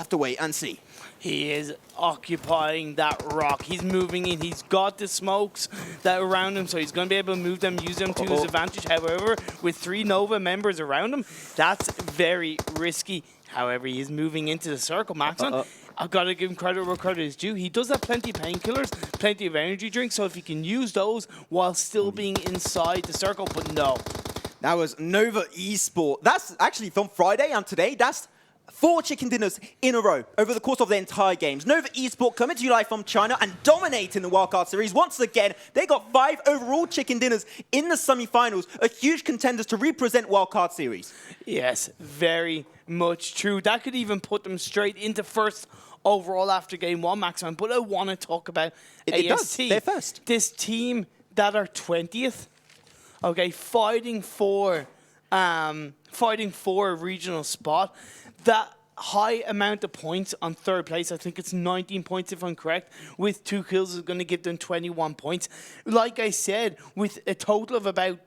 have to wait and see. He is occupying that rock. He's moving in. He's got the smokes that are around him, so he's going to be able to move them, use them to his advantage. However, with 3 Nova members around him, that's very risky. However, he is moving into the circle. Maxon, I've got to give him credit where credit is due. He does have plenty of painkillers, plenty of energy drinks, so if he can use those while still being inside the circle, but no. That was Nova eSport. That's actually from Friday and today. That's 4 chicken dinners in a row over the course of the entire games. Nova eSport coming to you live from China and dominating the Wildcard Series. Once again, they got 5 overall chicken dinners in the semi-finals, a huge contenders to represent Wildcard Series. Yes, very much true. That could even put them straight into first overall after game 1, Maximum. But I want to talk about AST. It does. They're first. This team that are 20th, okay, fighting for a regional spot. That high amount of points on 3rd place, I think it's 19 points if I'm correct, with 2 kills is going to give them 21 points. Like I said, with a total of about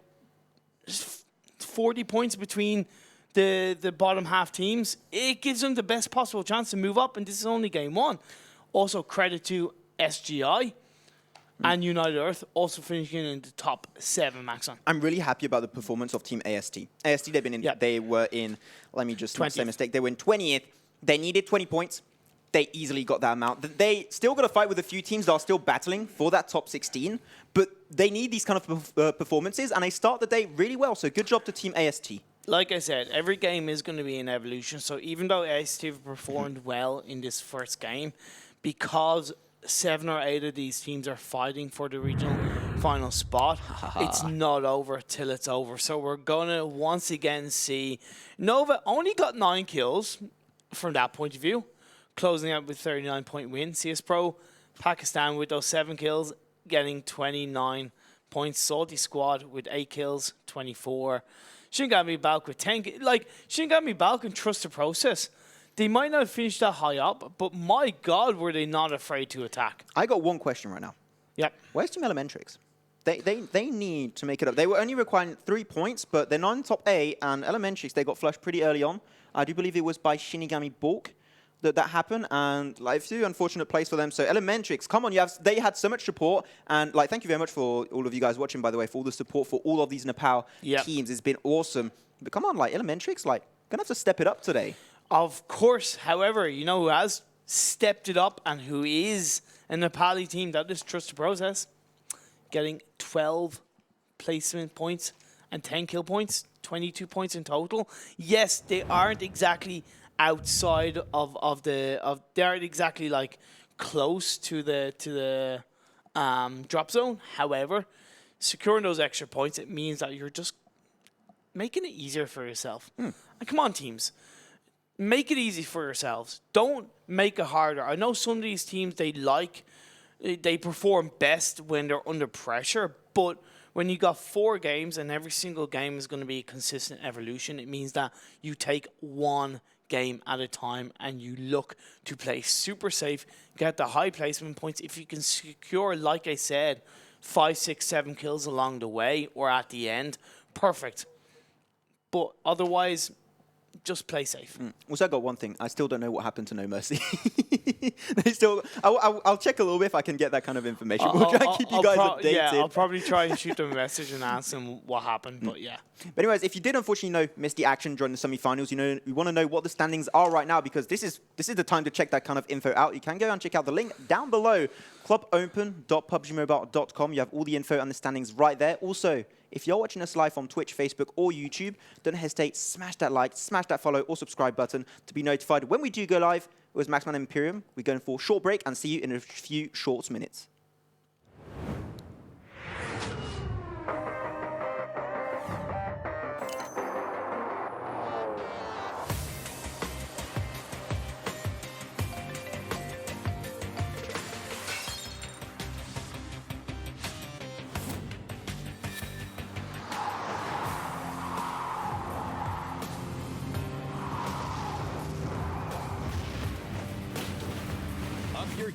40 points between the bottom half teams, it gives them the best possible chance to move up, and this is only game 1. Also, credit to SGI and United Earth also finishing in the top 7, Maxon. I'm really happy about the performance of Team AST. AST, they've been in, they were in, let me just not say a mistake, they were in 20th. They needed 20 points. They easily got that amount. They still got to fight with a few teams that are still battling for that top 16, but they need these kind of performances, and they start the day really well, so good job to Team AST. Like I said, every game is going to be an evolution, so even though AST have performed well in this first game, because 7 or 8 of these teams are fighting for the regional final spot, it's not over till it's over. So we're going to once again see Nova only got 9 kills from that point of view, closing out with 39-point win. CS Pro Pakistan with those 7 kills, getting 29 points. SOLTISQUAD with 8 kills, 24. ShiNiGaMi balck with 10. Like, ShiNiGaMi balck can trust the process. They might not finish that high up, but my God, were they not afraid to attack. I got one question right now. Yep. Where's Team ELEMENTRIX? They need to make it up. They were only requiring 3 points, but they're not in top 8, and ELEMENTRIX, they got flushed pretty early on. I do believe it was by ShiNiGaMi balck that happened, and like, it's an unfortunate place for them. So ELEMENTRIX, come on, they had so much support, and like, thank you very much for all of you guys watching, by the way, for all the support for all of these Nepal teams. It's been awesome. But come on, like, ELEMENTRIX, like, gonna have to step it up today. Of course. However, you know who has stepped it up and who is a Nepali team that is trust the process, getting 12 placement points and 10 kill points, 22 points in total. Yes, they aren't exactly outside of they aren't exactly like close to the drop zone. However, securing those extra points, it means that you're just making it easier for yourself. And come on, teams. Make it easy for yourselves. Don't make it harder. I know some of these teams, they perform best when they're under pressure, but when you got 4 games and every single game is going to be a consistent evolution, it means that you take 1 game at a time and you look to play super safe, get the high placement points. If you can secure, like I said, 5, 6, 7 kills along the way or at the end, perfect. But otherwise, just play safe. Also, I got one thing. I still don't know what happened to No Mercy. I'll check a little bit if I can get that kind of information. We'll try and keep you guys updated. Yeah, I'll probably try and shoot them a message and ask them what happened, but yeah. But anyways, if you did unfortunately miss the action during the semi-finals, you want to know what the standings are right now, because this is the time to check that kind of info out. You can go and check out the link down below, clubopen.pubgmobile.com. You have all the info and the standings right there. Also, if you're watching us live on Twitch, Facebook, or YouTube, don't hesitate, smash that like, smash that follow or subscribe button to be notified when we do go live. It was Maxman Imperium. We're going for a short break and see you in a few short minutes.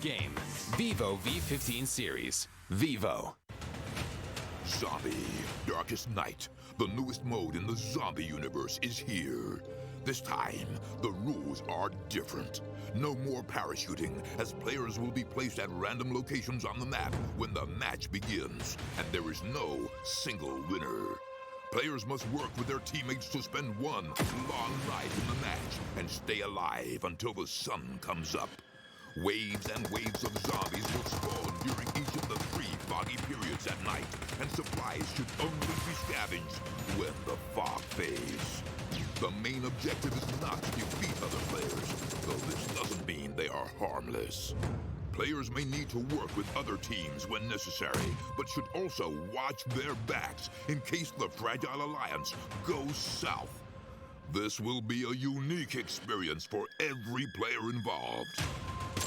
Game Vivo V15 series. Vivo. Zombie Darkest Night, the newest mode in the zombie universe, is here. This time, the rules are different. No more parachuting, as players will be placed at random locations on the map when the match begins, and there is no single winner. Players must work with their teammates to spend one long night in the match and stay alive until the sun comes up. Waves and waves of zombies will spawn during each of the 3 foggy periods at night, and supplies should only be scavenged when the fog fades. The main objective is not to defeat other players, though this doesn't mean they are harmless. Players may need to work with other teams when necessary, but should also watch their backs in case the Fragile Alliance goes south. This will be a unique experience for every player involved.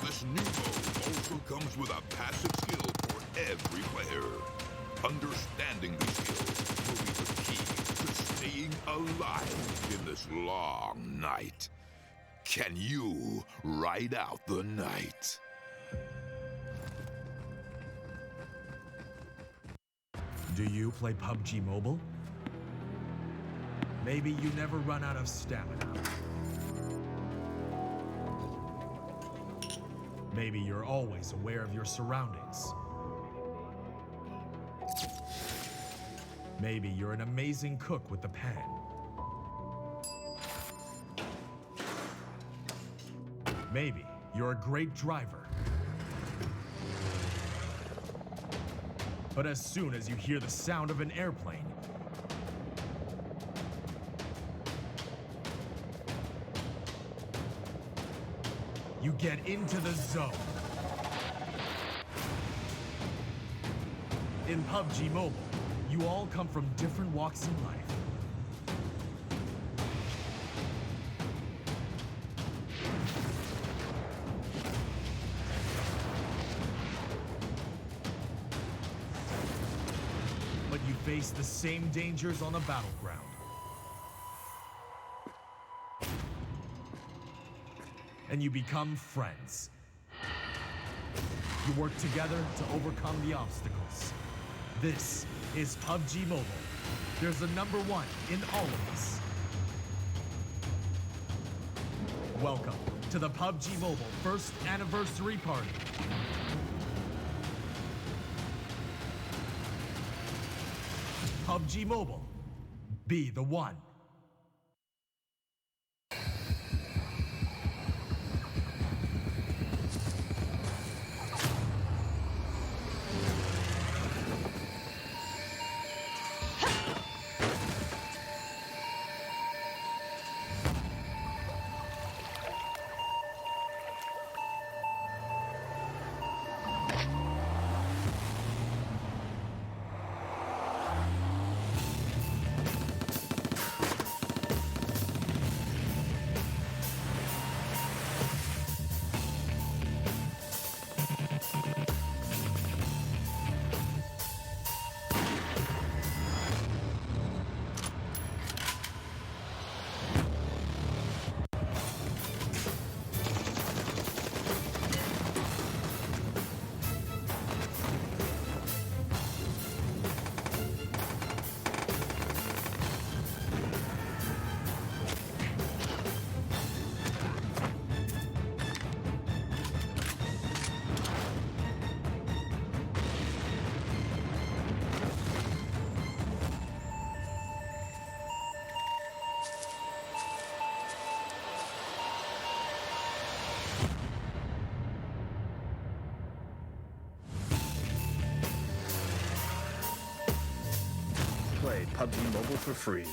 This new mode also comes with a passive skill for every player. Understanding these skills will be the key to staying alive in this long night. Can you ride out the night? Do you play PUBG Mobile? Maybe you never run out of stamina. Maybe you're always aware of your surroundings. Maybe you're an amazing cook with the pan. Maybe you're a great driver. But as soon as you hear the sound of an airplane, you get into the zone. In PUBG Mobile, you all come from different walks in life. But you face the same dangers on the battleground. And you become friends. You work together to overcome the obstacles. This is PUBG Mobile. There's a number 1 in all of us. Welcome to the PUBG Mobile first anniversary party. PUBG Mobile, be the one. Play PUBG Mobile for free.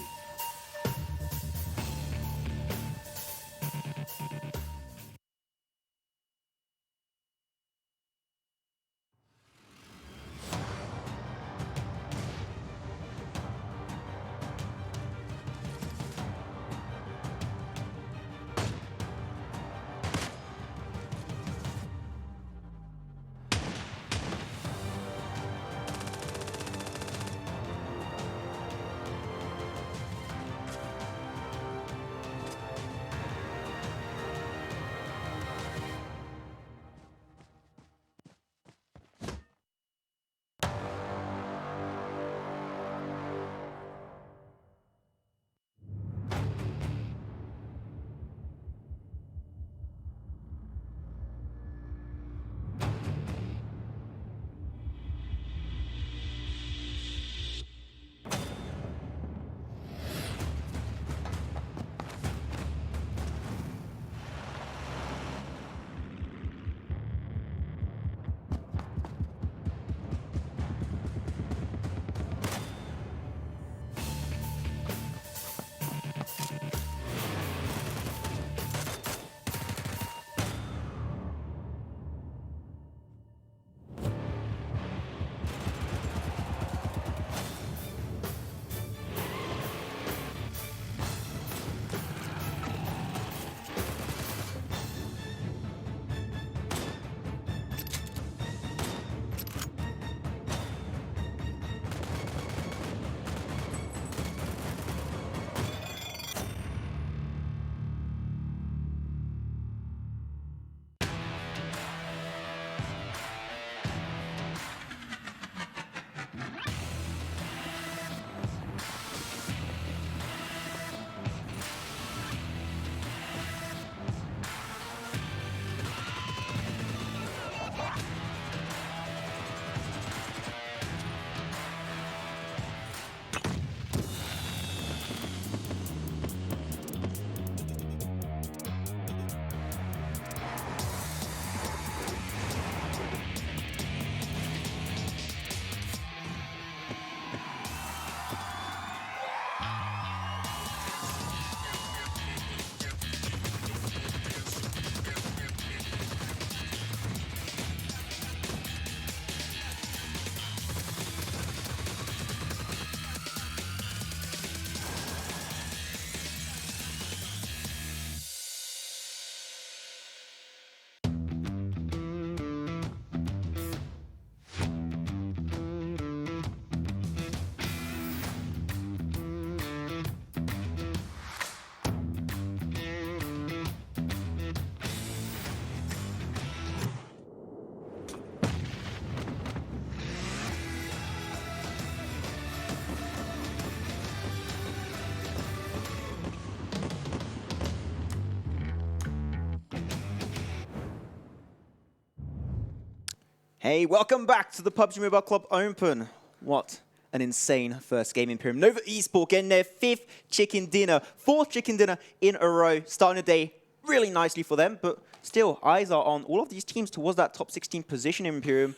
Hey, welcome back to the PUBG Mobile Club Open. What an insane first game in Imperium. Nova eSport getting their 5th chicken dinner, 4th chicken dinner in a row, starting the day really nicely for them, but still, eyes are on all of these teams towards that top 16 position in Imperium.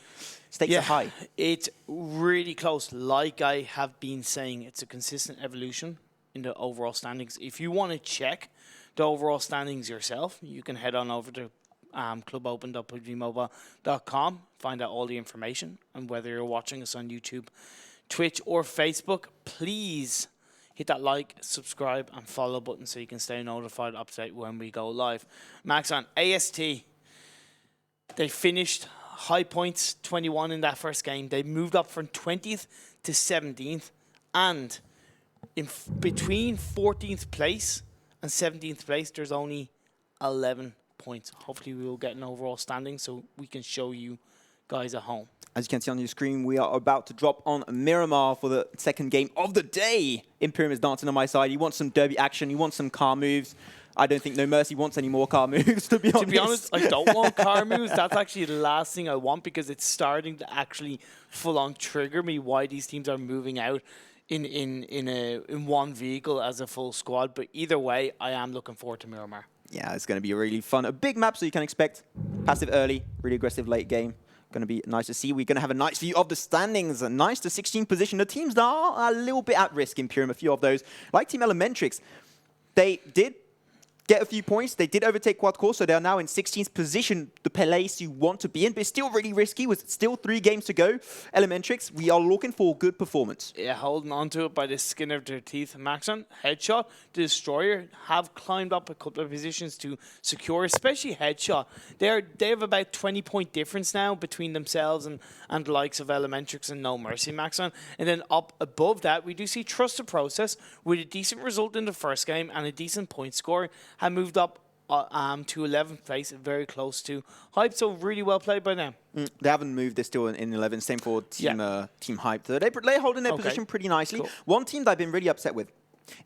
Stakes are high. It's really close. Like I have been saying, it's a consistent evolution in the overall standings. If you want to check the overall standings yourself, you can head on over to clubopen.pubgmobile.com, find out all the information. And whether you're watching us on YouTube, Twitch, or Facebook, please hit that like, subscribe, and follow button so you can stay notified up to date when we go live. Max, on AST, they finished high points, 21 in that first game. They moved up from 20th to 17th, and in between 14th place and 17th place, there's only 11 points. Hopefully we will get an overall standing so we can show you guys at home. As you can see on your screen, we are about to drop on Miramar for the second game of the day. Imperium is dancing on my side. He wants some derby action. He wants some car moves. I don't think No Mercy wants any more car moves, to be honest. To be honest, I don't want car moves. That's actually the last thing I want, because it's starting to actually full-on trigger me why these teams are moving out in one vehicle as a full squad. But either way, I am looking forward to Miramar. Yeah, it's going to be really fun. A big map, so you can expect passive early, really aggressive late game. Going to be nice to see. We're going to have a nice view of the standings. A nice to 16 position. The teams that are a little bit at risk in Imperium, a few of those. Like Team ELEMENTRIX, they did get a few points. They did overtake Quadcore, so they are now in 16th position, the place you want to be in, but it's still really risky with still 3 games to go. ELEMENTRIX, we are looking for a good performance. Yeah, holding on to it by the skin of their teeth. Maxon, Headshot, the Destroyer have climbed up a couple of positions to secure, especially Headshot. They have about 20-point difference now between themselves and the likes of ELEMENTRIX and No Mercy, Maxon. And then up above that, we do see Trust the Process with a decent result in the first game and a decent point score. Have moved up to 11th place, very close to Hype, so really well played by them. They haven't moved, they're still in 11th. Same for Team Hype. So they're holding their position pretty nicely. Cool. One team that I've been really upset with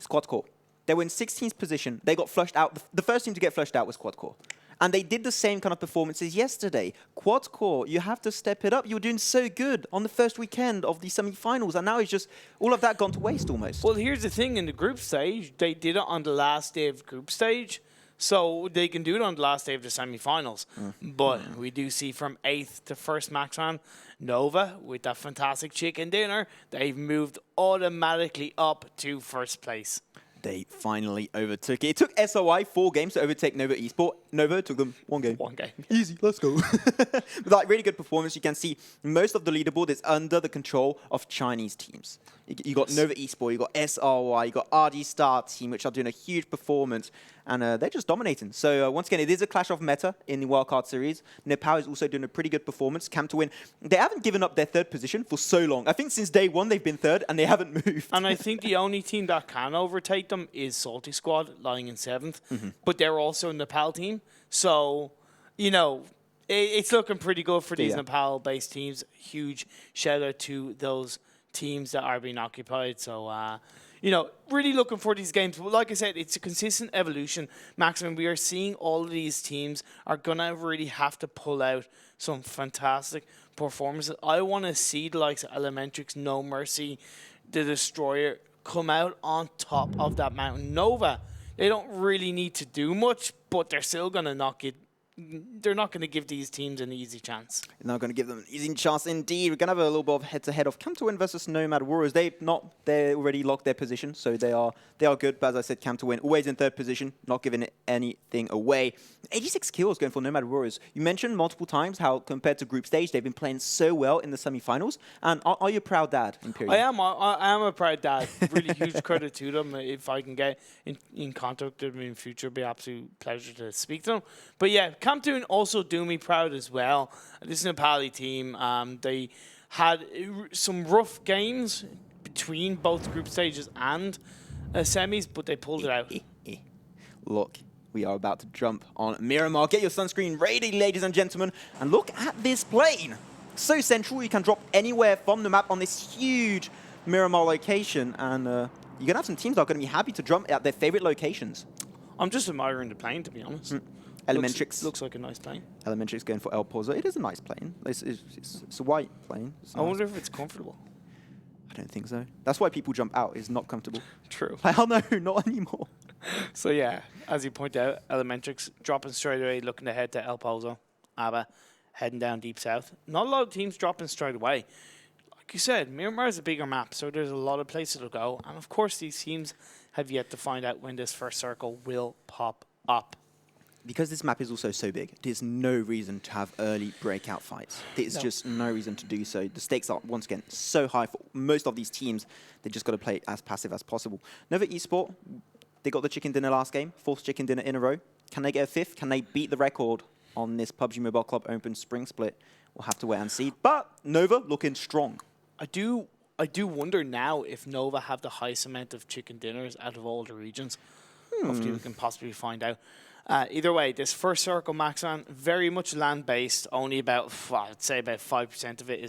is Quadcore. They were in 16th position. They got flushed out. The first team to get flushed out was Quadcore. And they did the same kind of performances yesterday. Quadcore, you have to step it up. You were doing so good on the first weekend of the semi-finals, and now it's just all of that gone to waste almost. Well, here's the thing. In the group stage, they did it on the last day of group stage, so they can do it on the last day of the semi-finals. But we do see from 8th to 1st Maxon, Nova, with that fantastic chicken dinner, they've moved automatically up to 1st place. They finally overtook it. It took SOI 4 games to overtake Nova eSport. Nova took them 1 game. 1 game. Easy, let's go. But like, really good performance. You can see most of the leaderboard is under the control of Chinese teams. You got Nova eSport, you got SRY, you got RGStarTeam, which are doing a huge performance. And they're just dominating. So once again, it is a clash of meta in the Wildcard series. Nepal is also doing a pretty good performance. Cam to win. They haven't given up their 3rd position for so long. I think since day 1 they've been 3rd and they haven't moved. And I think the only team that can overtake them is SOLTISQUAD, lying in 7th. But they're also a Nepal team. So, you know, it's looking pretty good for these Nepal-based teams. Huge shout out to those teams that are being occupied. So, you know, really looking for these games. But like I said, it's a consistent evolution. Maximum, we are seeing all of these teams are going to really have to pull out some fantastic performances. I want to see the likes of ELEMENTRIX, No Mercy, the Destroyer come out on top of that mountain. Nova, they don't really need to do much, but they're still going to knock it. They're not going to give these teams an easy chance. They're not going to give them an easy chance indeed. We're going to have a little bit of head-to-head of Cam to win versus Nomad Warriors. They already locked their position, so they are good. But as I said, Cam to win, always in 3rd position, not giving anything away. 86 kills going for Nomad Warriors. You mentioned multiple times how compared to group stage, they've been playing so well in the semi-finals. And are you a proud dad, Imperium? I am a proud dad. Really huge credit to them. If I can get in contact with them in future, it'd be an absolute pleasure to speak to them. But yeah, Camptoon also do me proud as well. This is a Nepali team. They had some rough games between both group stages and semis, but they pulled it out. Look, we are about to jump on Miramar. Get your sunscreen ready, ladies and gentlemen. And look at this plane. So central, you can drop anywhere from the map on this huge Miramar location. And you're going to have some teams that are going to be happy to jump at their favorite locations. I'm just admiring the plane, to be honest. ELEMENTRIX. Looks like a nice plane. ELEMENTRIX going for El Pozo. It is a nice plane. It's a white plane. I wonder if it's comfortable. I don't think so. That's why people jump out. It's not comfortable. True. Hell no, not anymore. So yeah, as you point out, ELEMENTRIX dropping straight away, looking to head to El Pozo. ABBA heading down deep south. Not a lot of teams dropping straight away. Like you said, Miramar is a bigger map, so there's a lot of places to go. And of course, these teams have yet to find out when this first circle will pop up. Because this map is also so big, there's no reason to have early breakout fights. There's just no reason to do so. The stakes are, once again, so high for most of these teams. They just got to play as passive as possible. Nova Esport, they got the chicken dinner last game, 4th chicken dinner in a row. Can they get a 5th? Can they beat the record on this PUBG Mobile Club Open Spring Split? We'll have to wait and see. But Nova looking strong. I do wonder now if Nova have the highest amount of chicken dinners out of all the regions. Hopefully we can possibly find out. Either way, this first circle, Maxan, very much land-based. Only about, I'd say about 5% of it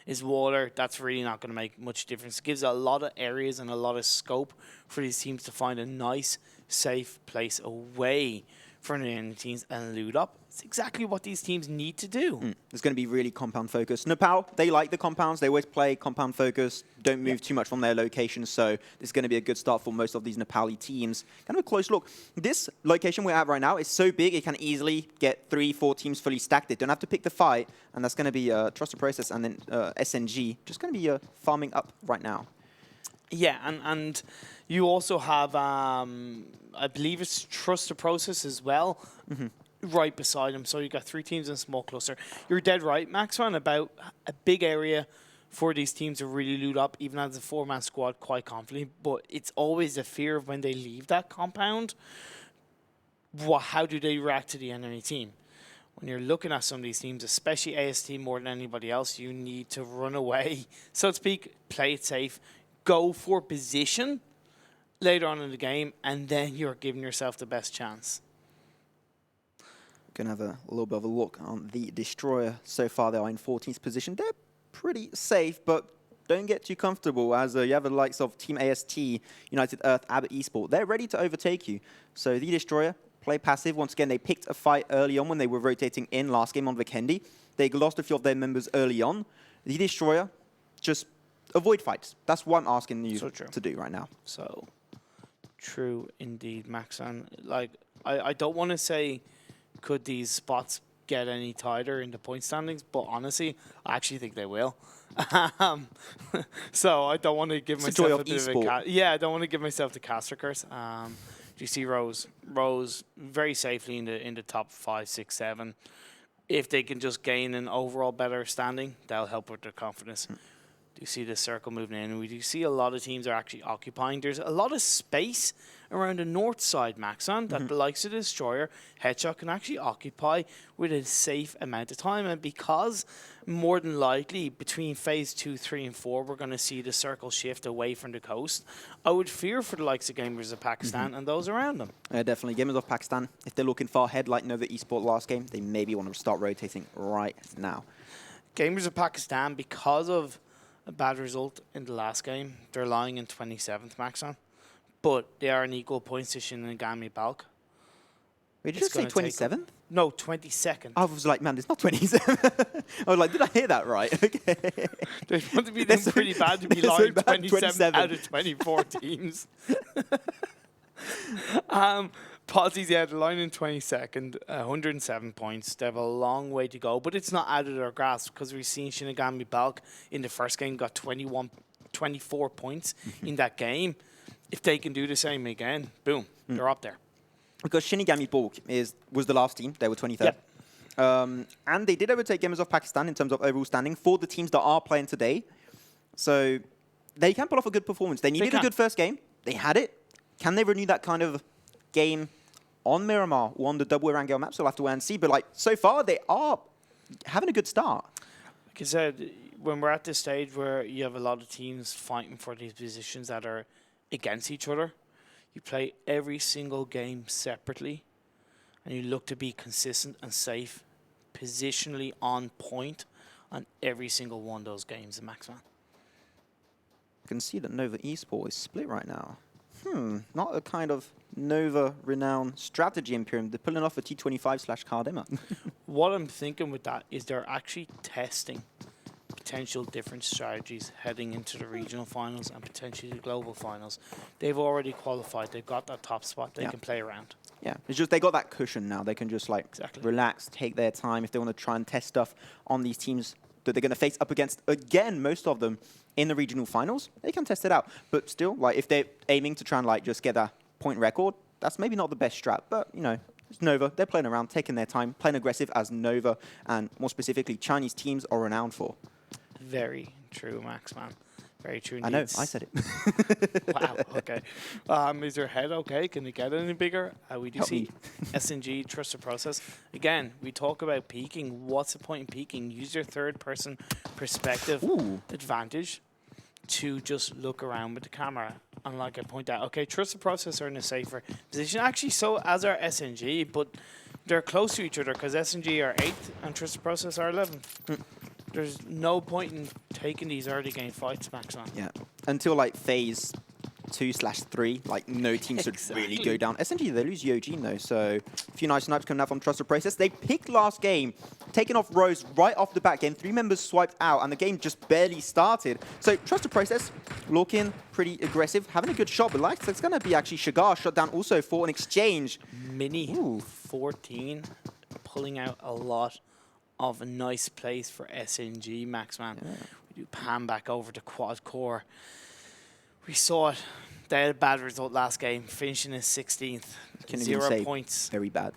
is water. That's really not going to make much difference. It gives a lot of areas and a lot of scope for these teams to find a nice, safe place away from the enemy teams and loot up. It's exactly what these teams need to do. It's going to be really compound focused. Nepal, they like the compounds. They always play compound focused, don't move too much from their location. So this is going to be a good start for most of these Nepali teams. Kind of a close look. This location we're at right now is so big, it can easily get 3-4 teams fully stacked. They don't have to pick the fight. And that's going to be Trust the Process and then SNG just going to be farming up right now. Yeah, and you also have, I believe it's Trust the Process as well. Right beside him, so you got 3 teams in a small cluster. You're dead right, Max, on about a big area for these teams to really loot up, even as a 4-man squad, quite confidently. But it's always a fear of when they leave that compound. How do they react to the enemy team? When you're looking at some of these teams, especially AST more than anybody else, you need to run away, so to speak, play it safe, go for position later on in the game, and then you're giving yourself the best chance. Going to have a little bit of a look on the Destroyer. So far, they are in 14th position. They're pretty safe, but don't get too comfortable as you have the likes of Team AST, United Earth, ABBA Esport. They're ready to overtake you. So the Destroyer, play passive. Once again, they picked a fight early on when they were rotating in last game on Vikendi. They lost a few of their members early on. The Destroyer, just avoid fights. That's what I'm asking you to do right now. So, true indeed, Maxan. Like, I don't want to say could these spots get any tighter in the point standings, but honestly, I actually think they will. So I don't want to give myself a bit of a I don't want to give myself the caster curse. You see Rose very safely in the top 5, 6, 7. If they can just gain an overall better standing, that'll help with their confidence. Do you see the circle moving in? We do see a lot of teams are actually occupying. There's a lot of space around the north side, Maxon, that the likes of the Destroyer, Headshot can actually occupy with a safe amount of time. And because more than likely between phase 2, 3, and 4, we're going to see the circle shift away from the coast, I would fear for the likes of Gamers of Pakistan and those around them. Definitely. Gamers of Pakistan, if they're looking far ahead like Nova Esport last game, they maybe want to start rotating right now. Gamers of Pakistan, because of a bad result in the last game, they're lying in 27th, Maxon. But they are an equal points to ShiNiGaMi balck. Wait, did you say 27th? No, 22nd. I was like, man, it's not 27. I was like, did I hear that right? Okay. They want to be doing pretty bad to be lying 27 out of 24 teams. Posse's, yeah, they're lying in 22nd, 107 points. They have a long way to go, but it's not out of their grasp because we've seen ShiNiGaMi balck in the first game got 24 points in that game. If they can do the same again, boom, they're up there. Because ShiNiGaMi balck was the last team. They were 23rd. Yep. And they did overtake Gamers of Pakistan in terms of overall standing for the teams that are playing today. So they can pull off a good performance. They needed a good first game. They had it. Can they renew that kind of game on Miramar or on the double Erangel maps? We'll have to wait and see. But like so far, they are having a good start. Like I said, when we're at this stage where you have a lot of teams fighting for these positions that are against each other, you play every single game separately, and you look to be consistent and safe, positionally on point on every single one of those games, Maxman. I can see that Nova Esport is split right now. Not a kind of Nova renowned strategy Imperium. They're pulling off a T25/KharDimaghh. What I'm thinking with that is they're actually testing potential different strategies heading into the regional finals and potentially the global finals. They've already qualified. They've got that top spot. They can play around. Yeah, it's just they got that cushion now. They can just like relax, take their time if they want to try and test stuff on these teams that they're going to face up against, again, most of them in the regional finals. They can test it out. But still, like if they're aiming to try and like just get that point record, that's maybe not the best strat. But, you know, it's Nova. They're playing around, taking their time, playing aggressive as Nova and more specifically Chinese teams are renowned for. Very true, Max, man. Very true indeed. I know, I said it. Wow, okay. Is your head okay? Can it get any bigger? We do Help see me. SNG trust the process. Again, we talk about peeking. What's the point in peeking? Use your third-person perspective advantage to just look around with the camera. And like I point out, okay, trust the process are in a safer position. Actually, so as are SNG, but they're close to each other because SNG are 8th and trust the process are 11th. There's no point in taking these early game fights, Max. Yeah, until like phase 2/3, like no team should really go down. SNG, they lose Yojin though, so a few nice snipes coming out from Trusted Process. They picked last game, taking off Rose right off the back game. 3 members swiped out, and the game just barely started. So Trusted Process looking pretty aggressive, having a good shot, but like it's going to be actually ShiNiGaMi shot down also for an exchange. Mini 14, pulling out a lot of a nice place for SNG, Max, man. Yeah. We do pan back over to Quadcore. We saw it. They had a bad result last game, finishing in 16th. 0 points. Very bad.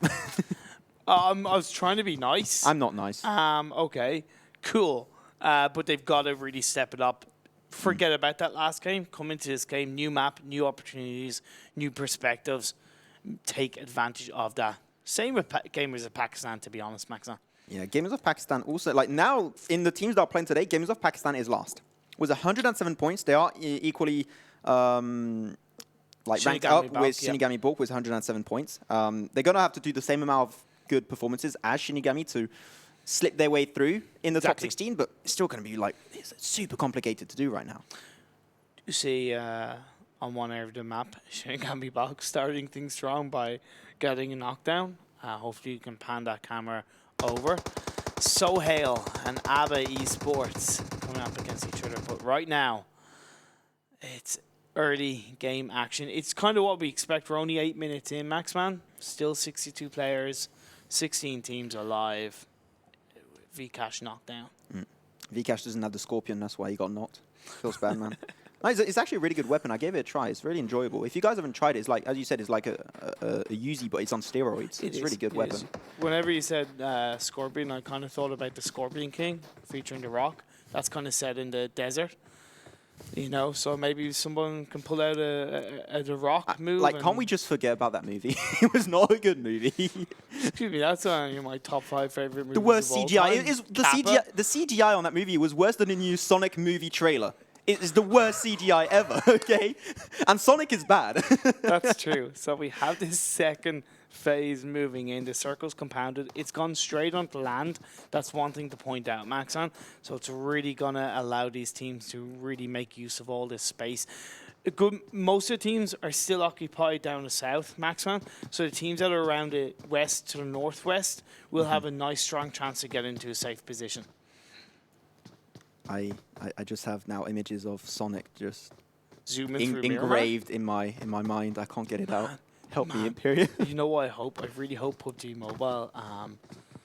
I was trying to be nice. I'm not nice. Okay, cool. But they've got to really step it up. Forget about that last game. Come into this game, new map, new opportunities, new perspectives. Take advantage of that. Same with Gamers of Pakistan, to be honest, Max. Yeah, Gamers of Pakistan also, like now in the teams that are playing today, Gamers of Pakistan is last. With 107 points, they are equally like ranked up with ShiNiGaMi balck with 107 points. They're going to have to do the same amount of good performances as ShiNiGaMi to slip their way through in the top 16, but it's still going to be like it's super complicated to do right now. You see on one area of the map, ShiNiGaMi balck starting things strong by getting a knockdown. Hopefully you can pan that camera over. Sohail and ABBA eSports coming up against each other, but right now it's early game action. It's kind of what we expect. We're only 8 minutes in, Max, man. Still 62 players, 16 teams are live. Vcash knockdown. Vcash doesn't have the Scorpion, that's why he got knocked. Feels bad, man. No, it's actually a really good weapon. I gave it a try. It's really enjoyable. If you guys haven't tried it, it's like, as you said, it's like a Uzi, but it's on steroids. It's a really good weapon. Whenever you said Scorpion, I kind of thought about the Scorpion King featuring The Rock. That's kind of set in the desert, you know. So maybe someone can pull out a The Rock move. Like, can't we just forget about that movie? It was not a good movie. Excuse me, that's one of my top 5 favorite movies. The worst of all CGI. time. The CGI on that movie was worse than the new Sonic movie trailer. It is the worst CGI ever, okay? And Sonic is bad. That's true. So we have this second phase moving in. The circle's compounded. It's gone straight onto land. That's one thing to point out, Maxon. So it's really going to allow these teams to really make use of all this space. Most of the teams are still occupied down the south, Maxon. So the teams that are around the west to the northwest will have a nice, strong chance to get into a safe position. I just have now images of Sonic just engraved in my mind. I can't get it out. Help me, Imperium. You know what I hope? I really hope PUBG Mobile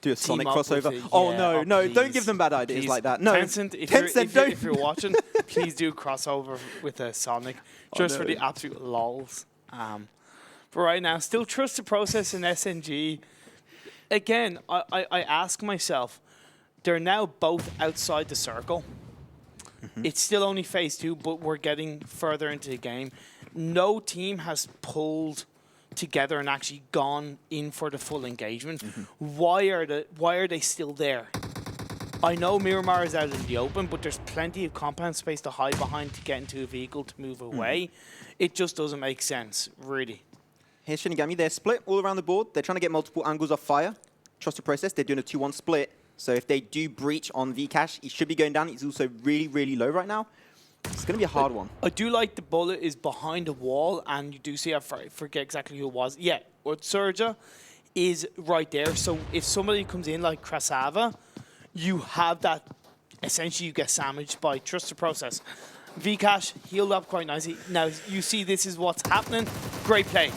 do a Sonic crossover. No, don't give them bad ideas like that. No, Tencent, if you're watching, please do crossover with a Sonic, just for the absolute lols. But right now, still trust the process in SNG. Again, I ask myself, they're now both outside the circle. It's still only phase 2, but we're getting further into the game. No team has pulled together and actually gone in for the full engagement. Why are they still there? I know Miramar is out in the open, but there's plenty of compound space to hide behind to get into a vehicle to move away. It just doesn't make sense, really. Here's ShiNiGaMi. They're split all around the board. They're trying to get multiple angles of fire. Trust the process. They're doing a 2-1 split. So if they do breach on Vcash, he should be going down. He's also really, really low right now. It's going to be a hard one. I do like the bullet is behind a wall, and you do see, I forget exactly who it was. Yeah, Surja is right there. So if somebody comes in like Krasava, you have that, essentially you get sandwiched by Trust the Process. Vcash healed up quite nicely. Now you see this is what's happening. Great play.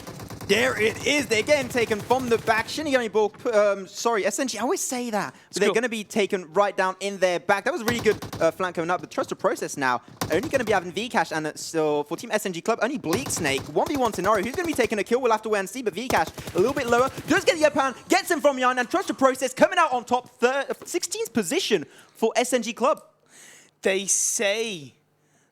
There it is. They're getting taken from the back. ShiNiGaMi balck, sorry, SNG, I always say that. But they're going to be taken right down in their back. That was a really good flank coming up. But Trust the Process now, only going to be having Vcash. And so for Team SNG Club, only Bleak Snake. 1v1 scenario. Who's going to be taking a kill? We'll have to wait and see. But Vcash, a little bit lower. Does get the upper hand, gets him from behind. And Trust the Process coming out on top. 16th position for SNG Club. They say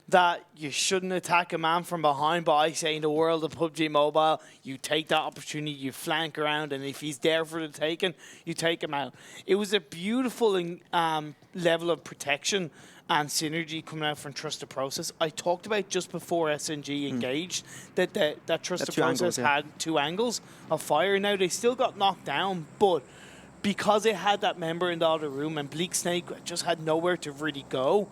that you shouldn't attack a man from behind, but I say in the world of PUBG Mobile, you take that opportunity, you flank around, and if he's there for the taking, you take him out. It was a beautiful level of protection and synergy coming out from Trust the Process. I talked about just before SNG engaged that Trust the Process had 2 angles of fire. Now, they still got knocked down, but because they had that member in the other room and Bleak Snake just had nowhere to really go,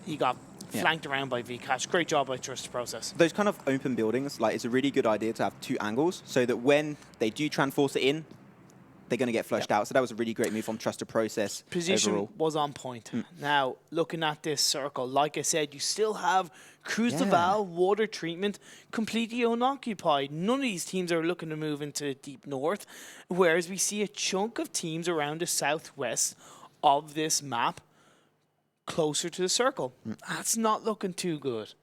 he got flanked around by Vcash. Great job by Trust the Process. Those kind of open buildings, like, it's a really good idea to have 2 angles so that when they do transforce it in, they're going to get flushed out. So that was a really great move from Trust the Process. Position overall was on point. Now, looking at this circle, like I said, you still have Cruz de Val, water treatment, completely unoccupied. None of these teams are looking to move into the deep north, whereas we see a chunk of teams around the southwest of this map closer to the circle. That's not looking too good.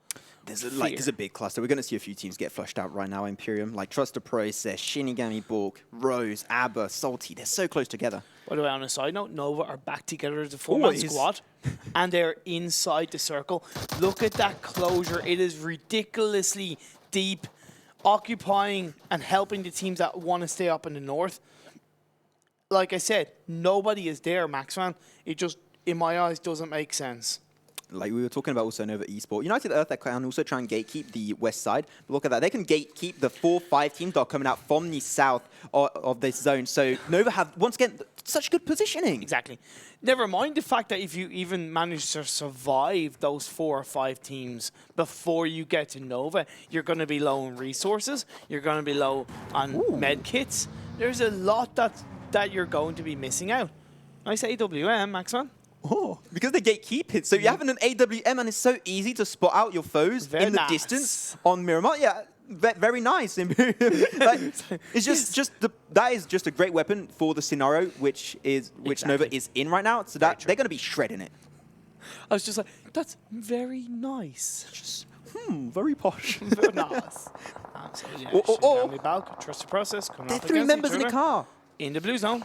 There's a big cluster. We're going to see a few teams get flushed out right now. Imperium, like Trust the Process, ShiNiGaMi balck, Rose, Abba, Salty. They're so close together. By the way, on a side note, Nova are back together as a 4-man squad, and they're inside the circle. Look at that closure. It is ridiculously deep, occupying and helping the teams that want to stay up in the north. Like I said, nobody is there, Maxman. It just, in my eyes, doesn't make sense. Like we were talking about also Nova Esport. United Earth, that can also try and gatekeep the west side. But look at that. They can gatekeep the 4-5 teams that are coming out from the south of this zone. So Nova have, once again, such good positioning. Exactly. Never mind the fact that if you even manage to survive those 4 or 5 teams before you get to Nova, you're going to be low on resources. You're going to be low on med kits. There's a lot that you're going to be missing out. Nice AWM, Maxman. Oh, because they gatekeep it. So you have an AWM and it's so easy to spot out your foes in the distance on Miramar. Yeah, very nice. Like, it's that is just a great weapon for the scenario which Nova is in right now. So that they're going to be shredding it. I was just like, that's very nice. Just, very posh. Very nice. ShiNiGaMi balck, Trust the Process. They're 3 members in the car. In the blue zone.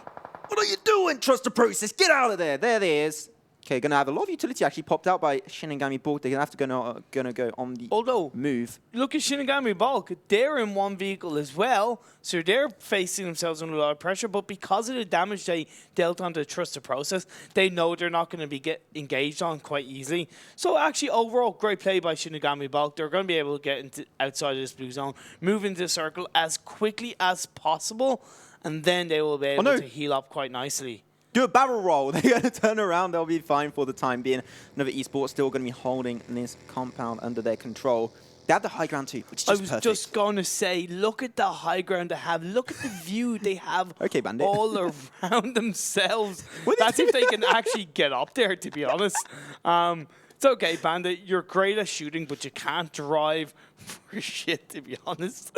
What are you doing? Trust the Process. Get out of there. There it is. Okay, going to have a lot of utility actually popped out by ShiNiGaMi balck. They're going to have to go on the move. Look at ShiNiGaMi balck. They're in one vehicle as well, so they're facing themselves under a lot of pressure. But because of the damage they dealt on the Trust the Process, they know they're not going to be engaged on quite easily. So actually, overall, great play by ShiNiGaMi balck. They're going to be able to get outside of this blue zone, move into the circle as quickly as possible, and then they will be able to heal up quite nicely. Do a barrel roll. They're going to turn around. They'll be fine for the time being. Nova Esports still going to be holding this compound under their control. They have the high ground too, which is just perfect. I was just going to say, look at the high ground they have. Look at the view they have Bandit. all around themselves. That's if they can actually get up there, to be honest. It's okay, Bandit. You're great at shooting, but you can't drive for shit, to be honest.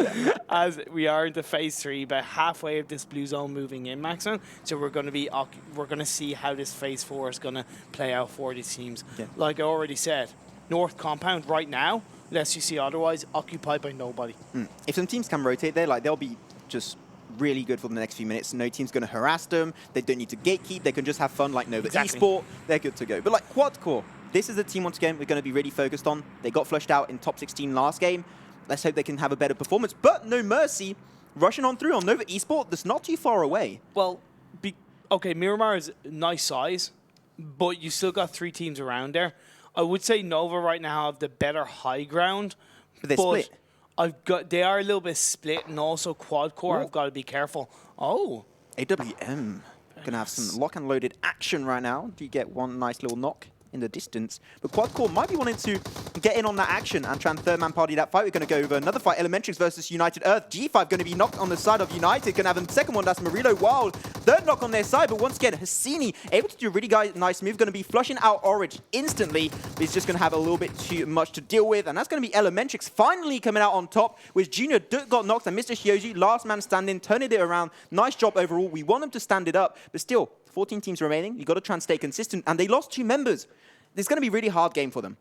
As we are into phase 3, about halfway of this blue zone moving in, Maxon. So we're going to see how this phase 4 is going to play out for these teams. Yeah. Like I already said, North Compound right now, unless you see otherwise, occupied by nobody. If some teams can rotate there, like they'll be just really good for the next few minutes. No team's going to harass them. They don't need to gatekeep. They can just have fun like Nova Esport. They're good to go. But like Quadcore, this is a team, once again, we're going to be really focused on. They got flushed out in top 16 last game. Let's hope they can have a better performance. But no mercy, rushing on through on Nova Esport. That's not too far away. Well, okay, Miramar is nice size, but you still got 3 teams around there. I would say Nova right now have the better high ground. But they're split. They are a little bit split, and also Quadcore, I've got to be careful. Oh. AWM. Going to have some lock and loaded action right now. Do you get one nice little knock in the distance. But Quadcore might be wanting to get in on that action and try and third-man party that fight. We're going to go over another fight, ELEMENTRIX versus United Earth. G5 going to be knocked on the side of United. Going to have a second one, that's Murillo Wild. Third knock on their side, but once again, Hassini able to do a really nice move. Going to be flushing out Orange instantly, but he's just going to have a little bit too much to deal with. And that's going to be ELEMENTRIX finally coming out on top, with Junior Duke got knocked and Mr. Shioji, last man standing, turning it around. Nice job overall. We want them to stand it up, but still, 14 teams remaining. You've got to try and stay consistent, and they lost 2 members. It's going to be a really hard game for them.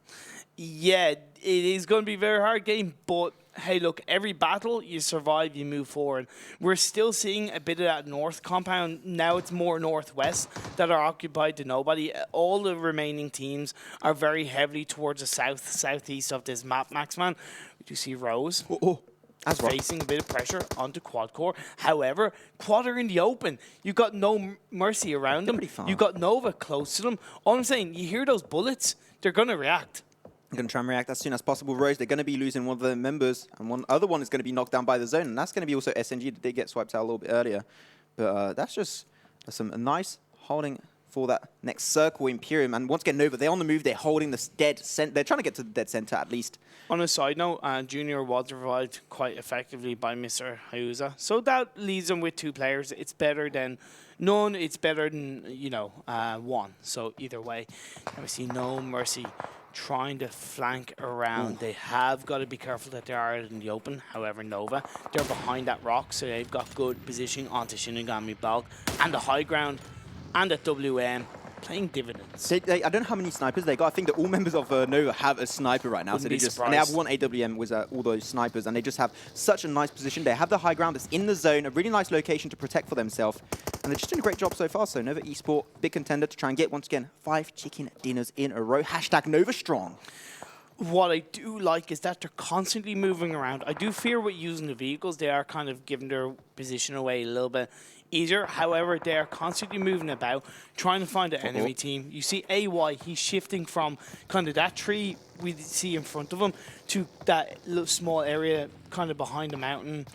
Yeah, it is going to be a very hard game, but hey, look, every battle, you survive, you move forward. We're still seeing a bit of that north compound. Now it's more northwest that are occupied to nobody. All the remaining teams are very heavily towards the southeast of this map, Maxman. We do see Rose. As well. Facing a bit of pressure onto Quadcore. However, Quad are in the open. You've got no mercy around them. You've got Nova close to them. All I'm saying, you hear those bullets, they're going to react. They're going to try and react as soon as possible. Rose, they're going to be losing one of their members, and one other one is going to be knocked down by the zone, and that's going to be also SNG that did get swiped out a little bit earlier. But that's just a nice holding for that next circle, Imperium. And once again, Nova, they're on the move. They're holding the dead center. They're trying to get to the dead center at least. On a side note, Junior was revived quite effectively by Mr. Hayuza. So that leaves them with 2 players. It's better than none. It's better than, one. So either way, and we see No Mercy trying to flank around. They have got to be careful that they are in the open. However, Nova, they're behind that rock, so they've got good positioning onto ShiNiGaMi, balck, and the high ground, and at WM, playing dividends. I don't know how many snipers they got. I think that all members of Nova have a sniper right now. Wouldn't So they have one AWM with all those snipers, and they just have such a nice position. They have the high ground that's in the zone, a really nice location to protect for themselves. And they're just doing a great job so far. So Nova Esport, big contender to try and get, once again, 5 chicken dinners in a row. Hashtag Nova Strong. What I do like is that they're constantly moving around. I do fear with using the vehicles. They are kind of giving their position away a little bit easier. However, they are constantly moving about, trying to find an enemy team. You see AY, he's shifting from kind of that tree we see in front of him to that little small area kind of behind the mountain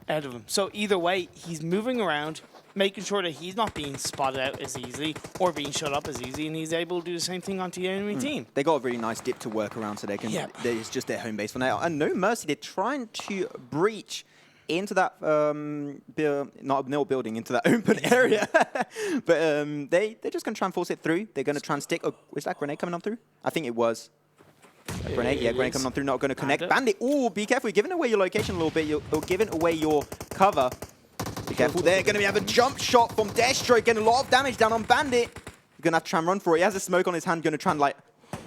out of him. So either way, he's moving around, making sure that he's not being spotted out as easily or being shut up as easy, and he's able to do the same thing onto the enemy team. They got a really nice dip to work around, so they can. It's just their home base for now. And No Mercy, they're trying to breach into that not mill building, into that open area. But they're just going to try and force it through. They're going to try and stick. Oh, was that grenade coming on through? I think it was. Grenade, yeah, grenade coming on through, not going to connect. Bandit, ooh, be careful. You're giving away your location a little bit. You're giving away your cover. Be careful there. Going to have a jump shot from Destro, getting a lot of damage down on Bandit. You're going to have to try and run for it. He has a smoke on his hand, going to try and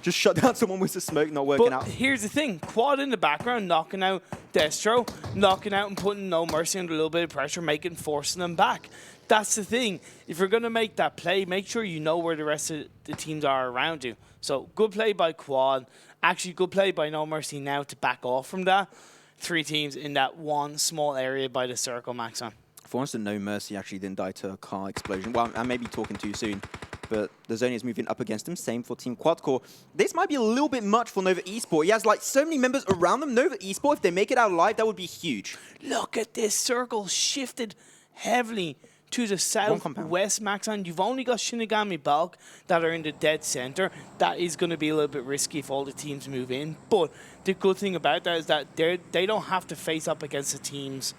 just shut down someone with the smoke, not working out. Here's the thing. Quad in the background, knocking out Destro, knocking out and putting No Mercy under a little bit of pressure, forcing them back. That's the thing. If you're going to make that play, make sure you know where the rest of the teams are around you. So good play by Quad. Actually, good play by No Mercy now to back off from that. 3 teams in that one small area by the circle, Maxon. For once, No Mercy actually didn't die to a car explosion. Well, I may be talking too soon, but the zone is moving up against him. Same for Team Quadcore. This might be a little bit much for Nova Esport. He has so many members around them. Nova Esport, if they make it out alive, that would be huge. Look at this circle shifted heavily to the southwest, Maxon. You've only got ShiNiGaMi, balck that are in the dead center. That is going to be a little bit risky if all the teams move in. But the good thing about that is that they don't have to face up against the teams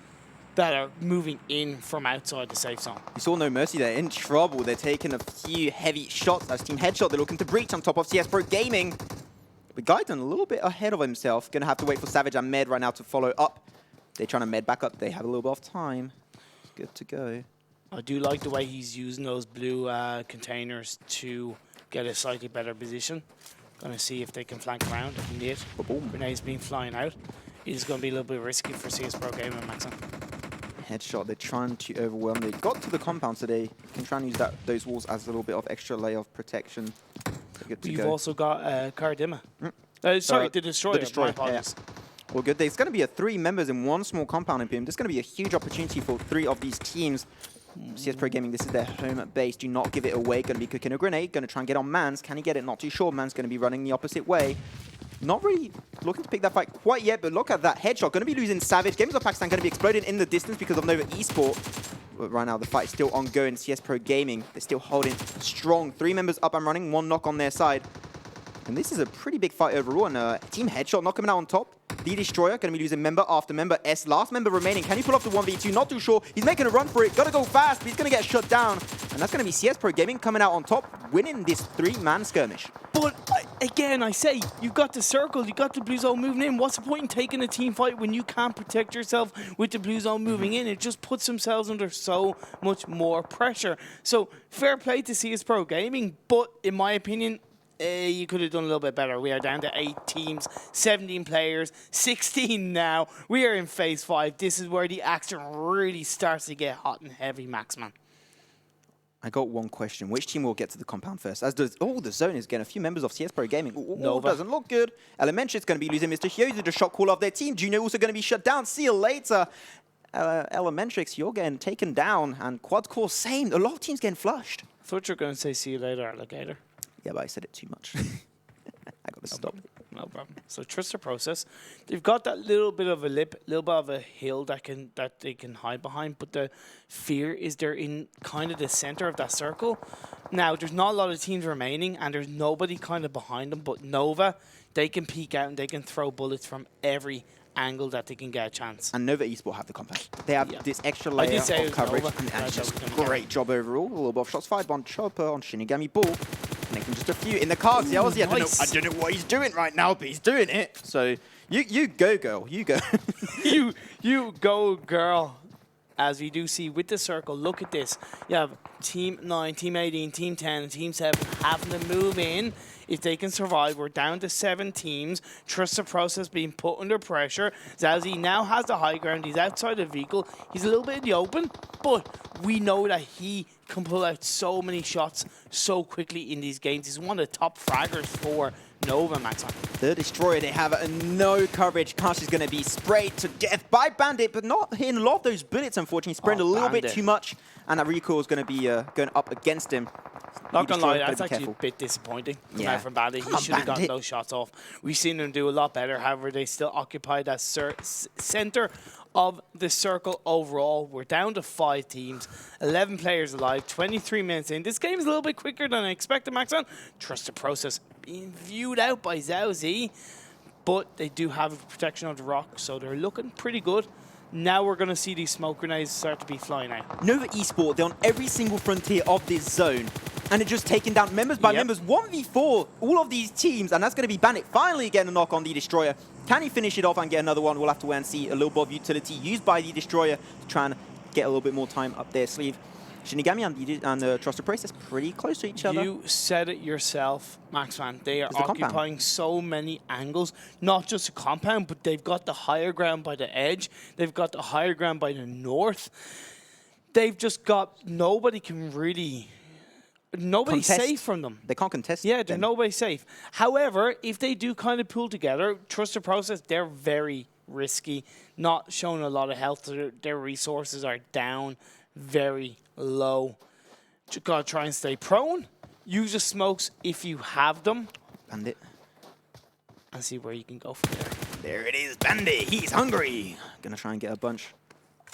that are moving in from outside the safe zone. You saw No Mercy there, in trouble. They're taking a few heavy shots. That's Team Headshot. They're looking to breach on top of CsPGPk. But Gaiden a little bit ahead of himself. Going to have to wait for Savage and Med right now to follow up. They're trying to Med back up. They have a little bit of time. Good to go. I do like the way he's using those blue containers to get a slightly better position. Going to see if they can flank around. Indeed. Grenade's been flying out. It is going to be a little bit risky for CsPGPk and Maxon. Headshot, they're trying to overwhelm. They got to the compound, so they can try and use those walls as a little bit of extra layer of protection. You've also got KharDimaghh. Sorry, the Destroyer. My apologies. Yeah. Well, good. There's going to be 3 members in one small compound in PM. There's going to be a huge opportunity for 3 of these teams. CsPGPk, this is their home base. Do not give it away. Going to be cooking a grenade. Going to try and get on Mans. Can he get it? Not too sure. Mans going to be running the opposite way. Not really looking to pick that fight quite yet, but look at that headshot. Going to be losing Savage. Games of Pakistan going to be exploding in the distance because of Nova Esport. But right now, the fight is still ongoing. CsPGPk, they're still holding strong. 3 members up and running, 1 knock on their side. And this is a pretty big fight overall, and Team Headshot not coming out on top. The Destroyer going to be losing member after member. S, last member remaining. Can he pull off the 1v2? Not too sure. He's making a run for it. Got to go fast, but he's going to get shut down. And that's going to be CsPGPk coming out on top, winning this 3-man skirmish. But again, I say, you've got the circle, you've got the blue zone moving in. What's the point in taking a team fight when you can't protect yourself with the blue zone moving in? It just puts themselves under so much more pressure. So fair play to CsPGPk, but in my opinion, you could have done a little bit better. We are down to 8 teams, 17 players, 16 now. We are in phase 5. This is where the action really starts to get hot and heavy, Maxman. I got one question. Which team will get to the compound first? As does, the zone is getting a few members of CsPGPk. Nova doesn't look good. ELEMENTRIX going to be losing Mr. Hyozu, the shot call of their team. Juno also going to be shut down. See you later. ELEMENTRIX, you're getting taken down. And Quadcore, same. A lot of teams getting flushed. I thought you were going to say see you later, alligator. Yeah, but I said it too much. I got to stop. No problem. So trust the process. They've got that little bit of a lip, little bit of a hill that they can hide behind, but the fear is they're in kind of the center of that circle. Now, there's not a lot of teams remaining, and there's nobody kind of behind them, but Nova, they can peek out and they can throw bullets from every angle that they can get a chance. And Nova eSport have the compound. They have this extra layer of coverage, and that's just great job overall. A little bit of shots fired on Chopper, on ShiNiGaMi Ball. Connecting just a few in the cards. Ooh, I nice. don't know what he's doing right now, but he's doing it. So you go, girl. You go. you go, girl. As we do see with the circle, look at this. You have Team 9, Team 18, Team 10, and Team 7 having to move in. If they can survive, we're down to 7 teams. Trust the process being put under pressure. Zauzi now has the high ground. He's outside the vehicle. He's a little bit in the open, but we know that he can pull out so many shots so quickly in these games. He's one of the top fraggers for Nova, Max. The Destroyer, they have no coverage. Kash is going to be sprayed to death by Bandit, but not hitting a lot of those bullets, unfortunately. Spraying a little bit too much, and that recoil is going to be going up against him. Not gonna lie, that's actually a bit disappointing from Bandit. He should have gotten those shots off. We've seen him do a lot better. However, they still occupy that center of the circle overall. We're down to 5 teams, 11 players alive, 23 minutes in. This game is a little bit quicker than I expected, Maxon. Trust the process being viewed out by Zauzi, but they do have protection of the rock, so they're looking pretty good. Now we're going to see these smoke grenades start to be flying out. Nova eSport, they're on every single frontier of this zone. And they're just taking down members by members. 1v4, all of these teams. And that's going to be Bandit finally getting a knock on the Destroyer. Can he finish it off and get another one? We'll have to wait and see. A little bit of utility used by the Destroyer to try and get a little bit more time up their sleeve. ShiNiGaMi and the Trusted Process pretty close to each other. You said it yourself, Maxman. They are occupying so many angles. Not just a compound, but they've got the higher ground by the edge. They've got the higher ground by the north. They've just got nobody can really... Nobody's safe from them. They can't contest. Yeah, they're nobody safe. However, if they do kind of pull together, trust the process, they're very risky. Not showing a lot of health. Their resources are down very low. Just gotta try and stay prone. Use the smokes if you have them. Bandit. And see where you can go from there. There it is, Bandit. He's hungry. Gonna try and get a bunch.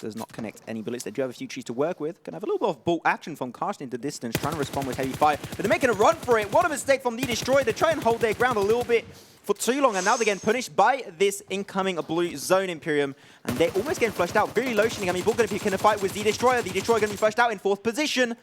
Does not connect any bullets. They do have a few trees to work with. Gonna have a little bit of bolt action from Karsten into distance, trying to respond with heavy fire. But they're making a run for it. What a mistake from the Destroyer. They try and hold their ground a little bit for too long, and now they're getting punished by this incoming blue zone Imperium. And they're almost getting flushed out. Very low ShiNiGaMi. Ball gonna be in a fight with the Destroyer. The Destroyer gonna be flushed out in 4th position.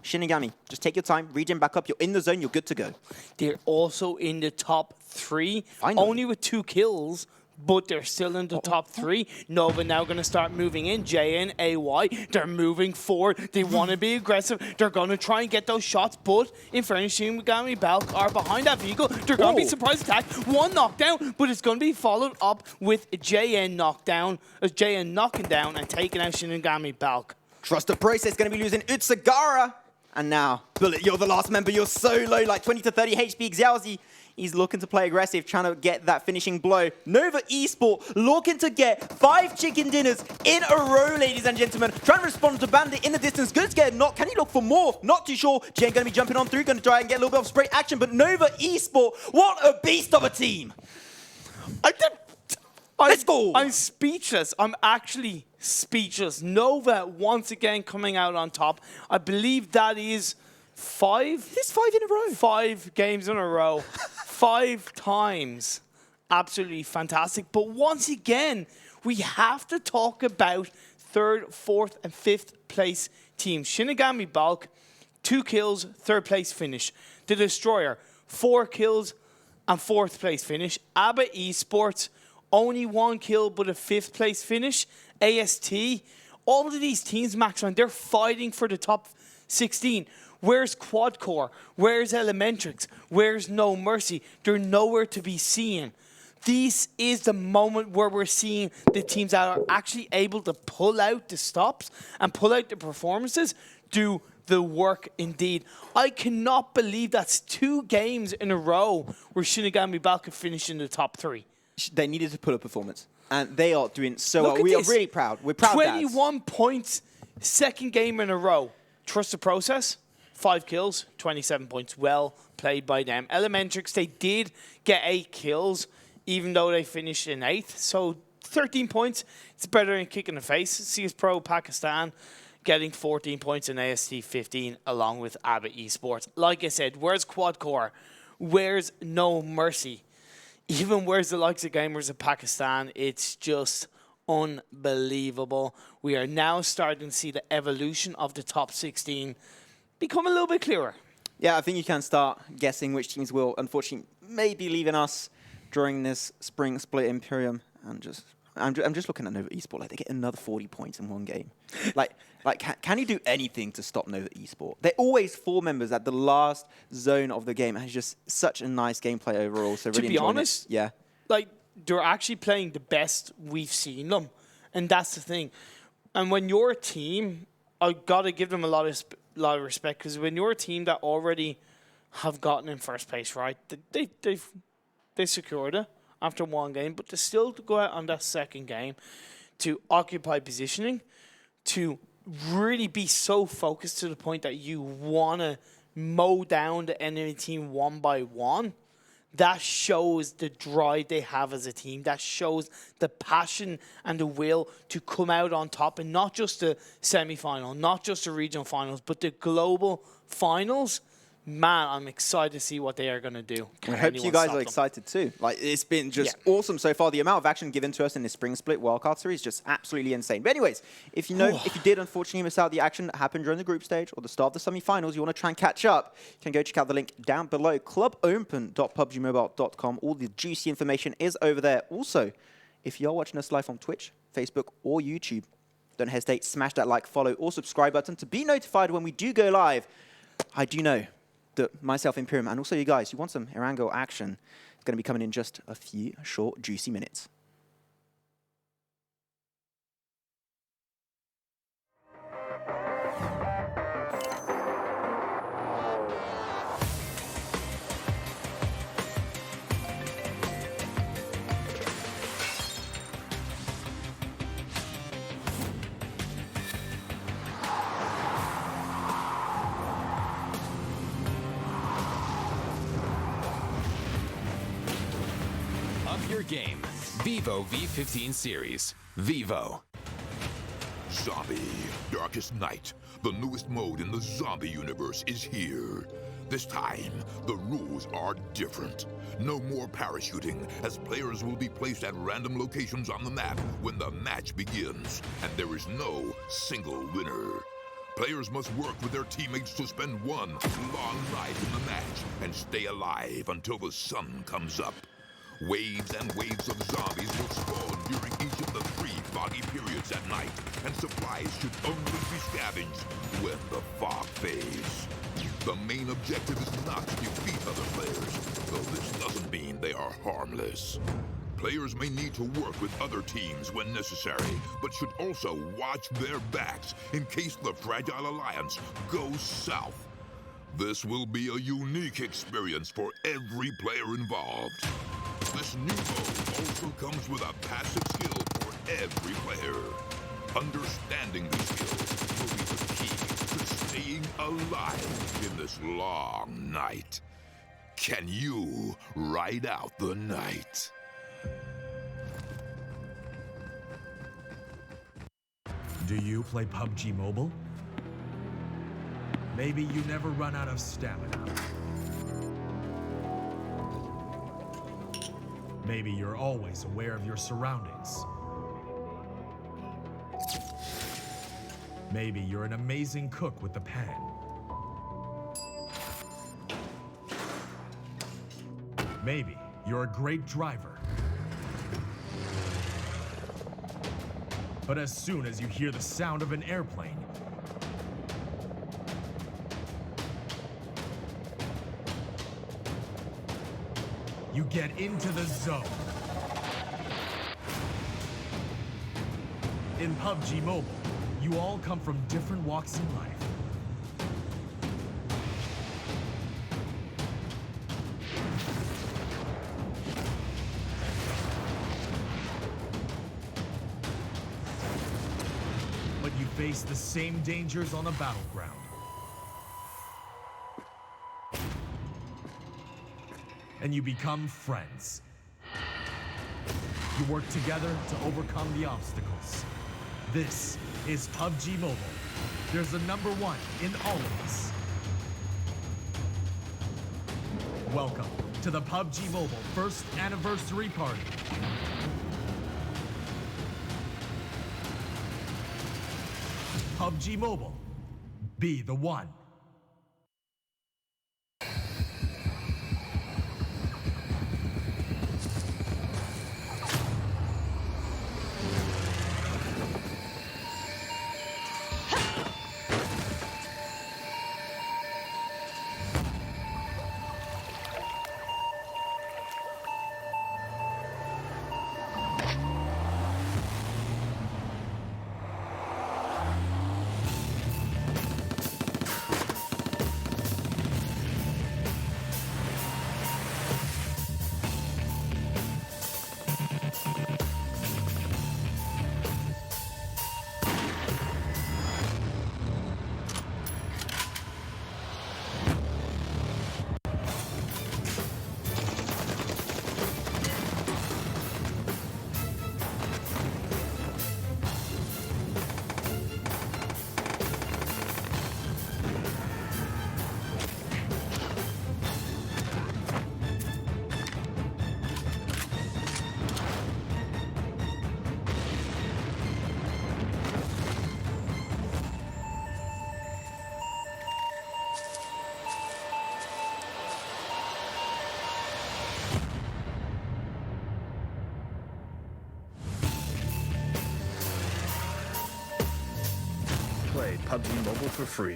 ShiNiGaMi, just take your time, regen back up. You're in the zone. You're good to go. They're also in the top 3, only with 2 kills. But they're still in the top 3. Nova now going to start moving in. JNAY, they're moving forward. They want to be aggressive. They're going to try and get those shots. But in fairness, ShiNiGaMi, balck are behind that vehicle. They're going to be surprise attack. 1 knockdown, but it's going to be followed up with JN knockdown. JN knocking down and taking out ShiNiGaMi, balck. Trust the process. Going to be losing Utsugara. And now, Bullet, you're the last member. You're so low, like 20 to 30 HP. Xiaozi, he's looking to play aggressive, trying to get that finishing blow. Nova eSport looking to get 5 chicken dinners in a row, ladies and gentlemen. Trying to respond to Bandit in the distance. Good to get a knock. Can he look for more? Not too sure. Jen going to be jumping on through, going to try and get a little bit of spray action. But Nova eSport, what a beast of a team. Let's go. I'm speechless. I'm actually speechless. Nova once again coming out on top. I believe that is 5. It's 5 in a row. 5 games in a row. 5 times. Absolutely fantastic. But once again, we have to talk about 3rd, 4th, and 5th place teams. ShiNiGaMi balck, 2 kills, 3rd place finish. The Destroyer, 4 kills and 4th place finish. ABBA eSports, only 1 kill but a 5th place finish. AST, all of these teams, Maxman, they're fighting for the top 16. Where's Quadcore? Where's ELEMENTRIX? Where's No Mercy? They're nowhere to be seen. This is the moment where we're seeing the teams that are actually able to pull out the stops and pull out the performances, do the work indeed. I cannot believe that's 2 games in a row where ShiNiGaMi balck have finished in the top 3. They needed to pull a performance, and they are doing so well. Look at We are this. really proud. We're proud, 21 points, 2nd game in a row. Trust the process. 5 kills, 27 points. Well played by them. ELEMENTRIX, they did get 8 kills, even though they finished in 8th. So 13 points. It's better than a kick in the face. CsPro Pakistan getting 14 points and AST 15 along with ABBA eSports. Like I said, where's Quadcore? Where's No Mercy? Even where's the likes of Gamers of Pakistan? It's just unbelievable. We are now starting to see the evolution of the top 16 become a little bit clearer. Yeah, I think you can start guessing which teams will, unfortunately, maybe leaving us during this spring split Imperium. And I'm just looking at Nova eSport, like they get another 40 points in one game. like can you do anything to stop Nova eSport? They're always 4 members at the last zone of the game, and it's just such a nice gameplay overall. So really to be honest, yeah, like they're actually playing the best we've seen them, and that's the thing. And when you're a team, I gotta give them a lot of respect, because when you're a team that already have gotten in first place, right? They secured it after 1 game, but to still go out on that 2nd game to occupy positioning, to really be so focused to the point that you want to mow down the enemy team 1 by 1, that shows the drive they have as a team. That shows the passion and the will to come out on top, and not just the semi-final, not just the regional finals, but the global finals. Man, I'm excited to see what they are going to do. I hope you guys are excited too. Like, it's been just awesome so far. The amount of action given to us in this spring split wildcard series is just absolutely insane. But anyways, if you did unfortunately miss out the action that happened during the group stage or the start of the semi-finals, you want to try and catch up, you can go check out the link down below, clubopen.pubgmobile.com. All the juicy information is over there. Also, if you are watching us live on Twitch, Facebook, or YouTube, don't hesitate, smash that like, follow, or subscribe button to be notified when we do go live. I do know that myself, Imperium, and also you guys, you want some Erangel action, it's going to be coming in just a few short, juicy minutes. Your game, Vivo V15 series, Vivo. Zombie, Darkest Night, the newest mode in the zombie universe, is here. This time, the rules are different. No more parachuting, as players will be placed at random locations on the map when the match begins, and there is no single winner. Players must work with their teammates to spend one long night in the match and stay alive until the sun comes up. Waves and waves of zombies will spawn during each of the 3 foggy periods at night, and supplies should only be scavenged when the fog fades. The main objective is not to defeat other players, though this doesn't mean they are harmless. Players may need to work with other teams when necessary, but should also watch their backs in case the Fragile Alliance goes south. This will be a unique experience for every player involved. This new mode also comes with a passive skill for every player. Understanding these skills will be the key to staying alive in this long night. Can you ride out the night? Do you play PUBG Mobile? Maybe you never run out of stamina. Maybe you're always aware of your surroundings. Maybe you're an amazing cook with the pan. Maybe you're a great driver. But as soon as you hear the sound of an airplane, you get into the zone. In PUBG Mobile, you all come from different walks in life. But you face the same dangers on the battleground. And you become friends. You work together to overcome the obstacles. This is PUBG Mobile. There's a number one in all of us. Welcome to the PUBG Mobile first anniversary party. PUBG Mobile, be the one. Play PUBG Mobile for free.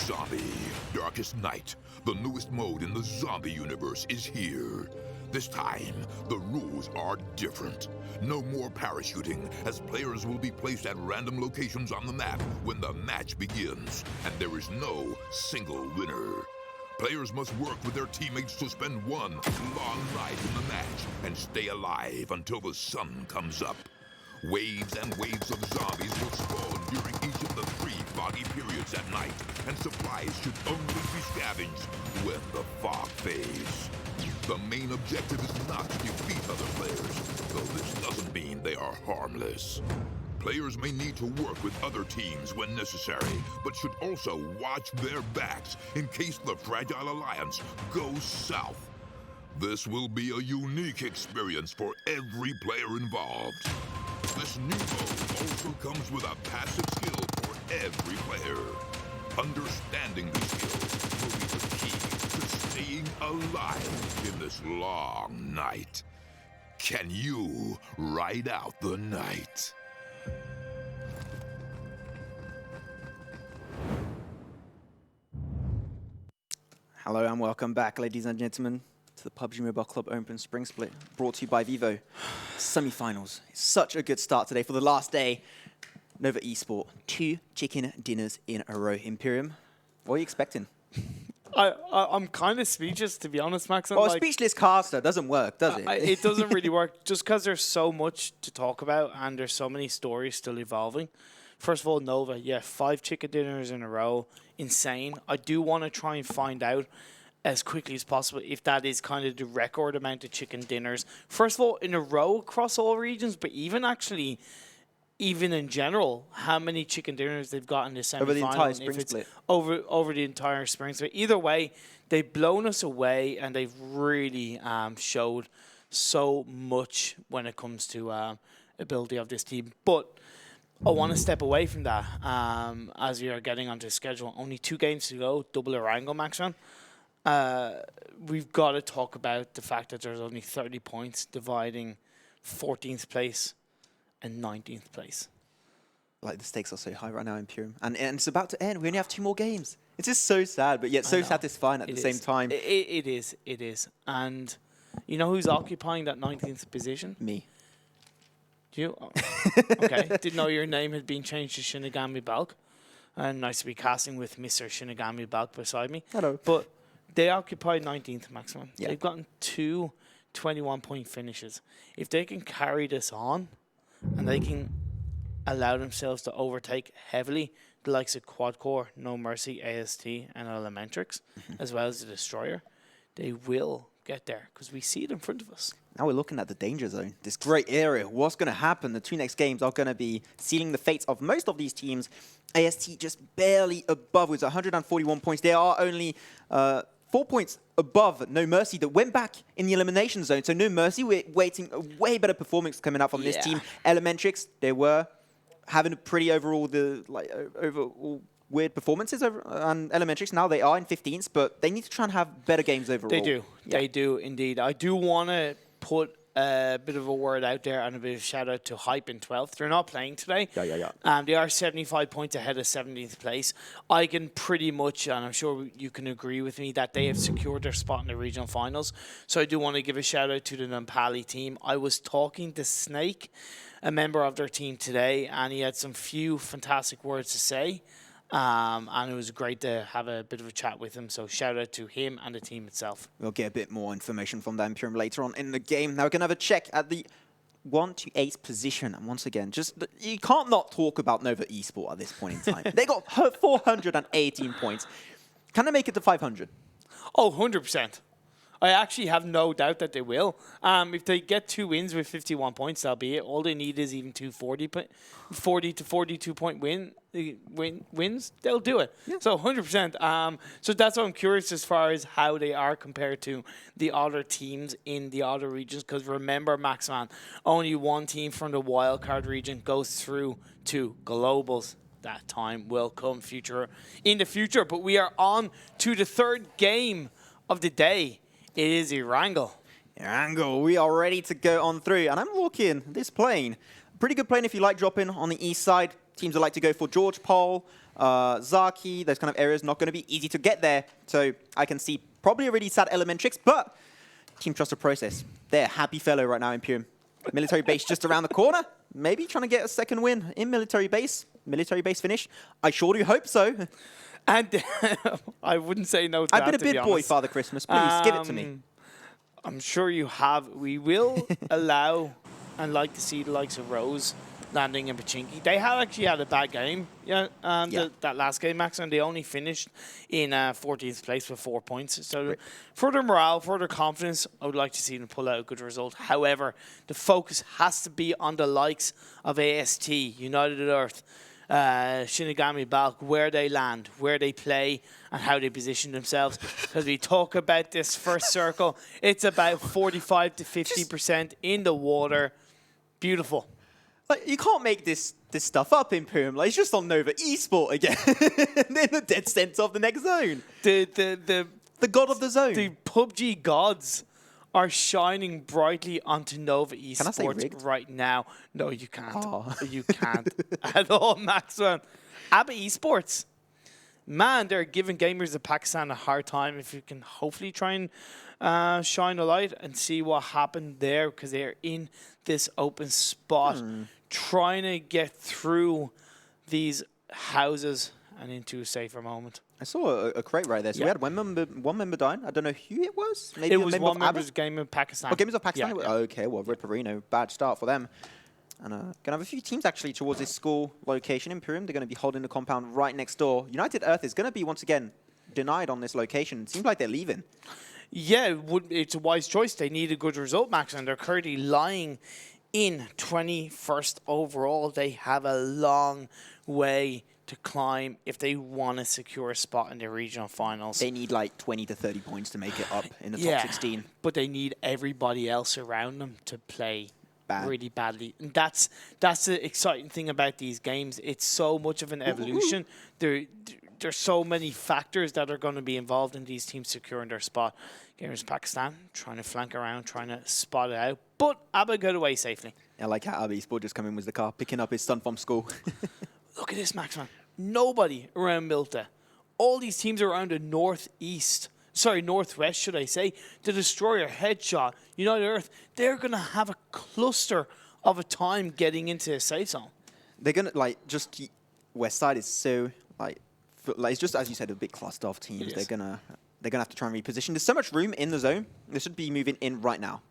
Zombie, Darkest Night, the newest mode in the zombie universe, is here. This time, the rules are different. No more parachuting, as players will be placed at random locations on the map when the match begins, and there is no single winner. Players must work with their teammates to spend one long night in the match and stay alive until the sun comes up. Waves and waves of zombies will spawn during each of the 3 foggy periods at night, and supplies should only be scavenged when the fog fades. The main objective is not to defeat other players, though this doesn't mean they are harmless. Players may need to work with other teams when necessary, but should also watch their backs in case the Fragile Alliance goes south. This will be a unique experience for every player involved. This new mode also comes with a passive skill for every player. Understanding the skills will be the key to staying alive in this long night. Can you ride out the night? Hello and welcome back, ladies and gentlemen, to the PUBG Mobile Club Open Spring Split, brought to you by Vivo. Semifinals. Such a good start today for the last day. Nova eSport, 2 chicken dinners in a row. Imperium, what are you expecting? I'm kind of speechless, to be honest, Max. Well, a speechless caster doesn't work, does it? It doesn't really work, just because there's so much to talk about and there's so many stories still evolving. First of all, Nova, yeah, 5 chicken dinners in a row. Insane. I do want to try and find out as quickly as possible if that is kind of the record amount of chicken dinners. First of all, in a row across all regions, but even in general, how many chicken dinners they've got in the semifinal. Over the entire spring split. Over the entire spring split. Either way, they've blown us away and they've really showed so much when it comes to ability of this team. But I want to step away from that as we are getting onto the schedule. Only 2 games to go, double Erangel, Maxman. We've got to talk about the fact that there's only 30 points dividing 14th place and 19th place. Like, the stakes are so high right now, Imperium. And it's about to end. We only have 2 more games. It's just so sad, but yet so satisfying at the same time. It is. And you know who's occupying that 19th position? Me. You? Oh. Okay. Didn't know your name had been changed to ShiNiGaMi balck. And nice to be casting with Mr. ShiNiGaMi balck beside me. Hello. But they occupy 19th maximum. Yeah. They've gotten 2 21-point finishes. If they can carry this on and they can allow themselves to overtake heavily the likes of Quadcore, No Mercy, AST, and ELEMENTRIX, as well as the Destroyer, they will get there because we see it in front of us. Now we're looking at the danger zone, this great area. What's going to happen? The 2 next games are going to be sealing the fates of most of these teams. AST just barely above with 141 points. They are only 4 points above No Mercy that went back in the elimination zone. So No Mercy, we're waiting a way better performance coming out from this team. ELEMENTRIX, they were having a pretty overall weird performances and ELEMENTRIX. Now they are in 15th, but they need to try and have better games overall. They do. Yeah. They do indeed. I do want to put a bit of a word out there and a bit of a shout out to Hype in 12th. They're not playing today. Yeah. They are 75 points ahead of 17th place. I can pretty much, and I'm sure you can agree with me, that they have secured their spot in the regional finals. So I do want to give a shout out to the Nampali team. I was talking to Snake, a member of their team today, and he had some few fantastic words to say. And it was great to have a bit of a chat with him. So shout out to him and the team itself. We'll get a bit more information from the Imperium later on in the game. Now we're going to have a check at the 1 to 8 position. And once again, you can't not talk about Nova eSport at this point in time. They got 418 points. Can they make it to 500? Oh, 100%. I actually have no doubt that they will. If they get 2 wins with 51 points, that'll be it. All they need is even 40 to 42 point wins. They'll do it. Yeah. So 100%. So that's what I'm curious as far as how they are compared to the other teams in the other regions. Because remember, Maxman, only 1 team from the wildcard region goes through to globals. That time will come in the future. But we are on to the 3rd game of the day. It is Erangel. Erangel, we are ready to go on through. And I'm looking this plane. Pretty good plane if you like dropping on the east side. teams that like to go for George Pole, Zaki, those kind of areas, not going to be easy to get there. So I can see probably a really sad ELEMENTRIX, but Team Trust the Process. They're a happy fellow right now in Imperium. Military base just around the corner. Maybe trying to get a second win in military base. Military base finish. I sure do hope so. And I wouldn't say no to I've that, been a to be big boy, honest. Father Christmas. Please, give it to me. I'm sure you have. We will allow and like to see the likes of Rose landing in Pachinki. They had actually had a bad game, that last game, Max, and they only finished in 14th place with 4 points. So for their morale, for their confidence, I would like to see them pull out a good result. However, the focus has to be on the likes of AST, United Earth, ShiNiGaMi, balck, where they land, where they play, and how they position themselves. Because we talk about this first circle, it's about 45 to 50% in the water. Beautiful. Like, you can't make this stuff up, Imperium. Like, it's just on Nova eSport again. In the dead center of the next zone. The god of the zone. The PUBG gods are shining brightly onto Nova eSports right now. No, you can't. Oh. You can't at all, Maxwell. ABBA eSports. Man, they're giving gamers of Pakistan a hard time. If you can hopefully try and shine a light and see what happened there, because they're in this open spot, trying to get through these houses and into a safer moment. I saw a crate right there. So we had one member dying. I don't know who it was. Maybe it was one member's game in Pakistan. Oh, Gamers of Pakistan? Yeah. Okay, well, Ripperino, bad start for them. And going to have a few teams actually towards this school location, Imperium. They're going to be holding the compound right next door. United Earth is going to be, once again, denied on this location. It seems like they're leaving. Yeah, it's a wise choice. They need a good result, Max, and they're currently lying in 21st overall. They have a long way to climb if they want to secure a spot in the regional finals. They need like 20 to 30 points to make it up in the top 16. But they need everybody else around them to play really badly. And that's the exciting thing about these games. It's so much of an evolution. There's so many factors that are going to be involved in these teams securing their spot. Gamers Pakistan trying to flank around, trying to spot it out. But ABBA got away safely. I like how ABBA eSport just come in with the car, picking up his son from school. Look at this, Max, man. Nobody around Milta. All these teams are around the northwest, should I say. The Destroyer, Headshot, United Earth, they're going to have a cluster of a time getting into a safe zone. They're going to, West Side is so, it's just, as you said, a big cluster of teams. They're going to have to try and reposition. There's so much room in the zone. They should be moving in right now.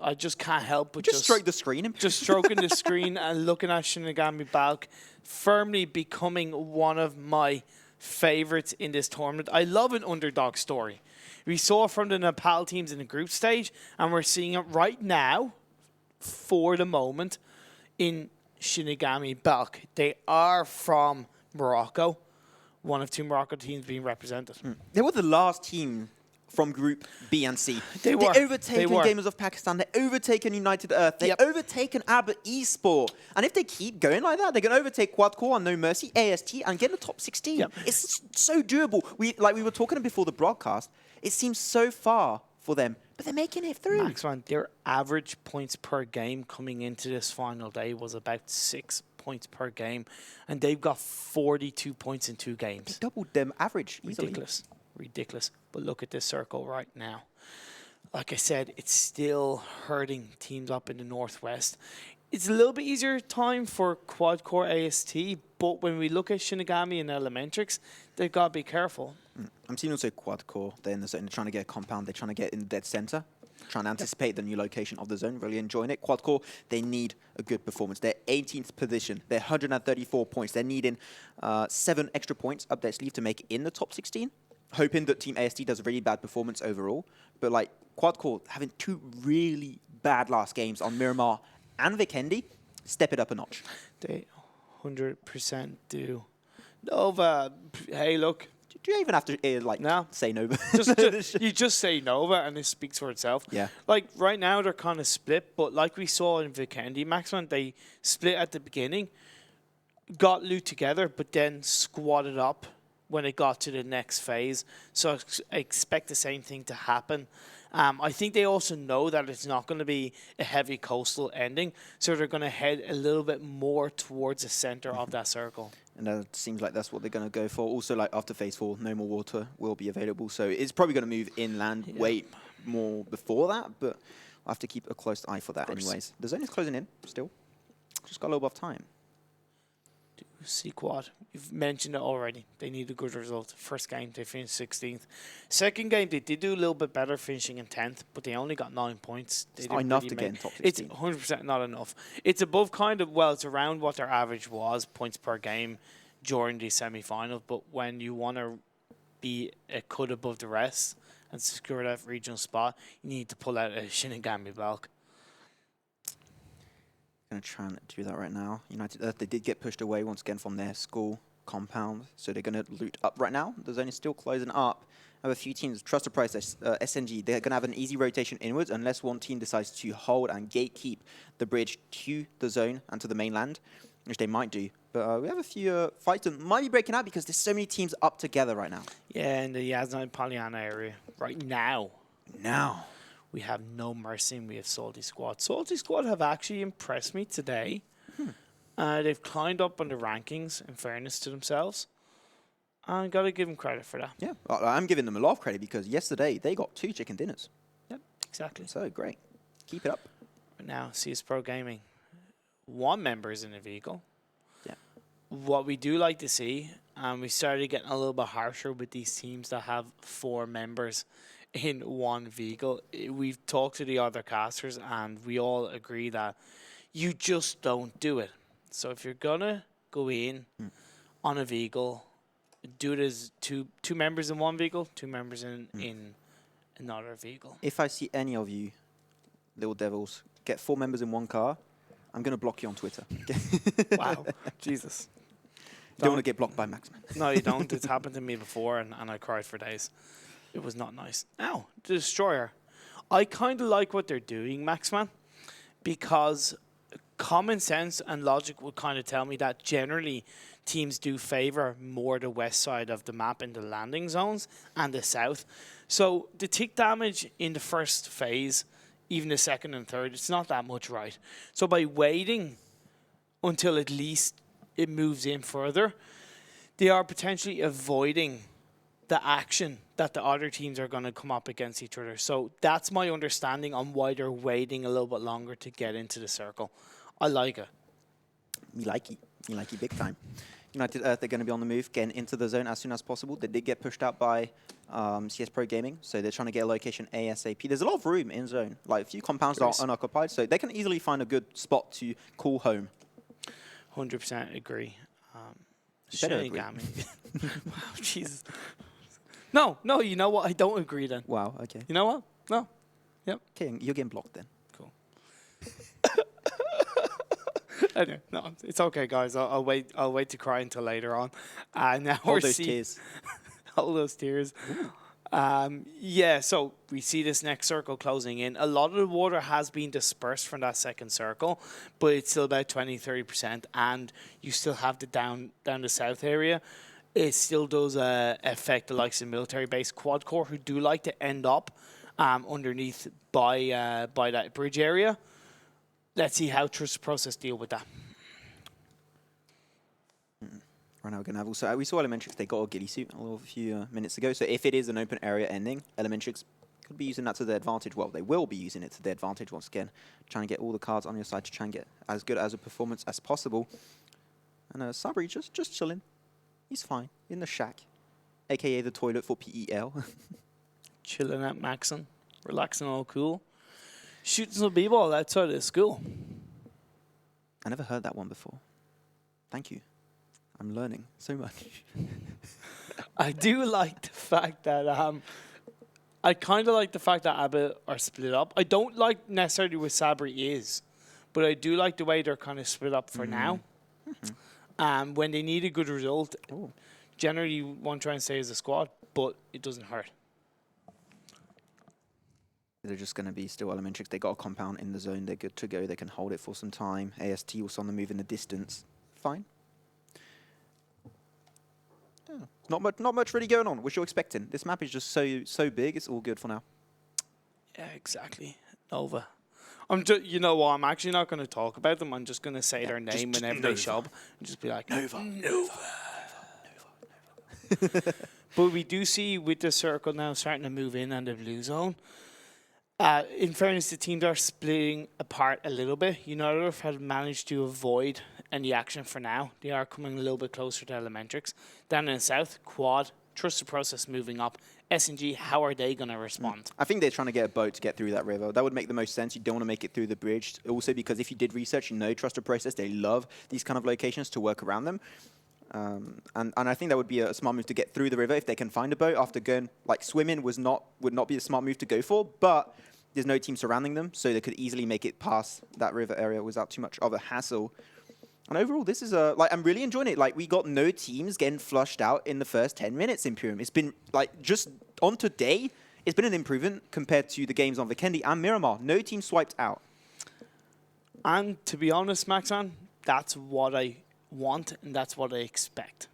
I just can't help but just stroke the screen. Just stroking the screen and looking at ShiNiGaMi balck, firmly becoming one of my favorites in this tournament. I love an underdog story. We saw it from the Nepal teams in the group stage, and we're seeing it right now, for the moment, in ShiNiGaMi balck. They are from Morocco. One of two Morocco teams being represented. They were the last team from Group B and C. They overtaken Gamers of Pakistan. They overtaken United Earth. They overtaken ABBA eSport. And if they keep going like that, they're going to overtake Quadcore and No Mercy, AST, and get in the top 16. It's so doable. We were talking before the broadcast. It seems so far for them, but they're making it through. Max, man, their average points per game coming into this final day was about 6 points per game, and they've got 42 points in 2 games. They doubled them average easily. Ridiculous. But look at this circle right now. Like I said, it's still hurting teams up in the northwest. It's a little bit easier time for Quadcore AST, but when we look at ShiNiGaMi and ELEMENTRIX, they've got to be careful. I'm seeing also Quadcore. They're in the zone. They're trying to get a compound. They're trying to get in the dead center, trying to anticipate the new location of the zone, really enjoying it. Quadcore, they need a good performance. They're 18th position. They're 134 points. They're needing 7 extra points up their sleeve to make it in the top 16. Hoping that Team AST does a really bad performance overall. But Quadcore having 2 really bad last games on Miramar and Vikendi, step it up a notch. They 100% do. Nova, hey, look. Do you even have to say Nova? You just say Nova and it speaks for itself. Yeah. Right now they're kind of split, but like we saw in Vikendi, Maxman, they split at the beginning, got loot together, but then squatted up when it got to the next phase. So I expect the same thing to happen I think they also know that it's not going to be a heavy coastal ending, so they're going to head a little bit more towards the center of that circle. And it seems like that's what they're going to go for. Also, like after Phase 4, no more water will be available. So it's probably going to move inland way more before that, but I'll have to keep a close eye for that anyways. The zone is closing in still. Just got a little bit of time. CsPGPk, you've mentioned it already. They need a good result. First game, they finished 16th. Second game, they did do a little bit better, finishing in 10th, but they only got 9 points. It's not enough to get in top 16. It's 100% not enough. It's above it's around what their average was, points per game, during the semi-final. But when you want to be a cut above the rest and secure that regional spot, you need to pull out a ShiNiGaMi balck. Going to try and do that right now. United Earth, they did get pushed away once again from their school compound, so they're going to loot up right now. The zone is still closing up. I have a few teams, trust the process, SNG, they're going to have an easy rotation inwards unless one team decides to hold and gatekeep the bridge to the zone and to the mainland, which they might do. But we have a few fights that might be breaking out because there's so many teams up together right now. Yeah, in the Yasna Pollyanna area right now. We have no mercy and we have SOLTISQUAD. SOLTISQUAD have actually impressed me today. They've climbed up on the rankings, in fairness to themselves. I got to give them credit for that. Yeah, I'm giving them a lot of credit because yesterday they got 2 chicken dinners. Yep, exactly. So great. Keep it up. Right now, CsPro Gaming, 1 member is in the vehicle. Yeah. What we do like to see, we started getting a little bit harsher with these teams that have 4 members in 1 vehicle. We've talked to the other casters and we all agree that you just don't do it. So if you're gonna go in on a vehicle, do it as two members in 1 vehicle, 2 members in another vehicle. If I see any of you little devils get 4 members in 1 car, I'm gonna block you on Twitter. Wow, Jesus. Don't want to get blocked by Maxman. No, you don't. It's happened to me before and I cried for days. It was not nice. Now, the Destroyer. I kind of like what they're doing, Maxman, because common sense and logic would kind of tell me that generally teams do favor more the west side of the map in the landing zones and the south. So the tick damage in the first phase, even the second and third, it's not that much, right? So by waiting until at least it moves in further, they are potentially avoiding the action that the other teams are going to come up against each other. So that's my understanding on why they're waiting a little bit longer to get into the circle. I like it. Me like it big time. United Earth, they're going to be on the move, getting into the zone as soon as possible. They did get pushed out by CsPro Gaming, so they're trying to get a location ASAP. There's a lot of room in zone. Like, a few compounds are unoccupied, so they can easily find a good spot to call home. 100% agree. ShiNiGaMi. Wow, Jesus. No, you know what? I don't agree then. Wow, okay. You know what? No. Yep. Okay, you're getting blocked then. Cool. Anyway, no, it's okay, guys. I'll wait to cry until later on. Now All we're those tears. all those tears. Yeah, so we see this next circle closing in. A lot of the water has been dispersed from that second circle, but it's still about 20-30%, and you still have the down the south area. It still does affect the likes of military base Quadcore, who do like to end up underneath by that bridge area. Let's see how Trust the Process deal with that. Right now we're going to have also, we saw ELEMENTRIX, they got a ghillie suit a few minutes ago. So if it is an open area ending, ELEMENTRIX could be using that to their advantage. Well, they will be using it to their advantage once again, trying to get all the cards on your side to try and get as good as a performance as possible. And Sabri just chilling. He's fine in the shack, aka the toilet for PEL. Chilling at Maxon, relaxing all cool. Shooting some b-ball outside of the school. I never heard that one before. Thank you. I'm learning so much. I do like the fact that I kind of like the fact that Abba are split up. I don't like necessarily what Sabri is, but I do like the way they're kind of split up for now. When they need a good result, generally you want to try and stay as a squad, but it doesn't hurt. They're just going to be still ELEMENTRIX. They got a compound in the zone. They're good to go. They can hold it for some time. AST also on the move in the distance. Fine. Yeah. Not much really going on. What you're expecting? This map is just so big. It's all good for now. Yeah, exactly. Nova. You know what? I'm actually not going to talk about them. I'm just going to say their name whenever they show up and just be like, Nova. But we do see with the circle now starting to move in on the blue zone. In fairness, the teams are splitting apart a little bit. United have managed to avoid any action for now. They are coming a little bit closer to ELEMENTRIX. Down in the south, Quad, Trust the Process moving up. SNG, how are they going to respond? I think they're trying to get a boat to get through that river. That would make the most sense. You don't want to make it through the bridge. Also, because if you did research, you know Trust the Process, they love these kind of locations to work around them. And I think that would be a smart move to get through the river if they can find a boat after going, like swimming would not be a smart move to go for, but there's no team surrounding them, so they could easily make it past that river area without too much of a hassle. And overall, this is I'm really enjoying it. Like, we got no teams getting flushed out in the first 10 minutes in Imperium. It's been, like, just on today, it's been an improvement compared to the games on Vikendi and Miramar. No team swiped out. And to be honest, Maxan, that's what I want and that's what I expect.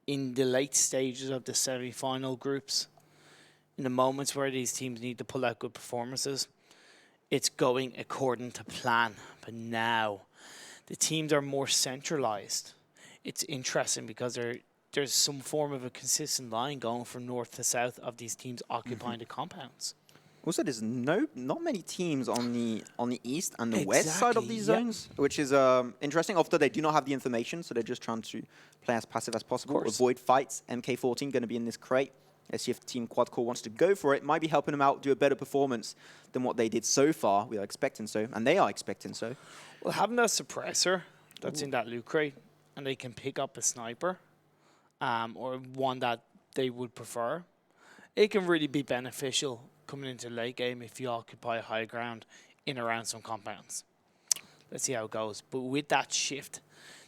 In the late stages of the semi-final groups, in the moments where these teams need to pull out good performances, it's going according to plan. But now, the teams are more centralized. It's interesting because there's some form of a consistent line going from north to south of these teams occupying the compounds. Also, there's not many teams on the east and the west side of these zones, which is interesting. After they do not have the information, so they're just trying to play as passive as possible, avoid fights. MK14 going to be in this crate. Let's see if Team Quadcore wants to go for it. Might be helping them out, do a better performance than what they did so far. We are expecting so, and they are expecting so. Well, having that suppressor that's in that loot crate, and they can pick up a sniper, or one that they would prefer, it can really be beneficial coming into the late game if you occupy high ground in around some compounds. Let's see how it goes. But with that shift,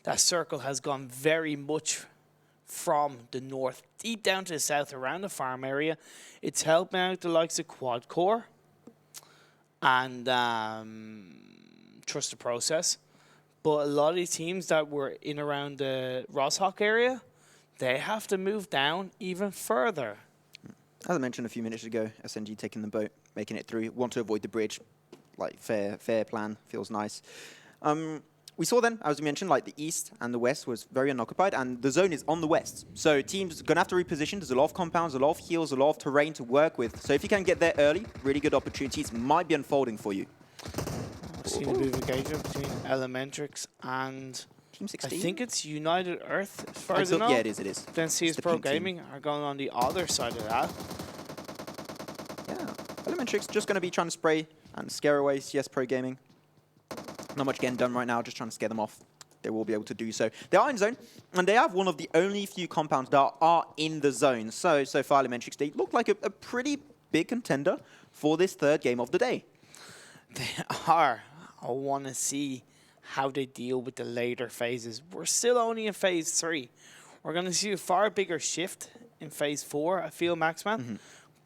that circle has gone very much from the north deep down to the south around the farm area. It's helping out the likes of Quadcore and Trust the Process. But a lot of these teams that were in around the Rosshawk area, they have to move down even further. As I mentioned a few minutes ago, SNG taking the boat, making it through, want to avoid the bridge. Like, fair plan, feels nice. We saw then, as we mentioned, like the east and the west was very unoccupied, and the zone is on the west. So teams are going to have to reposition. There's a lot of compounds, a lot of heals, a lot of terrain to work with. So if you can get there early, really good opportunities might be unfolding for you. I've seen a bit of engagement between ELEMENTRIX and Team 16? I think it's United Earth, as far as I know. Yeah, it is. Then CsPGPk are going on the other side of that. Yeah, ELEMENTRIX just going to be trying to spray and scare away CsPGPk. Not much getting done right now, just trying to scare them off. They will be able to do so. They are in zone, and they have one of the only few compounds that are in the zone. So far, ELEMENTRIX, they look like a pretty big contender for this third game of the day. They are. I want to see how they deal with the later phases. We're still only in phase 3. We're going to see a far bigger shift in phase 4, I feel, Maxman.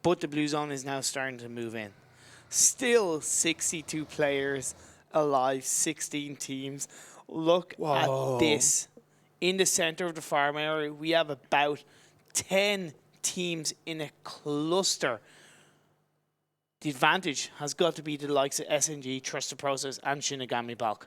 But the blue zone is now starting to move in. Still 62 players alive, 16 teams. Look at this. In the center of the farm area, we have about 10 teams in a cluster. The advantage has got to be the likes of SNG, Trust the Process, and ShiNiGaMi balck.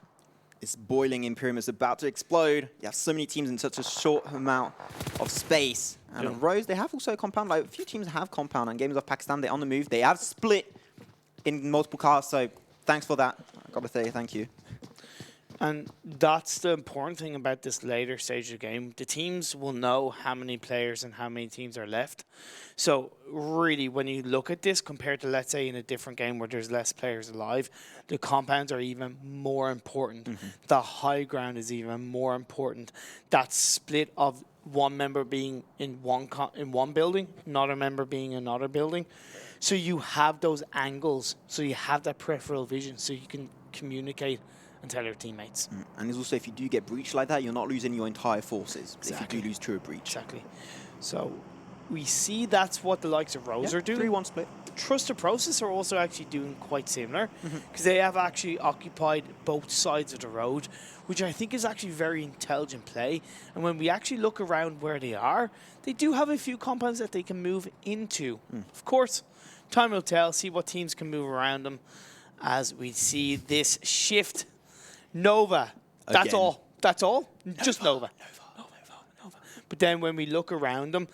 It's boiling. Imperium is about to explode. You have so many teams in such a short amount of space. And Rose, they have also a compound. Like, a few teams have compound, and Gamers of Pakistan, they're on the move. They have split in multiple cars, so thanks for that. I've got to say thank you. And that's the important thing about this later stage of the game. The teams will know how many players and how many teams are left. So really, when you look at this compared to, let's say, in a different game where there's less players alive, the compounds are even more important. The high ground is even more important. That split of one member being in one building, another member being in another building. So you have those angles. So you have that peripheral vision. So you can communicate and tell your teammates. And there's also, if you do get breached like that, you're not losing your entire forces. Exactly. If you do lose to a breach. Exactly. So we see that's what the likes of Rose are doing. 3-1 split. Trust the Process are also actually doing quite similar because they have actually occupied both sides of the road, which I think is actually very intelligent play. And when we actually look around where they are, they do have a few compounds that they can move into. Of course, time will tell. See what teams can move around them as we see this shift. Nova. That's Again. all. That's all. Just Nova. Nova. But then when we look around them,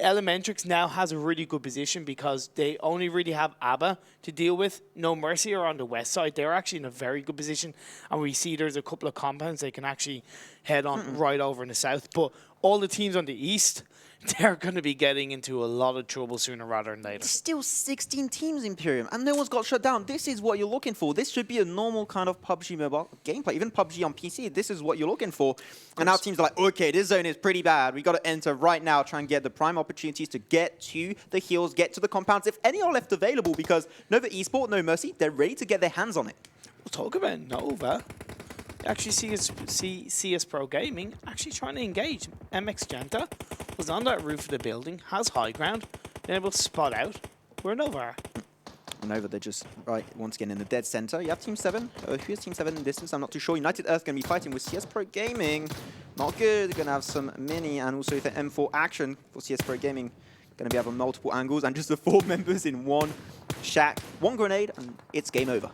ELEMENTRIX now has a really good position because they only really have ABBA to deal with. No Mercy are on the west side. They're actually in a very good position. And we see there's a couple of compounds they can actually head on right over in the south. But all the teams on the east, they're going to be getting into a lot of trouble sooner rather than later. Still 16 teams, Imperium, and no one's got shut down. This is what you're looking for. This should be a normal kind of PUBG mobile gameplay. Even PUBG on PC, this is what you're looking for. And now teams are like, okay, this zone is pretty bad. We got to enter right now, try and get the prime opportunities to get to the heals, get to the compounds, if any are left available, because Nova Esport, No Mercy, they're ready to get their hands on it. We'll talk about Nova. Actually, CsPGPk actually trying to engage. MX Genta was on that roof of the building, has high ground, been able to spot out where Nova are. Nova, they're just, right, once again in the dead center. You have Team 7. Who's Team 7 in distance? I'm not too sure. United Earth going to be fighting with CsPGPk. Not good. They're going to have some mini and also the M4 action for CsPGPk. Going to be having multiple angles and just the 4 members in one shack. 1 grenade and it's game over.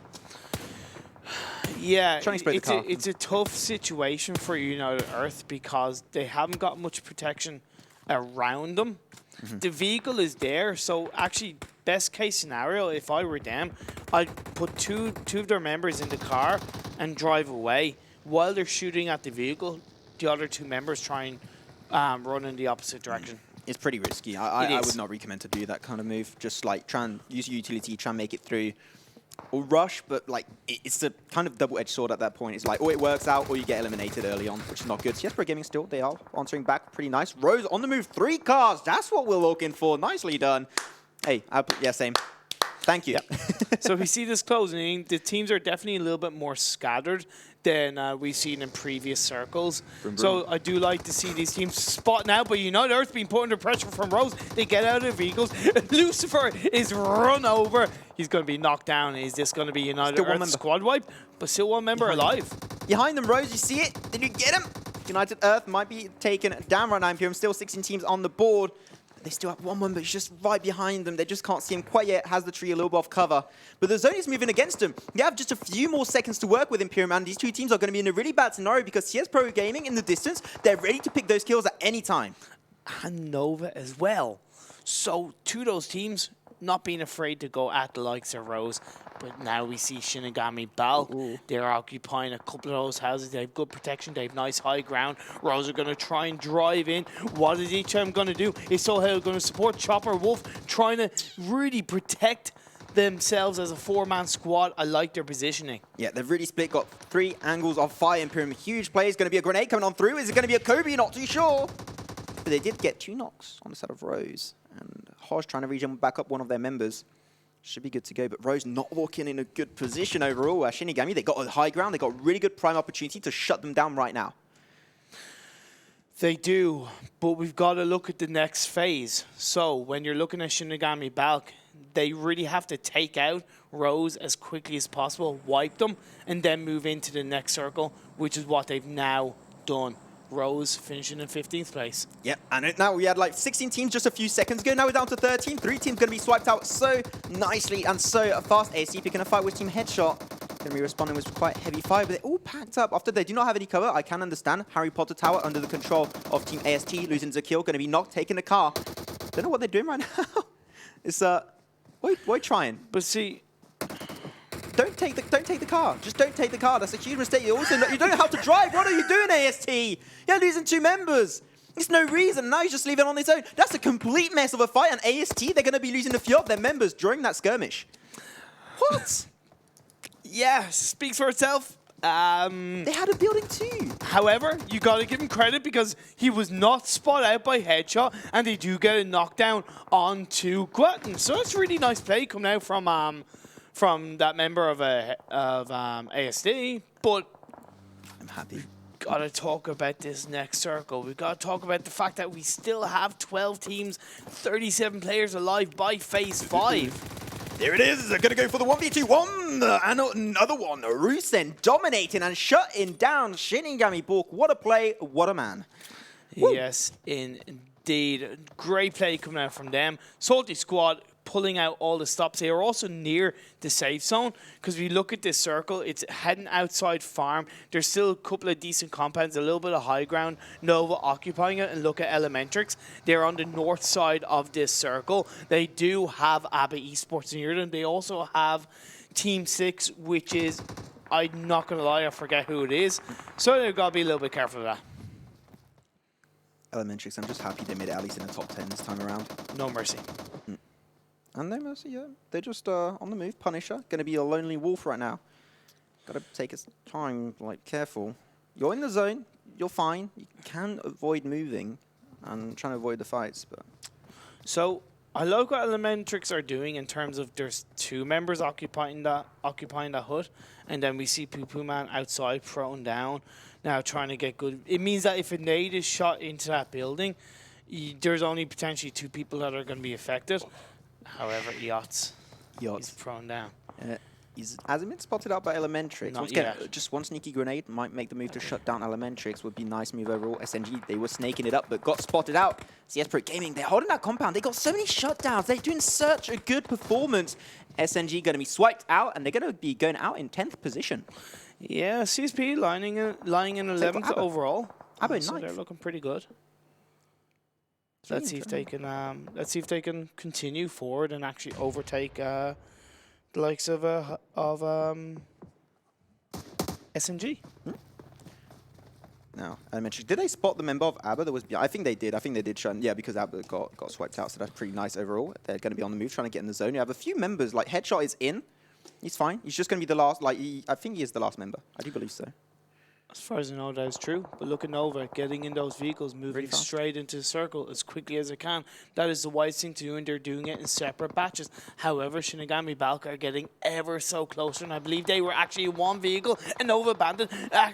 Yeah, it's a tough situation for United Earth because they haven't got much protection around them. The vehicle is there, so actually, best case scenario, if I were them, I'd put two of their members in the car and drive away. While they're shooting at the vehicle, the other 2 members try and run in the opposite direction. It's pretty risky. I would not recommend to do that kind of move. Just like try and use your utility, try and make it through. Or rush, but like it's a kind of double-edged sword at that point. It's like, or it works out, or you get eliminated early on, which is not good. CsPGPk still, they are answering back pretty nice. Rose on the move, 3 cars. That's what we're looking for. Nicely done. Hey, yeah, same. Thank you. Yeah. So we see this closing. The teams are definitely a little bit more scattered than we've seen in previous circles. So I do like to see these teams spot now, but United Earth being put under pressure from Rose. They get out of their vehicles. Lucifer is run over. He's going to be knocked down. Is this going to be United Earth squad wipe? But still 1 member alive. Behind them, Rose, you see it? Did you get him? United Earth might be taken down right now. Imperium still 16 teams on the board. They still have 1 member just right behind them. They just can't see him quite yet. Has the tree a little bit off cover. But the zone is moving against him. They have just a few more seconds to work with Imperium, and these 2 teams are going to be in a really bad scenario because CsPGPk in the distance, they're ready to pick those kills at any time. And Nova as well. So 2 of those teams not being afraid to go at the likes of Rose. But now we see ShiNiGaMi, balck. They're occupying a couple of those houses. They have good protection. They have nice high ground. Rose are going to try and drive in. What is each of them going to do? Is Sohail going to support Chopper, Wolf, trying to really protect themselves as a 4-man squad? I like their positioning. Yeah, they've really split, got 3 angles of fire. Imperium, huge play. Is going to be a grenade coming on through. Is it going to be a Kobe? Not too sure. But they did get 2 knocks on the side of Rose. And Hodge trying to regen back up one of their members. Should be good to go, but Rose not looking in a good position overall. ShiNiGaMi, they got a high ground. They got really good prime opportunity to shut them down right now. They do, but we've got to look at the next phase. So when you're looking at ShiNiGaMi, balck, they really have to take out Rose as quickly as possible, wipe them, and then move into the next circle, which is what they've now done. Rose finishing in 15th place. Yeah, and now we had like 16 teams just a few seconds ago. Now we're down to 13. 3 teams going to be swiped out so nicely and so fast. AST picking a fight with Team Headshot. Going to be responding with quite heavy fire, but they're all packed up. After they do not have any cover, I can understand. Harry Potter Tower under the control of Team AST, losing Zakil. Going to be knocked, taking the car. Don't know what they're doing right now. It's, why trying? But see... Don't take the car. Just don't take the car. That's a huge mistake. You don't know how to drive. What are you doing, AST? You're losing 2 members. There's no reason. Now you just leave it on its own. That's a complete mess of a fight. And AST, they're going to be losing a few of their members during that skirmish. What? Yeah, speaks for itself. They had a building too. However, you got to give him credit because he was not spot out by Headshot, and they do get a knockdown onto Quadcore. So it's really nice play coming out from that member of ASD, but I'm happy. Gotta talk about this next circle. We've got to talk about the fact that we still have 12 teams, 37 players alive by phase 5. There it is. They're going to go for the 1v2-1. And another one. Rusen dominating and shutting down ShiNiGaMi balck. What a play. What a man. Yes, indeed. Great play coming out from them. SOLTISQUAD pulling out all the stops. They are also near the safe zone, because if you look at this circle, it's heading outside farm. There's still a couple of decent compounds, a little bit of high ground. Nova occupying it, and look at ELEMENTRIX. They're on the north side of this circle. They do have ABBA eSports near them. They also have Team 6, which is, I'm not going to lie, I forget who it is. So they've got to be a little bit careful of that. ELEMENTRIX, I'm just happy they made it at least in the top 10 this time around. No mercy. And no mercy, yeah. They're just on the move. Punisher, going to be a lonely wolf right now. Got to take his time, like, careful. You're in the zone. You're fine. You can avoid moving and trying to avoid the fights, but... So, I like what ELEMENTRIX are doing in terms of there's 2 members occupying that hut, and then we see Poo Man outside prone down, now trying to get good. It means that if a nade is shot into that building, there's only potentially 2 people that are going to be affected. However, Yachts is prone down. Hasn't been spotted out by ELEMENTRIX. Not Once again, yet. just one sneaky grenade might make the move to shut down ELEMENTRIX. Would be nice move overall. SNG, they were snaking it up, but got spotted out. CsPGPk, they're holding that compound. They got so many shutdowns. They're doing such a good performance. SNG going to be swiped out, and they're going to be going out in 10th position. Yeah, CSP lying in 11th overall. ABBA So 9th. they're looking pretty good. Let's see if they can continue forward and actually overtake the likes of SNG. No, ELEMENTRIX. Did they spot the member of ABBA that was behind? I think they did. I think they did. Yeah, because ABBA got swiped out, so that's pretty nice overall. They're going to be on the move, trying to get in the zone. You have a few members, like Headshot is in. He's fine. He's just going to be the last, like, I think he is the last member. I do believe so. As far as I know, that is true. But look at Nova getting in those vehicles, moving Really fast. straight into the circle as quickly as it can. That is the wise thing to do, and they're doing it in separate batches. However, ShiNiGaMi, balck are getting ever so closer, and I believe they were actually in one vehicle, and Nova abandoned,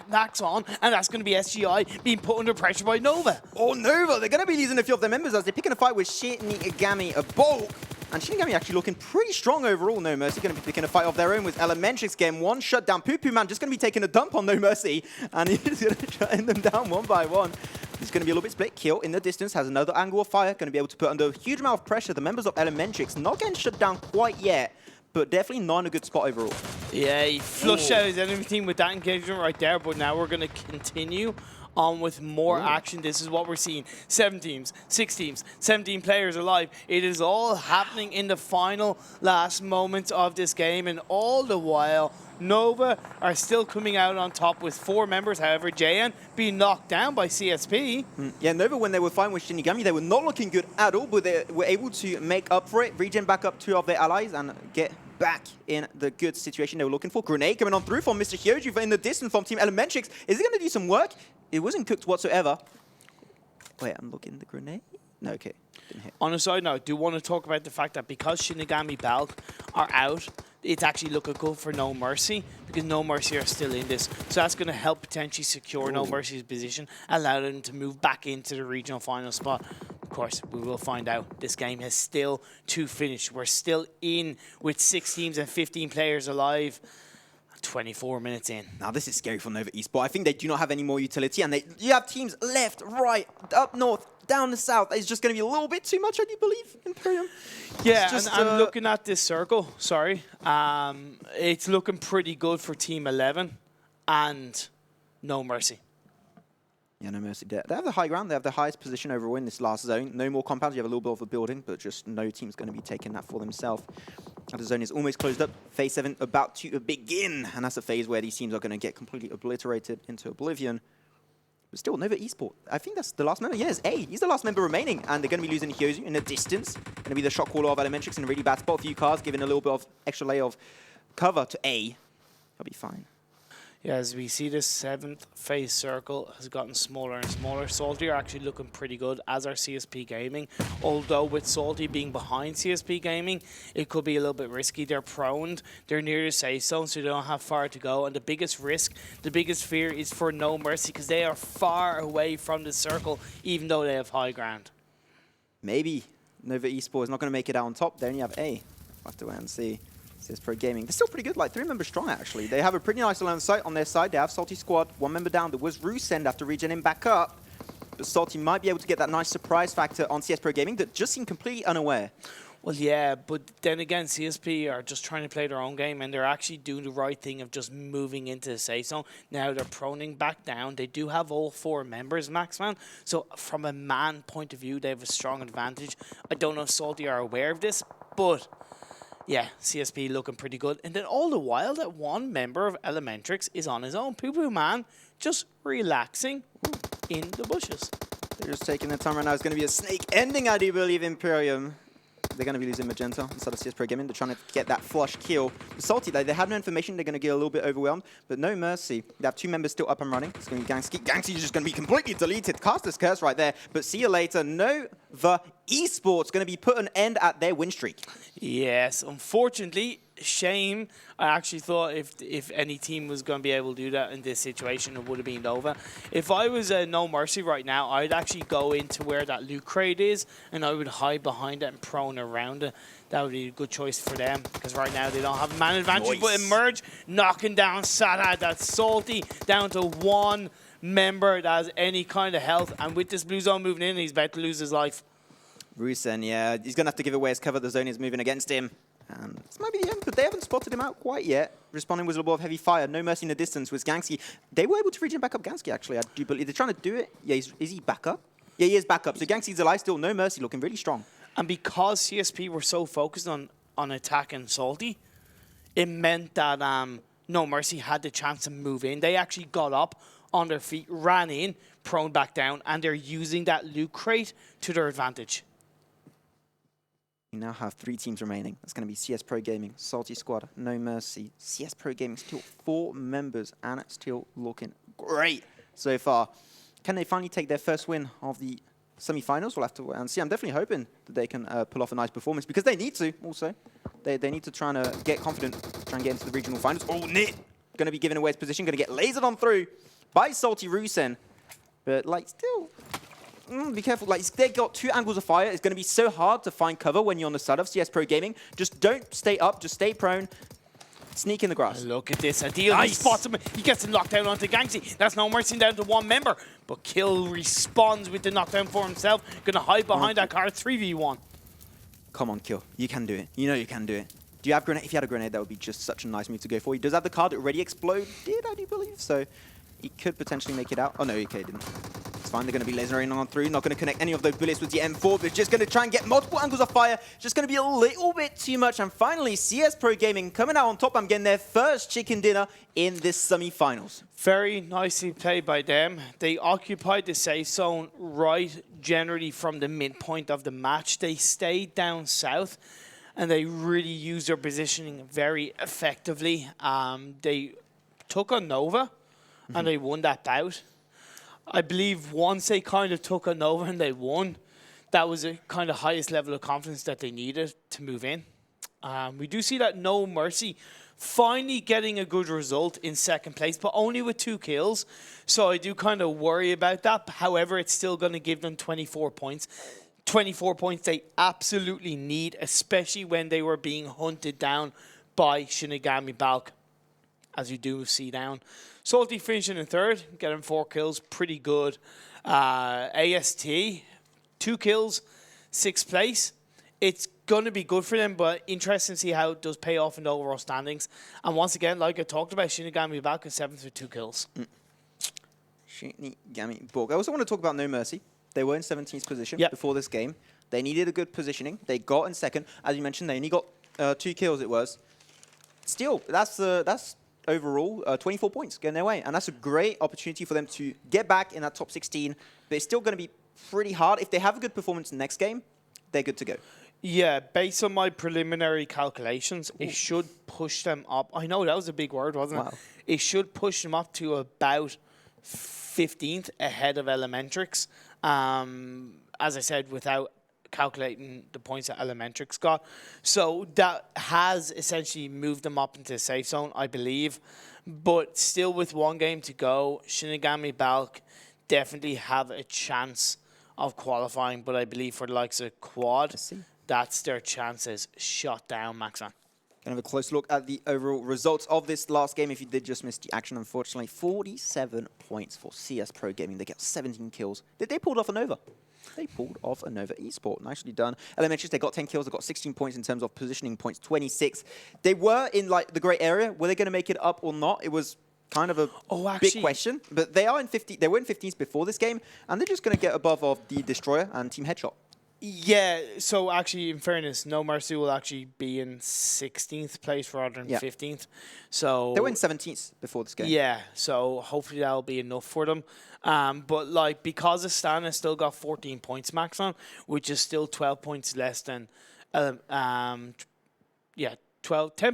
knocks on, and that's going to be SGI being put under pressure by Nova. Oh, Nova! They're going to be losing a few of their members as they're picking a fight with ShiNiGaMi, a balck. And ShiNiGaMi actually looking pretty strong overall. No Mercy going to be picking a fight of their own with ELEMENTRIX getting one shut down. Poo Man just going to be taking a dump on No Mercy. And he's going to try them down one by one. He's going to be a little bit split. Kill in the distance, has another angle of fire. Going to be able to put under a huge amount of pressure. The members of ELEMENTRIX not getting shut down quite yet, but definitely not in a good spot overall. Yeah, he flushed out his enemy team with that engagement right there, but now we're going to continue on with more action. This is what we're seeing. 7 teams, 6 teams, 17 players alive. It is all happening in the final last moments of this game, and all the while, Nova are still coming out on top with 4 members. However, JN being knocked down by CSP. Yeah, Nova, when they were fighting with ShiNiGaMi, they were not looking good at all, but they were able to make up for it, regen back up 2 of their allies, and get back in the good situation they were looking for. Grenade coming on through from Mr. Hyoju in the distance from Team ELEMENTRIX. Is he going to do some work? It wasn't cooked whatsoever. Wait, I'm looking at the grenade. No, okay. Didn't hit. On a side note, I do want to talk about the fact that because ShiNiGaMi, balck are out, it's actually looking good for No Mercy, because No Mercy are still in this. So that's going to help potentially secure No Mercy's position, allow them to move back into the regional final spot. Of course, we will find out. This game has still to finish. We're still in with 6 teams and 15 players alive. 24 minutes in. Now, this is scary for Nova eSport. I think they do not have any more utility, and you have teams left, right, up north, down the south. It's just going to be a little bit too much, I do believe, Imperium. Yeah, just, and I'm looking at this circle. Sorry. It's looking pretty good for Team 11 and No Mercy. Yeah, No Mercy. They have the high ground. They have the highest position overall in this last zone. No more compounds. You have a little bit of a building, but just no team's going to be taking that for themselves. And the zone is almost closed up. Phase 7 about to begin. And that's a phase where these teams are going to get completely obliterated into oblivion. But still, Nova eSport. I think that's the last member. Yeah, it's A. He's the last member remaining. And they're going to be losing Hyoju in the distance. Going to be the shot caller of ELEMENTRIX in a really bad spot. A few cars giving a little bit of extra layer of cover to A. He'll be fine. Yeah, as we see, this 7th phase circle has gotten smaller and smaller. Salty are actually looking pretty good, as are CsPGPk. Although with Salty being behind CsPGPk, it could be a little bit risky. They're prone, they're near the safe zone, so they don't have far to go. And the biggest risk, the biggest fear is for No Mercy, because they are far away from the circle, even though they have high ground. Maybe Nova eSport is not going to make it out on top. They only have A. We'll have to wait and see. CsPGPk. They're still pretty good, like 3 members strong actually. They have a pretty nice line of sight on their side. They have SOLTISQUAD, 1 member down. There was Rusend after regening back up. But Salty might be able to get that nice surprise factor on CsPGPk that just seemed completely unaware. Well, yeah, but then again, CSP are just trying to play their own game, and they're actually doing the right thing of just moving into the safe zone. Now they're proning back down. They do have all 4 members, Maxman. So from a man point of view, they have a strong advantage. I don't know if Salty are aware of this, but yeah, CSP looking pretty good. And then all the while, that one member of ELEMENTRIX is on his own. Poo-Poo Man just relaxing in the bushes. They're just taking their time right now. It's going to be a snake ending, I do believe, Imperium. They're going to be losing Magenta instead of CsPGPk. They're trying to get that flush kill. Salty, they have no information. They're going to get a little bit overwhelmed, but no mercy. They have 2 members still up and running. It's going to be Gangsky. Gangsky is just going to be completely deleted. Caster's Curse right there, but see you later. Nova eSports going to be put an end at their win streak. Yes, unfortunately, shame. I actually thought if any team was going to be able to do that in this situation, it would have been Nova. If I was No Mercy right now, I'd actually go into where that loot crate is, and I would hide behind it and prone around it. That would be a good choice for them, because right now they don't have a man advantage. Nice. But Emerge, knocking down Sada. That's Salty down to 1 member that has any kind of health, and with this blue zone moving in, he's about to lose his life. Rusen, yeah, he's going to have to give away his cover. The zone is moving against him. And this might be the end, but they haven't spotted him out quite yet. Responding with a little bit of heavy fire. No mercy in the distance with Gangsky. They were able to regen back up Gangsky, actually. I do believe they're trying to do it. Yeah, is he back up? Yeah, he is back up. So Gangsky's alive still. No mercy, looking really strong. And because CSP were so focused on attacking Salty, it meant that No Mercy had the chance to move in. They actually got up on their feet, ran in, prone back down, and they're using that loot crate to their advantage. We now have 3 teams remaining. That's going to be CsPGPk, SOLTISQUAD, No Mercy, CsPGPk, still 4 members, and it's still looking great so far. Can they finally take their first win of the semi-finals? We'll have to wait and see. I'm definitely hoping that they can pull off a nice performance, because they need to also. They need to try and get confident, try and get into the regional finals. Oh, Nit! Going to be giving away his position, going to get lasered on through by Salty Rusen. But, like, still... be careful, like, they got 2 angles of fire. It's going to be so hard to find cover when you're on the side of CsPGPk. Just don't stay up, just stay prone. Sneak in the grass. Look at this, Adil, nice. He spots him, he gets him knocked down onto Gangsy. That's No Mercy down to 1 member. But Kill responds with the knockdown for himself. Gonna hide behind that car, 3v1. Come on, Kill, you can do it. You know you can do it. Do you have grenade? If you had a grenade, that would be just such a nice move to go for. He does have the card that already exploded, I do believe, so he could potentially make it out. Oh no, okay, he didn't. It's fine, they're going to be lasering on through, not going to connect any of those bullets with the M4, but just going to try and get multiple angles of fire, just going to be a little bit too much. And finally, CsPGPk coming out on top and getting their first chicken dinner in this semi-finals. Very nicely played by them. They occupied the safe zone right generally from the midpoint of the match. They stayed down south, and they really used their positioning very effectively. They took on Nova, and they won that bout. I believe once they kind of took on Nova and they won, that was a kind of highest level of confidence that they needed to move in. We do see that No Mercy finally getting a good result in 2nd place, but only with 2 kills. So I do kind of worry about that. However, it's still going to give them 24 points. 24 points they absolutely need, especially when they were being hunted down by ShiNiGaMi balck, as you do see down. Salty finishing in 3rd, getting 4 kills, pretty good. AST, 2 kills, 6th place. It's going to be good for them, but interesting to see how it does pay off in the overall standings. And once again, like I talked about, ShiNiGaMi balck is 7th with 2 kills. ShiNiGaMi balck. I also want to talk about No Mercy. They were in 17th position before this game. They needed a good positioning. They got in 2nd. As you mentioned, they only got 2 kills, it was. Still, that's overall 24 points going their way. And that's a great opportunity for them to get back in that top 16. But it's still going to be pretty hard. If they have a good performance in the next game, they're good to go. Yeah, based on my preliminary calculations, it should push them up. I know that was a big word, wasn't it? It should push them up to about 15th ahead of ELEMENTRIX. As I said, without calculating the points that ELEMENTRIX got. So that has essentially moved them up into the safe zone, I believe. But still with 1 game to go, ShiNiGaMi balck definitely have a chance of qualifying. But I believe for the likes of Quad, that's their chances shot down, Maxan. Gonna have a close look at the overall results of this last game. If you did just miss the action, unfortunately, 47 points for CsPGPk. They get 17 kills. They pulled off a Nova. they pulled off a Nova eSport. Nicely done. ELEMENTRIX, they got 10 kills. They got 16 points in terms of positioning points, 26. They were in like the gray area. Were they going to make it up or not? It was kind of a big question. But they are in 50. They were in 15s before this game, and they're just going to get above of the Destroyer and Team Headshot. Yeah, so actually, in fairness, No Mercy will actually be in 16th place rather than 15th. So they were in 17th before this game. Yeah, so hopefully that'll be enough for them. But like because Astana still got 14 points max on, which is still 12 points less than 10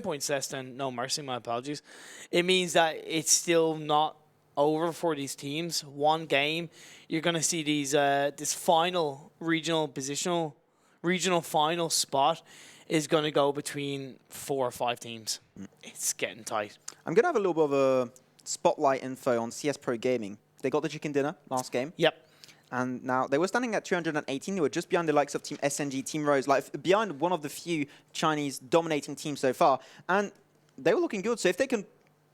points less than No Mercy, my apologies. It means that it's still not over for these teams. One game, you're going to see these this final regional final spot is going to go between 4 or 5 teams. It's getting tight. I'm going to have a little bit of a spotlight info on CS Pro Gaming. They got the chicken dinner last game. Yep. And now they were standing at 218. They were just behind the likes of Team SNG, Team Rose, like behind one of the few Chinese dominating teams so far. And they were looking good. So if they can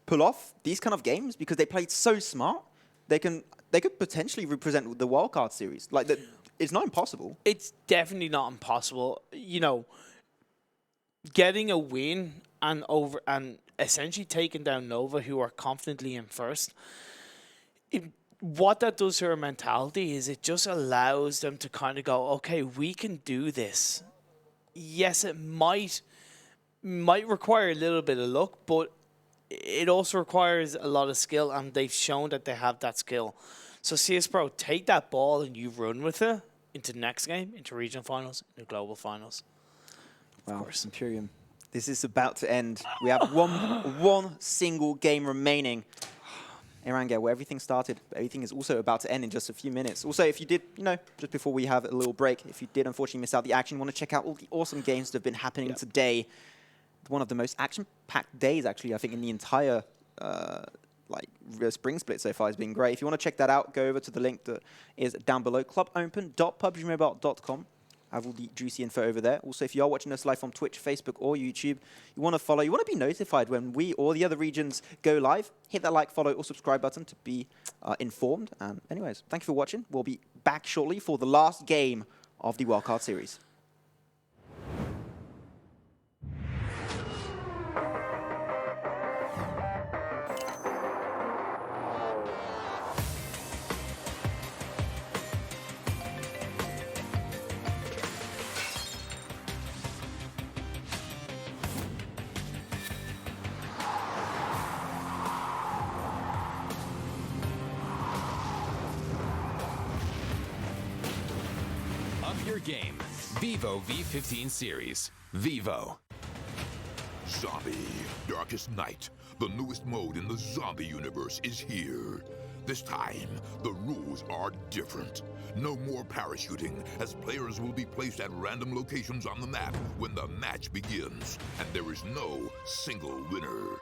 pull off these kind of games, because they played so smart, they could potentially represent the Wildcard series. Like it's not impossible. It's definitely not impossible. You know, getting a win and essentially taking down Nova, who are confidently in first. What that does to our mentality is it just allows them to kind of go, okay, we can do this. Yes, it might require a little bit of luck, but it also requires a lot of skill, and they've shown that they have that skill. So CS Pro, take that ball and you run with it into the next game, into regional finals, into global finals. Wow, of course. Imperium. This is about to end. We have one single game remaining. Erangel, where everything started, everything is also about to end in just a few minutes. Also, if you did, just before we have a little break, if you did unfortunately miss out the action, you want to check out all the awesome games that have been happening today. One of the most action-packed days, actually, I think, in the entire spring split so far has been great. If you want to check that out, go over to the link that is down below, clubopen.pubgmobile.com. I have all the juicy info over there. Also, if you are watching us live on Twitch, Facebook, or YouTube, you want to follow, you want to be notified when we or the other regions go live, hit that like, follow, or subscribe button to be informed. And anyways, thank you for watching. We'll be back shortly for the last game of the Wildcard series. Game, Vivo V15 series, Vivo. Zombie, Darkest Night, the newest mode in the zombie universe is here. This time, the rules are different. No more parachuting, as players will be placed at random locations on the map when the match begins, and there is no single winner.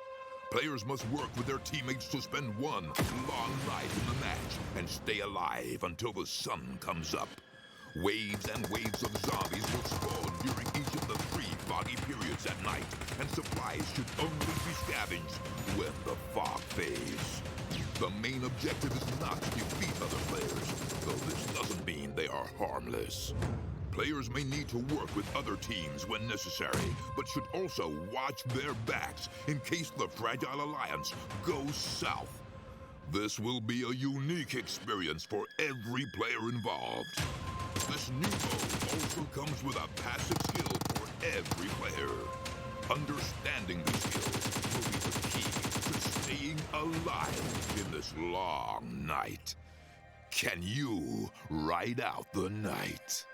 Players must work with their teammates to spend one long night in the match and stay alive until the sun comes up. Waves and waves of zombies will spawn during each of the 3 foggy periods at night, and supplies should only be scavenged when the fog fades. The main objective is not to defeat other players, though this doesn't mean they are harmless. Players may need to work with other teams when necessary, but should also watch their backs in case the Fragile Alliance goes south. This will be a unique experience for every player involved. This new mode also comes with a passive skill for every player. Understanding these skills will be the key to staying alive in this long night. Can you ride out the night?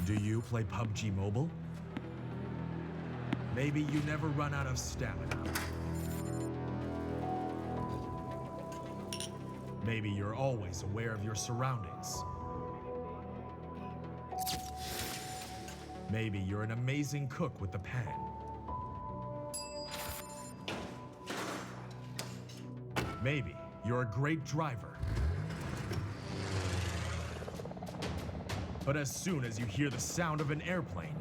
Do you play PUBG Mobile? Maybe you never run out of stamina. Maybe you're always aware of your surroundings. Maybe you're an amazing cook with the pan. Maybe you're a great driver. But as soon as you hear the sound of an airplane,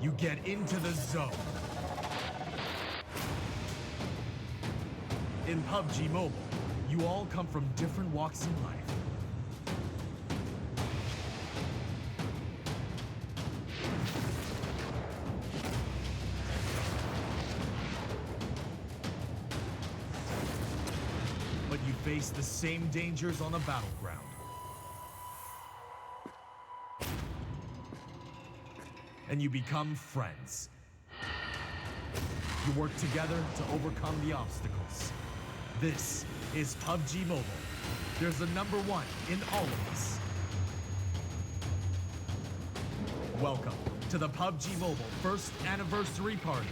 you get into the zone. In PUBG Mobile, you all come from different walks in life. But you face the same dangers on the battleground. And you become friends. You work together to overcome the obstacles. This is PUBG Mobile. There's a number one in all of us. Welcome to the PUBG Mobile first anniversary party.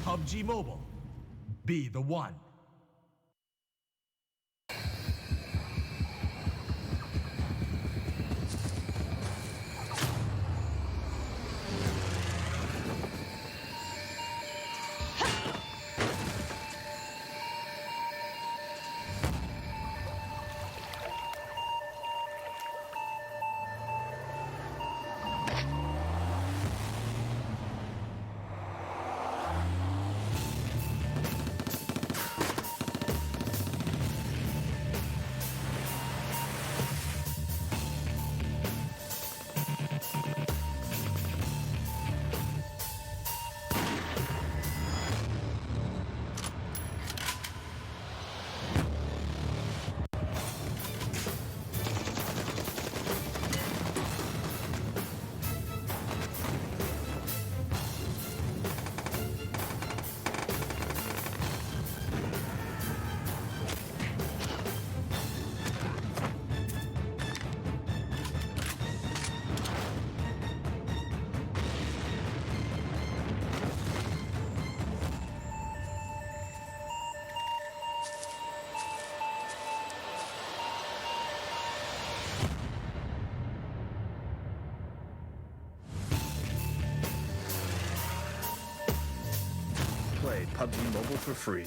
PUBG Mobile, be the one. Play PUBG Mobile for free.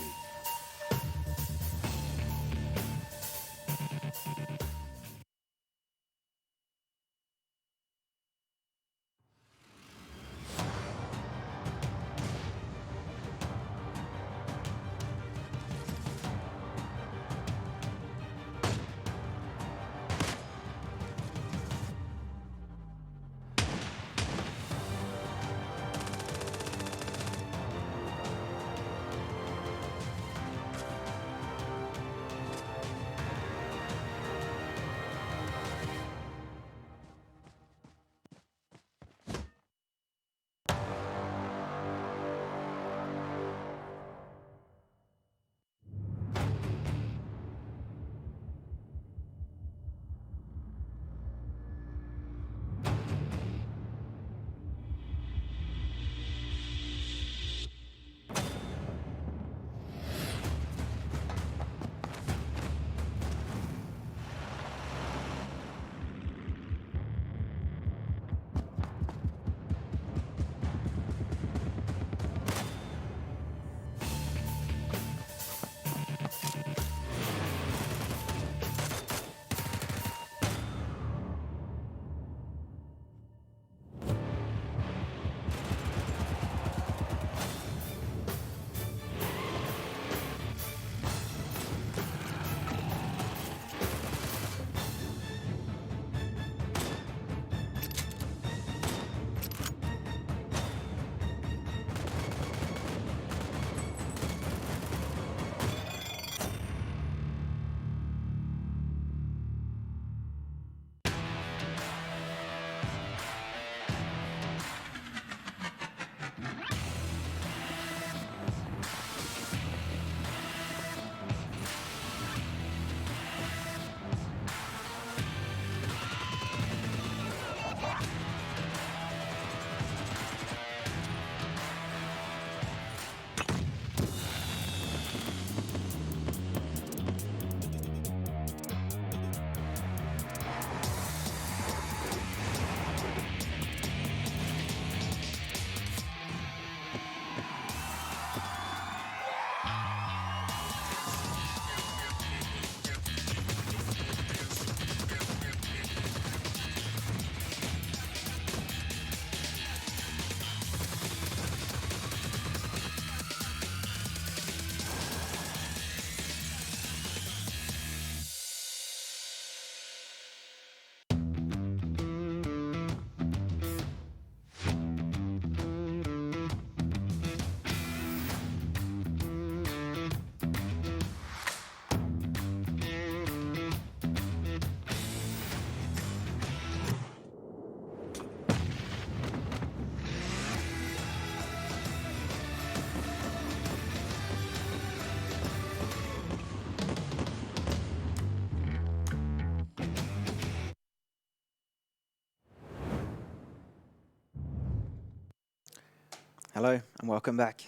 Hello and welcome back.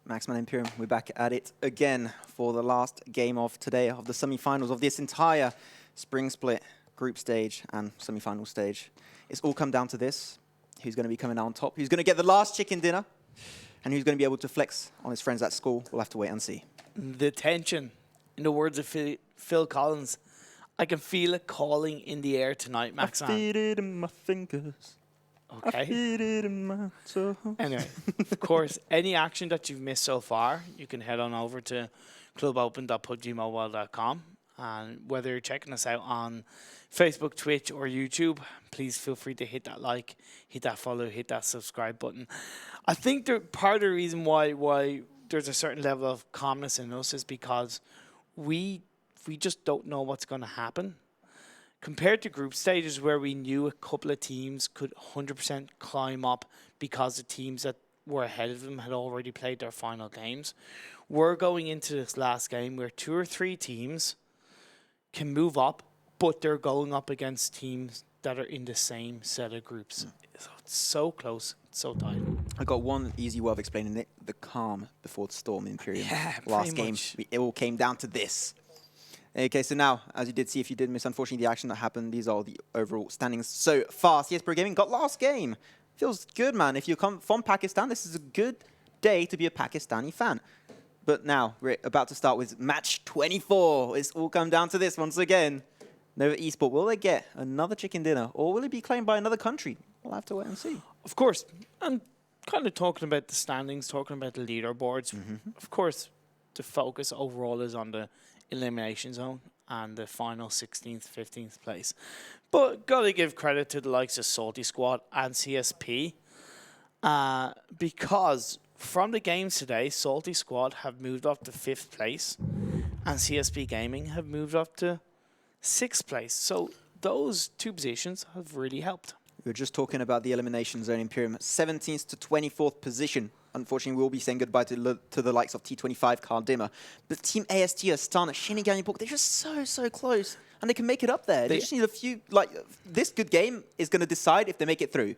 Maxman Imperium, we're back at it again for the last game of today of the semi-finals of this entire spring split group stage and semi-final stage. It's all come down to this. Who's going to be coming out on top? Who's going to get the last chicken dinner? And who's going to be able to flex on his friends at school? We'll have to wait and see. The tension, in the words of Phil Collins, I can feel it calling in the air tonight, Maxman. I feel it in my fingers. Okay. I feel it in my soul. Anyway, of course, any action that you've missed so far, you can head on over to clubopen.pubgmobile.com. And whether you're checking us out on Facebook, Twitch, or YouTube, please feel free to hit that like, hit that follow, hit that subscribe button. I think part of the reason why there's a certain level of calmness in us is because we just don't know what's going to happen. Compared to group stages where we knew a couple of teams could 100% climb up because the teams that were ahead of them had already played their final games, we're going into this last game where 2 or 3 teams can move up, but they're going up against teams that are in the same set of groups. So it's so close, it's so tight. I got one easy way of explaining it. The calm before the storm in Imperium. Yeah, Last pretty game, much. it all came down to this. Okay, so now, as you did see, if you did miss, unfortunately, the action that happened, these are the overall standings so far. CsPGPk Gaming got last game. Feels good, man. If you come from Pakistan, this is a good day to be a Pakistani fan. But now, we're about to start with match 24. It's all come down to this once again. Nova eSport, will they get another chicken dinner? Or will it be claimed by another country? We'll have to wait and see. Of course, I'm kind of talking about the standings, talking about the leaderboards. Of course, the focus overall is on the elimination zone and the final 16th, 15th place. But got to give credit to the likes of SOLTISQUAD and CSP because from the games today, SOLTISQUAD have moved up to 5th place and CsPGPk Gaming have moved up to 6th place. So those 2 positions have really helped. We were just talking about the elimination zone Imperium, 17th to 24th position. Unfortunately, we'll be saying goodbye to the likes of T25, KharDimaghh. But Team AST, Astana, ShiNiGaMi, they're just so close. And they can make it up there. They just need a few, this good game is going to decide if they make it through.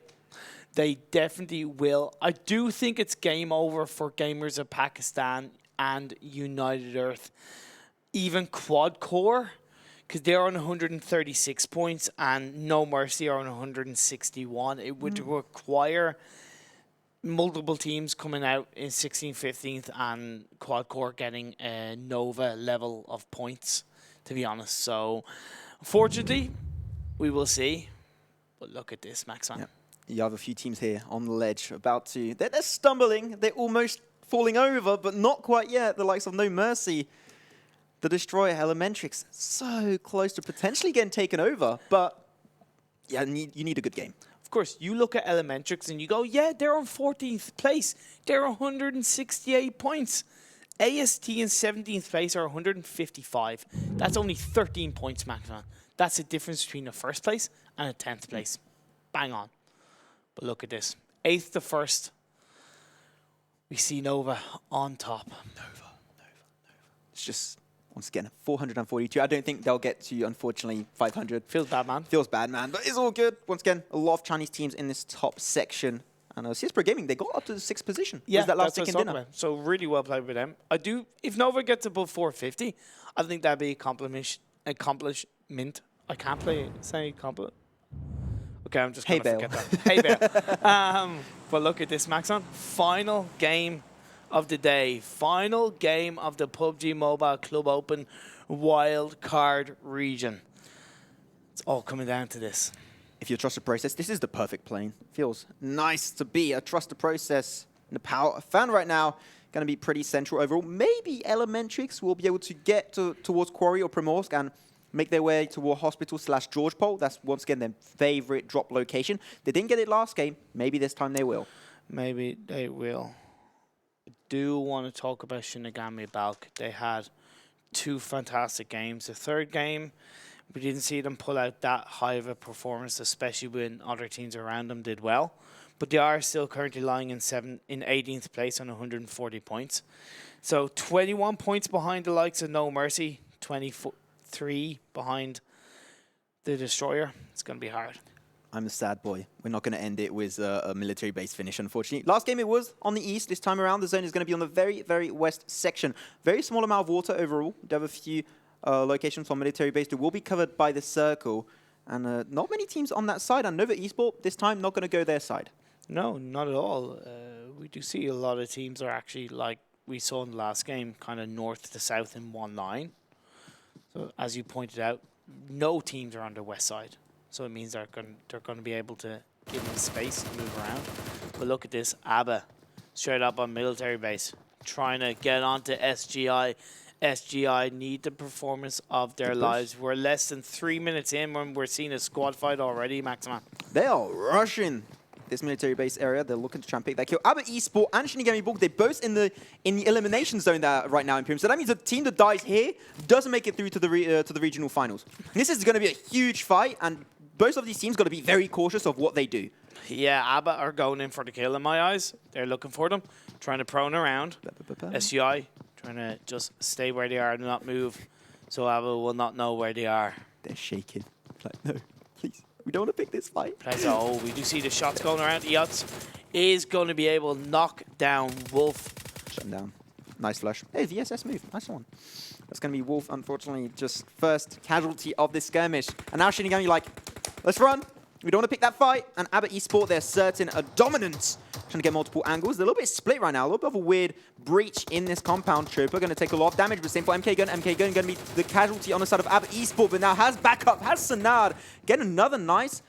They definitely will. I do think it's game over for Gamers of Pakistan and United Earth. Even Quadcore, because they're on 136 points and No Mercy are on 161. It would require multiple teams coming out in 16th, 15th and Quadcore getting a Nova level of points, to be honest. So, unfortunately, we will see. But look at this, Maxman. Yep. You have a few teams here on the ledge about to... They're stumbling. They're almost falling over, but not quite yet. The likes of No Mercy, the Destroyer, ELEMENTRIX, so close to potentially getting taken over. But, yeah, you need a good game. Of course, you look at ELEMENTRIX and you go, yeah, they're on 14th place. They're 168 points. AST in 17th place are 155. That's only 13 points, Maxman. That's the difference between a 1st place and a 10th place. Bang on. But look at this. 8th to 1st. We see Nova on top. Nova. It's just... Once again, 442. I don't think they'll get to, unfortunately, 500. Feels bad, man. Feels bad, man. But it's all good. Once again, a lot of Chinese teams in this top section. And CsPGPk Gaming, they got up to the 6th position. Yeah, that last that's what I was chicken talking dinner. about. So really well played with them. I do. If Nova gets above 450, I think that'd be accomplishment. I can't say compliment. Okay, I'm just going to forget that. Hey, Bale. But look at this, Maxon. Final game of the day. Final game of the PUBG Mobile Club Open Wildcard region. It's all coming down to this. If you trust the process, this is the perfect plane. Feels nice to be a trust the process and a power fan right now. Going to be pretty central overall. Maybe ELEMENTRIX will be able to get towards Quarry or Primorsk and make their way toward Hospital / George Pole. That's once again their favorite drop location. They didn't get it last game. Maybe this time they will. Maybe they will. I do want to talk about ShiNiGaMi balck. They had 2 fantastic games. The 3rd game, we didn't see them pull out that high of a performance, especially when other teams around them did well. But they are still currently lying in 18th place on 140 points. So 21 points behind the likes of No Mercy, 23 behind the Destroyer. It's going to be hard. I'm a sad boy. We're not going to end it with a military-based finish, unfortunately. Last game it was on the east. This time around, the zone is going to be on the very, very west section. Very small amount of water overall. We do have a few locations on military-based. It will be covered by the circle. And not many teams on that side. And Nova eSport, this time, not going to go their side. No, not at all. We do see a lot of teams are actually, like we saw in the last game, kind of north to south in one line. So, as you pointed out, no teams are on the west side. So it means they're going to be able to give them space to move around. But look at this, ABBA, straight up on military base, trying to get onto SGI. SGI need the performance of their lives. We're less than 3 minutes in when we're seeing a squad fight already, Maximan. They are rushing this military base area. They're looking to try and pick that kill. ABBA eSport and ShiNiGaMi balck, they're both in the elimination zone there right now in PMCO. So that means the team that dies here doesn't make it through to the regional finals. This is going to be a huge fight, and both of these teams got to be very cautious of what they do. Yeah, ABBA are going in for the kill in my eyes. They're looking for them, trying to prone around. SGI trying to just stay where they are and not move, so ABBA will not know where they are. They're shaking. Like, no, please. We don't want to pick this fight. Oh, we do see the shots going around. Eots is going to be able to knock down Wolf. Shut him down. Nice flush. Hey, VSS move. Nice one. That's going to be Wolf, unfortunately, just first casualty of this skirmish. And now ShiNiGaMi like, let's run. We don't want to pick that fight. And ABBA eSport, they're certain a dominance. Trying to get multiple angles. They're a little bit split right now. A little bit of a weird breach in this compound. Chopper going to take a lot of damage, but same for MK Gun. MK Gun going to be the casualty on the side of ABBA eSport, but now has backup, has Sanad. Getting another nice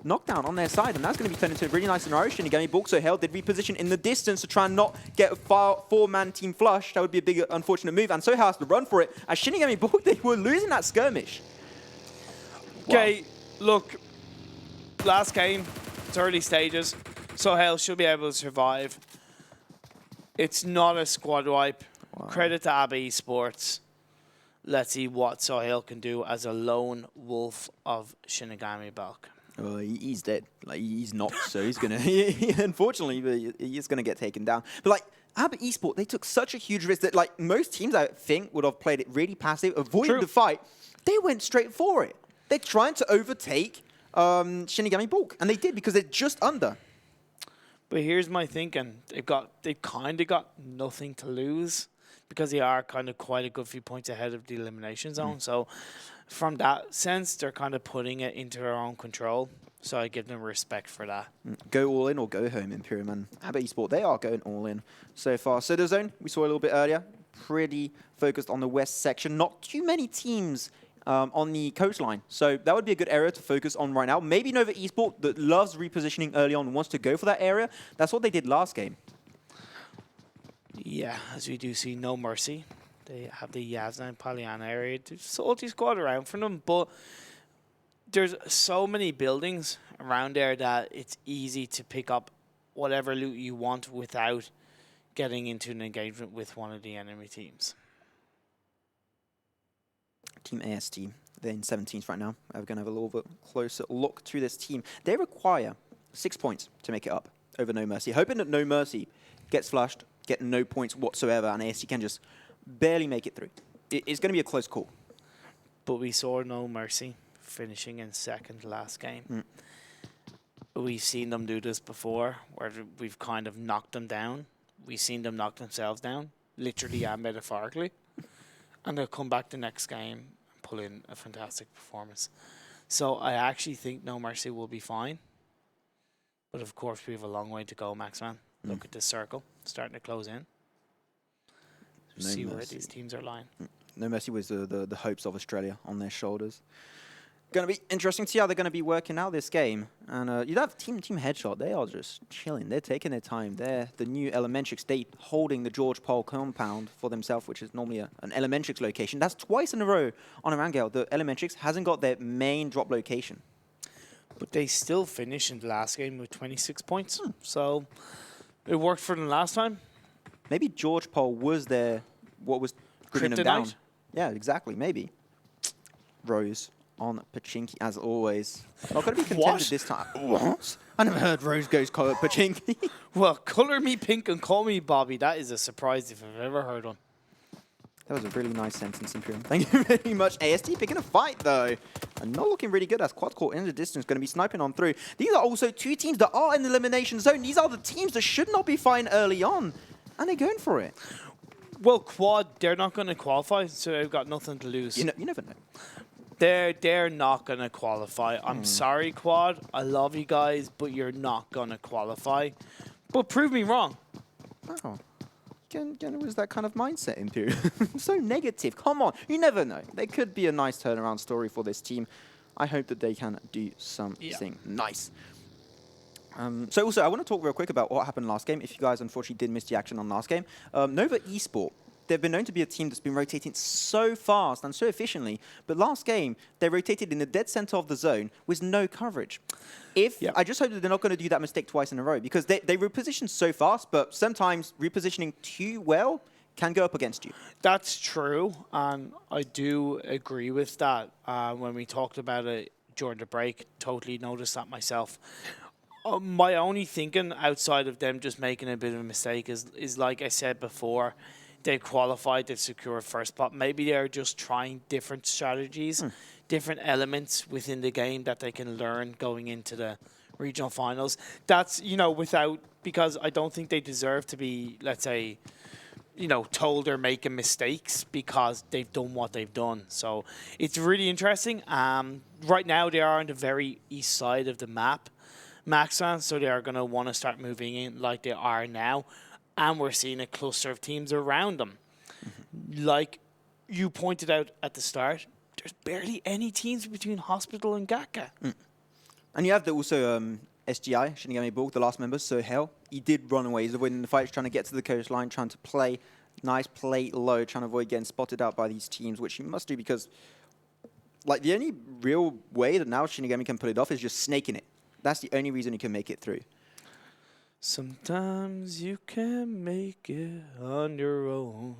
knockdown on their side, and that's going to be turned into a really nice scenario. ShiNiGaMi balck so held did reposition in the distance to try and not get a four-man team flush. That would be a big, unfortunate move, and Sohail has to run for it. As ShiNiGaMi balck, they were losing that skirmish. Okay, look, last game, it's early stages. Sohail should be able to survive. It's not a squad wipe. Wow. Credit to ABBA eSports. Let's see what Sohail can do as a lone wolf of ShiNiGaMi balck. He's dead. Like, he's not, so he's gonna. Unfortunately, he's gonna get taken down. But like ABBA eSport, they took such a huge risk that like most teams, I think, would have played it really passive, avoided the fight. They went straight for it. They're trying to overtake ShiNiGaMi balck, and they did because they're just under. But here's my thinking: they've kind of got nothing to lose because they are kind of quite a good few points ahead of the elimination zone. So from that sense, they're kind of putting it into their own control. So I give them respect for that. Go all in or go home, Imperium. And ABBA eSport, they are going all in so far. So the zone, we saw a little bit earlier, pretty focused on the west section. Not too many teams on the coastline. So that would be a good area to focus on right now. Maybe Nova eSport that loves repositioning early on and wants to go for that area. That's what they did last game. Yeah, as we do see, no mercy. They have the Yasna and Pollyanna area. There's SOLTISQUAD around for them, but there's so many buildings around there that it's easy to pick up whatever loot you want without getting into an engagement with one of the enemy teams. Team AST, they're in 17th right now. We're going to have a little bit closer look to this team. They require 6 points to make it up over No Mercy. Hoping that No Mercy gets flushed, get no points whatsoever, and AST can just barely make it through. It's going to be a close call. But we saw No Mercy finishing in second last game. We've seen them do this before, where we've kind of knocked them down. We've seen them knock themselves down, literally and metaphorically. And they'll come back the next game and pull in a fantastic performance. So I actually think No Mercy will be fine. But of course, we have a long way to go, Maxman. Look at this circle, starting to close in. See where these teams are lying. No Mercy was the hopes of Australia on their shoulders. Going to be interesting to see how they're going to be working out this game. And you have Team Headshot. They are just chilling. They're taking their time. They're the new ELEMENTRIX. They holding the George Pole compound for themselves, which is normally an ELEMENTRIX location. That's twice in a row on Erangel. The ELEMENTRIX hasn't got their main drop location. But they still finished in the last game with 26 points. So it worked for them last time. Maybe George Pole was what was bringing them down. Yeah, exactly. Maybe. Rose on Pachinki, as always. Not going to be contended this time. What? I never heard Rose goes Pachinki. Well, color me pink and call me Bobby. That is a surprise if I've ever heard one. That was a really nice sentence, Imperium. Thank you very much. AST picking a fight, though. And not looking really good as Quadcore in the distance, going to be sniping on through. These are also two teams that are in the elimination zone. These are the teams that should not be fighting early on. And they're going for it. Well, Quad, they're not going to qualify, so they've got nothing to lose. You never know. They're not going to qualify. I'm sorry, Quad. I love you guys, but you're not going to qualify. But prove me wrong. Oh. Again, was that kind of mindset, Imperium? So negative. Come on. You never know. There could be a nice turnaround story for this team. I hope that they can do something nice. So also, I want to talk real quick about what happened last game. If you guys unfortunately did miss the action on last game. Nova eSport, they've been known to be a team that's been rotating so fast and so efficiently. But last game, they rotated in the dead center of the zone with no coverage. I just hope that they're not going to do that mistake twice in a row, because they reposition so fast, but sometimes repositioning too well can go up against you. That's true, and I do agree with that. When we talked about it during the break, totally noticed that myself. My only thinking outside of them just making a bit of a mistake is like I said before, they've qualified, they've secured first spot. Maybe they're just trying different strategies, different elements within the game that they can learn going into the regional finals. That's, because I don't think they deserve to be, let's say, told they're making mistakes because they've done what they've done. So it's really interesting. Right now they are on the very east side of the map, Maxan, so they are going to want to start moving in like they are now. And we're seeing a cluster of teams around them. Like you pointed out at the start, there's barely any teams between Hospital and Gaka. And you have also SGI, ShiNiGaMi balck, the last member, so hell, he did run away. He's avoiding the fight, he's trying to get to the coastline, trying to play low, trying to avoid getting spotted out by these teams, which he must do because the only real way that now ShiNiGaMi can pull it off is just snaking it. That's the only reason he can make it through. Sometimes you can make it on your own.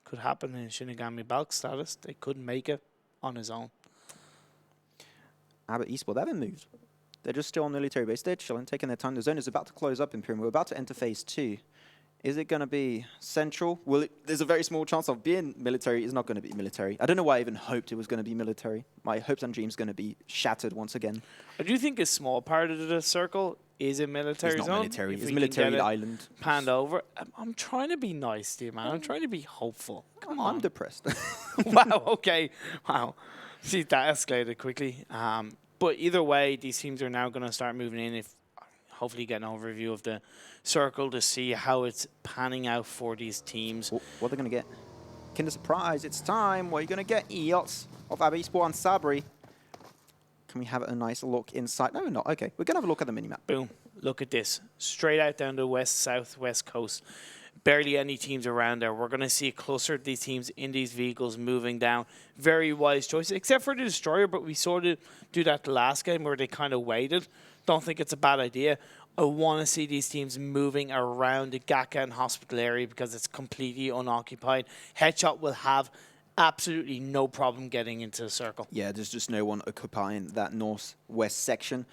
Could happen in ShiNiGaMi balck status. They couldn't make it on his own. How about eSport? They haven't moved. They're just still on military base. They're chilling, taking their time. The zone is about to close up in Imperium. We're about to enter phase 2. Is it going to be central? There's a very small chance of being military. It's not going to be military. I don't know why I even hoped it was going to be military. My hopes and dreams going to be shattered once again. I do think a small part of the circle is a military zone. It's not military. It's military island. Panned over. I'm trying to be nice to you, man. I'm trying to be hopeful. Come on. I'm depressed. Wow, okay. Wow. See, that escalated quickly. But either way, these teams are now going to start moving in. Hopefully get an overview of the circle to see how it's panning out for these teams. What are they going to get? Kinder Surprise, it's time. What are you going to get? EOTS of eSport and Sabri. Can we have a nice look inside? No, we're not. Okay, we're going to have a look at the minimap. Boom. Look at this. Straight out down the west coast. Barely any teams around there. We're going to see a cluster of these teams in these vehicles moving down. Very wise choice, except for the Destroyer, but we sort of do that the last game where they kind of waited. Don't think it's a bad idea. I want to see these teams moving around the Gaka and Hospital area because it's completely unoccupied. Headshot will have absolutely no problem getting into the circle. Yeah, there's just no one occupying that northwest section.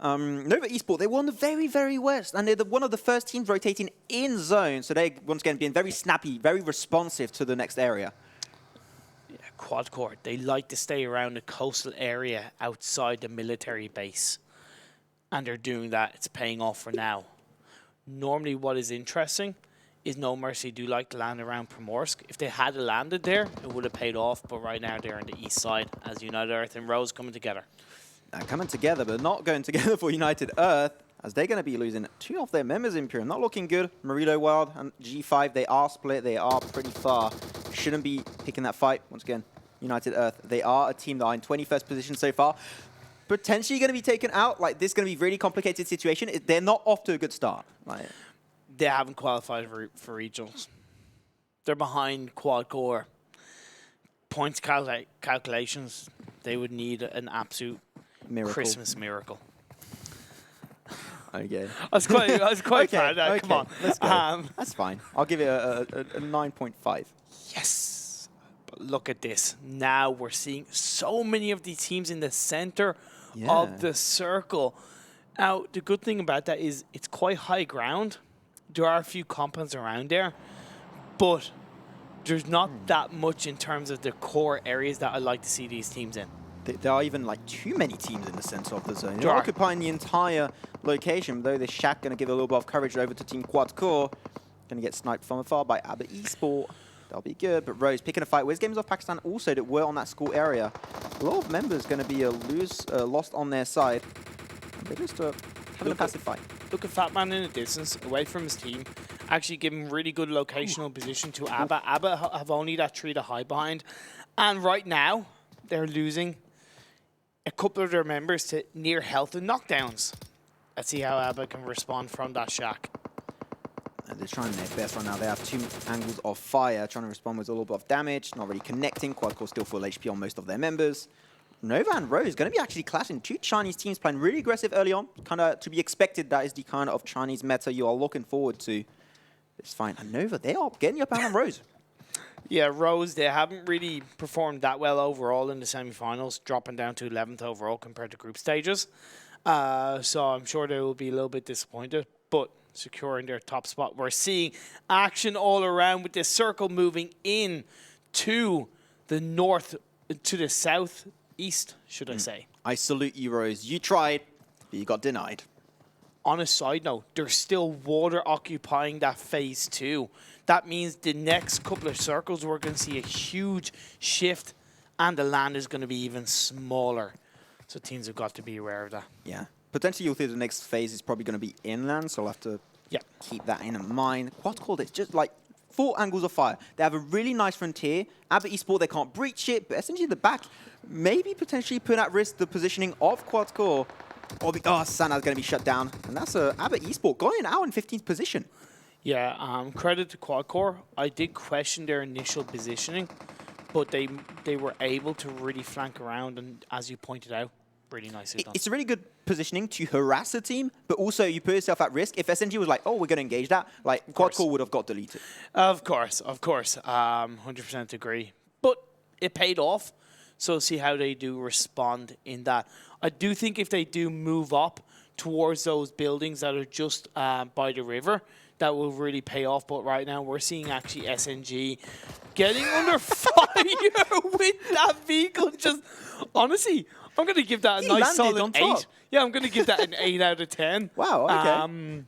Nova eSport, they were on the very, very west, and they're one of the first teams rotating in zone, so they, once again, being very snappy, very responsive to the next area. Yeah, Quadcore, they like to stay around the coastal area outside the military base, and they're doing that. It's paying off for now. Normally what is interesting is No Mercy do like to land around Primorsk. If they had landed there, it would have paid off, but right now they're on the east side as United Earth and Rose coming together. Coming together, but not going together for United Earth, as they're going to be losing 2 of their members in Imperium. Not looking good. Marilo Wild and G5, they are split. They are pretty far. Shouldn't be picking that fight. Once again, United Earth, they are a team that are in 21st position so far. Potentially going to be taken out. This is going to be a really complicated situation. They're not off to a good start. They haven't qualified for regionals. They're behind Quadcore. Points calculations, they would need an absolute Christmas miracle. Okay. I was quite proud of that. Come on. Let's go. That's fine. I'll give it a 9.5. Yes. But look at this. Now we're seeing so many of these teams in the center of the circle. Now, the good thing about that is it's quite high ground. There are a few compounds around there. But there's not that much in terms of the core areas that I'd like to see these teams in. There are even like too many teams in the center of the zone. They're Sure. occupying the entire location, though this Shack going to give a little bit of coverage over to Team Quadcore. Going to get sniped from afar by Abba Esport. That'll be good, but Rose picking a fight. Wiz Games of Pakistan also that were on that school area. A lot of members going to be lost on their side. And they're just having a passive fight. Look at Fatman in the distance, away from his team, actually giving really good locational position to Abba. Abba have only that tree to hide behind. And right now, they're losing a couple of their members to near health and knockdowns. Let's see how Abba can respond from that Shack. And they're trying their best right now. They have 2 angles of fire, trying to respond with a little bit of damage, not really connecting. Quadcore still full HP on most of their members. Nova and Rose going to be actually clashing. 2 Chinese teams playing really aggressive early on. Kind of to be expected. That is the kind of Chinese meta you are looking forward to. It's fine. And Nova, they are getting up on Rose. Yeah, Rose, they haven't really performed that well overall in the semifinals, dropping down to 11th overall compared to group stages. So I'm sure they will be a little bit disappointed, but securing their top spot. We're seeing action all around with this circle moving in to the north, to the southeast, should I say. I salute you, Rose. You tried, but you got denied. On a side note, there's still water occupying that phase 2. That means the next couple of circles, we're going to see a huge shift, and the land is going to be even smaller. So teams have got to be aware of that. Yeah. Potentially, you'll think the next phase is probably going to be inland, so I'll have to keep that in mind. Quadcore, it's just like 4 angles of fire. They have a really nice frontier. Abba Esport, they can't breach it, but essentially the back maybe potentially put at risk the positioning of Quadcore. Sana's going to be shut down. And that's Abba Esport going out in 15th position. Yeah, credit to Quadcore. I did question their initial positioning, but they were able to really flank around, and as you pointed out, really nicely done. It's a really good positioning to harass the team, but also you put yourself at risk. If SNG was like, oh, we're going to engage that, like Quadcore would have got deleted. Of course. 100% agree. But it paid off, so see how they do respond in that. I do think if they do move up towards those buildings that are just by the river, that will really pay off. But right now, we're seeing actually SNG getting under fire with that vehicle. Just honestly, I'm going to give that a nice solid 8. Yeah, I'm going to give that an 8 out of 10. Wow, okay.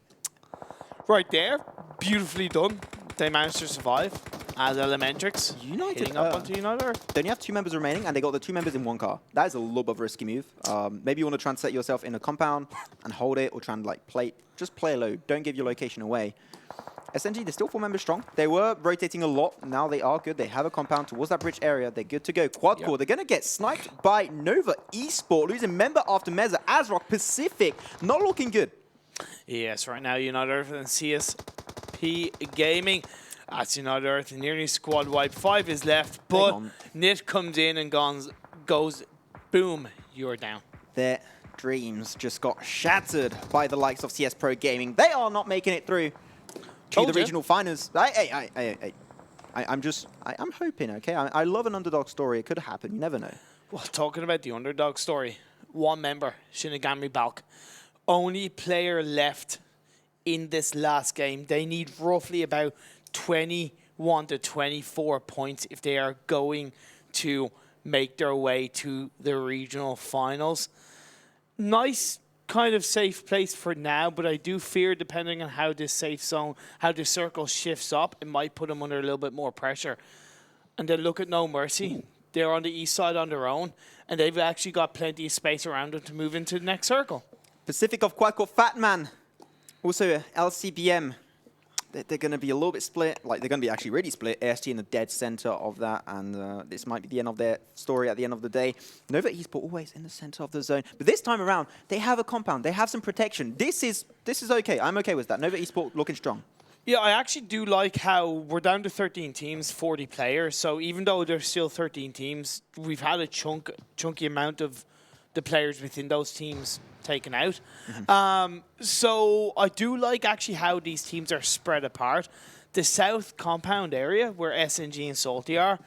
Right there, beautifully done. They managed to survive as ELEMENTRIX. United up onto United. They only have 2 members remaining, and they got the 2 members in 1 car. That is a little bit of a risky move. Maybe you want to try and set yourself in a compound and hold it, or try and like just play low. Don't give your location away. SNG, they're still 4 members strong. They were rotating a lot. Now they are good. They have a compound towards that bridge area. They're good to go. Quadcore, they're going to get sniped by Nova Esport, losing member after Meza. ASRock Pacific, not looking good. Yes, right now United Earth and CsPGPk. That's United Earth, nearly squad wipe. 5 is left, but Nit comes in and goes, boom, you're down. Their dreams just got shattered by the likes of CS Pro Gaming. They are not making it through to the regional finals. I'm hoping, okay? I love an underdog story. It could happen. You never know. Well, talking about the underdog story, 1 member, ShiNiGaMi balck. Only player left in this last game. They need roughly about 21 to 24 points if they are going to make their way to the regional finals. Nice kind of safe place for now, but I do fear, depending on how this safe zone, how the circle shifts up, it might put them under a little bit more pressure. And then look at No Mercy. They're on the east side on their own, and they've actually got plenty of space around them to move into the next circle. Pacific of Quadcore, Fatman. Also, LCBM. They're going to be a little bit split. Like, they're going to be actually really split. AST in the dead center of that, and this might be the end of their story at the end of the day. Nova Esport always in the center of the zone. But this time around, they have a compound. They have some protection. This is okay. I'm okay with that. Nova Esport looking strong. Yeah, I actually do like how we're down to 13 teams, 40 players. So even though there's still 13 teams, we've had a chunky amount of the players within those teams taken out. So I do like actually how these teams are spread apart. The south compound area where SNG and Salty are,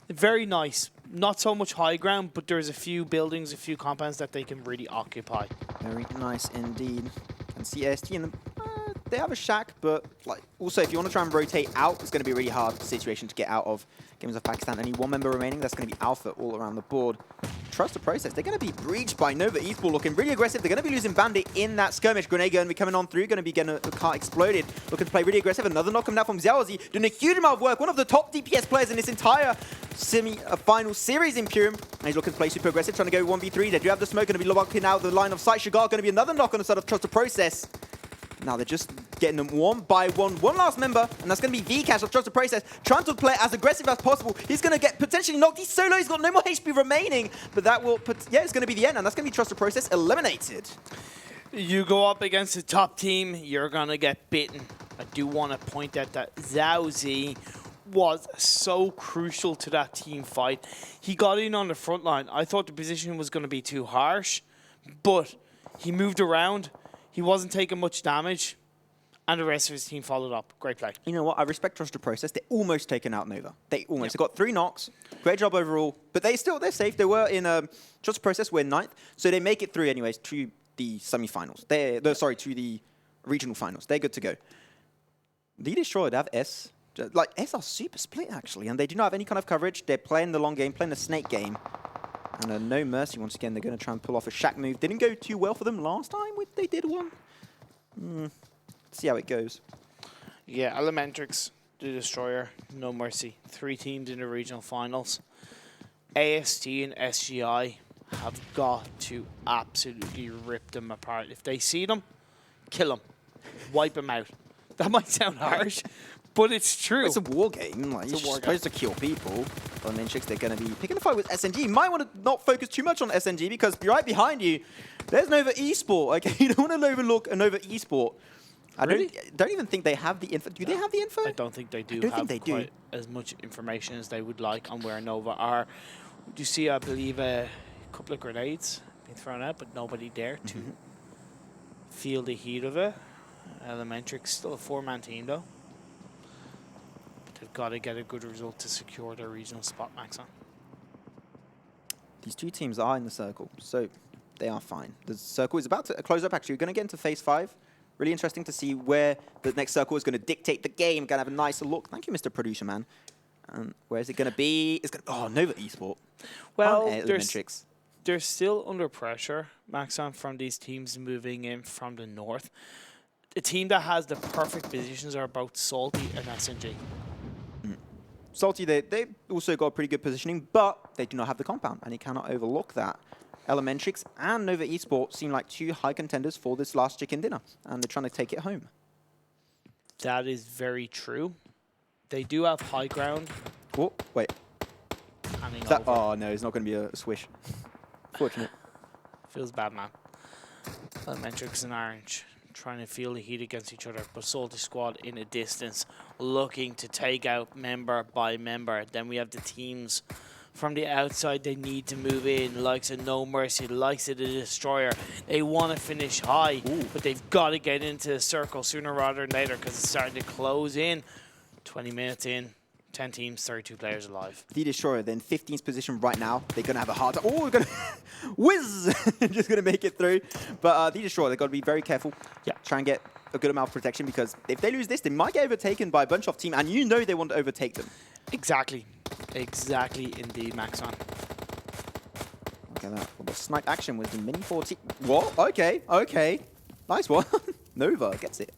very nice. Not so much high ground, but there's a few buildings, a few compounds that they can really occupy. Very nice indeed. And CST in the they have a shack, but like also if you want to try and rotate out, it's going to be a really hard situation to get out of. Games of Pakistan, only one member remaining. That's going to be Alpha all around the board. Trust the process. They're going to be breached by Nova eSport, looking really aggressive. They're going to be losing Bandit in that skirmish. Grenade going to be coming on through, going to be getting a car exploded. Looking to play really aggressive. Another knock coming out from Xiaozi, doing a huge amount of work. One of the top DPS players in this entire semi-final series, Imperium. And he's looking to play super aggressive, trying to go 1v3. They do have the smoke, going to be locking out the line of sight. sngclub going to be another knock on the side of Trust the Process. Now they're just getting them one by one. One last member, and that's going to be Vcash of Trust the Process, trying to play as aggressive as possible. He's going to get potentially knocked. He's solo. He's got no more HP remaining, but that will yeah, it's going to be the end, and that's going to be Trust the Process eliminated. You go up against the top team, you're going to get bitten. I do want to point out that Xiaozi was so crucial to that team fight. He got in on the front line. I thought the position was going to be too harsh, but he moved around. He wasn't taking much damage, and the rest of his team followed up. Great play. You know what? I respect Trust the Process. They're almost taken out Nova. They almost. They got 3 knocks. Great job overall. But they're safe. They were in Trust the Process. We're 9th, so they make it through anyways to the semifinals. To the regional finals. They're good to go. The Destroyer, they have S. Like S are super split actually, and they do not have any kind of coverage. They're playing the long game, playing the snake game. And no mercy once again. They're going to try and pull off a shack move. Didn't go too well for them last time. They did one. Let's see how it goes. Yeah, ELEMENTRIX, the Destroyer, no mercy. 3 teams in the regional finals. AST and SGI have got to absolutely rip them apart. If they see them, kill them. Wipe them out. That might sound harsh, but it's true. It's a war game. Like, you're supposed to kill people. ELEMENTRIX, they're going to be picking a fight with SNG. You might want to not focus too much on SNG because right behind you, there's Nova eSport. Okay, you don't want to overlook a Nova eSport. I don't even think they have the info. Do they have the info? I don't think they do. I don't think they do. Quite as much information as they would like on where Nova are. You see, I believe, a couple of grenades being thrown out, but nobody there to feel the heat of it. ELEMENTRIX still a 4-man team though. But they've got to get a good result to secure their regional spot, Maxon. These 2 teams are in the circle, so they are fine. The circle is about to close up actually. We're going to get into phase 5. Really interesting to see where the next circle is going to dictate the game. Going to have a nicer look. Thank you, Mr. Producer Man. Where is it going to be? It's going to Nova eSport. Well, ELEMENTRIX. They're still under pressure, Maxon, from these teams moving in from the north. The team that has the perfect positions are both Salty and SNG. Salty, they also got pretty good positioning, but they do not have the compound, and you cannot overlook that. ELEMENTRIX and Nova eSport seem like 2 high contenders for this last chicken dinner, and they're trying to take it home. That is very true. They do have high ground. Oh, wait. Oh, no, it's not going to be a swish. Fortunate. Feels bad, man. ELEMENTRIX and Orange trying to feel the heat against each other, but SOLTISQUAD in a distance, looking to take out member by member. Then we have the teams from the outside. They need to move in, likes of No Mercy, likes of the Destroyer. They want to finish high, but they've got to get into the circle sooner rather than later because it's starting to close in. 20 minutes in, 10 teams, 32 players alive. The Destroyer, they're in 15th position right now. They're going to have a hard time. Oh, we're going to whiz! Just going to make it through. But the Destroyer, they've got to be very careful. Yeah. Try and get a good amount of protection because if they lose this, they might get overtaken by a bunch of team, and you know they want to overtake them. Exactly. Exactly indeed, Maxon. Look at that. Well, the snipe action was the mini 14. What? Okay, okay. Nice one. Nova gets it.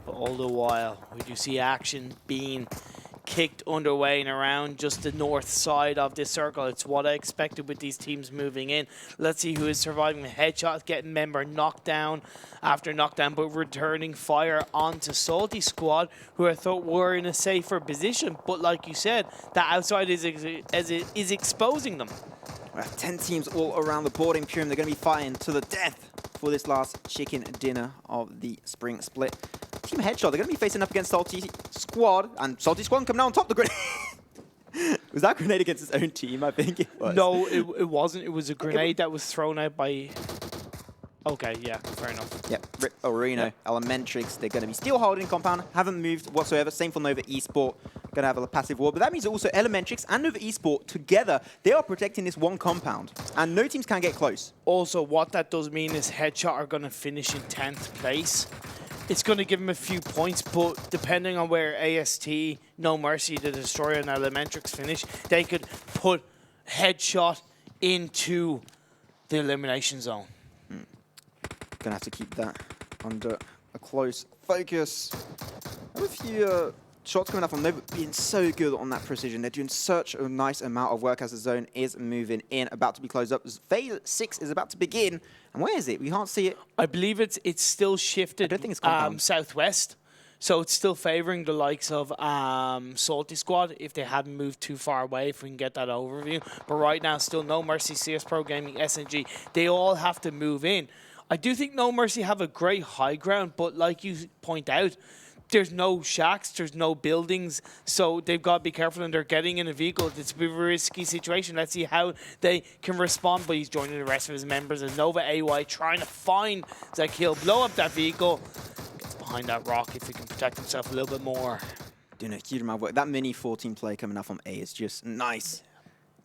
But all the while, we do see action being kicked underway and around just the north side of this circle. It's what I expected with these teams moving in. Let's see who is surviving the headshots, getting member knocked down after knockdown, but returning fire onto SOLTISQUAD, who I thought were in a safer position. But like you said, the outside is exposing them. 10 teams all around the board. Imperium, they're going to be fighting to the death for this last chicken dinner of the spring split. Team Headshot, they're going to be facing up against SOLTISQUAD, and SOLTISQUAD coming out on top of the grenade. Was that grenade against his own team? I think it was. No, it wasn't. It was a grenade that was thrown out by... Okay, yeah, fair enough. Yep, Rip Arena, ELEMENTRIX, they're going to be still holding compound, haven't moved whatsoever. Same for Nova eSport. going to have a passive wall. But that means also ELEMENTRIX and Nova eSport together, they are protecting this one compound. And no teams can get close. Also, what that does mean is Headshot are going to finish in 10th place. It's going to give them a few points, but depending on where AST, No Mercy, the Destroyer, and ELEMENTRIX finish, they could put Headshot into the elimination zone. Gonna have to keep that under a close focus. I have a few shots coming up from Nova being so good on that precision. They're doing such a nice amount of work as the zone is moving in, about to be closed up. Phase 6 is about to begin. And where is it? We can't see it. I believe it's still shifted. I don't think it's compound. Southwest. So it's still favoring the likes of SOLTISQUAD if they hadn't moved too far away, if we can get that overview. But right now, still No Mercy, CsPGPk, SNG. They all have to move in. I do think No Mercy have a great high ground, but like you point out, there's no shacks, there's no buildings, so they've got to be careful, and they're getting in a vehicle. It's a bit of a risky situation. Let's see how they can respond, but he's joining the rest of his members as Nova AY trying to find Zakil, blow up that vehicle, gets behind that rock if he can protect himself a little bit more. Doing a huge amount of work. That mini 14 play coming up from A is just nice.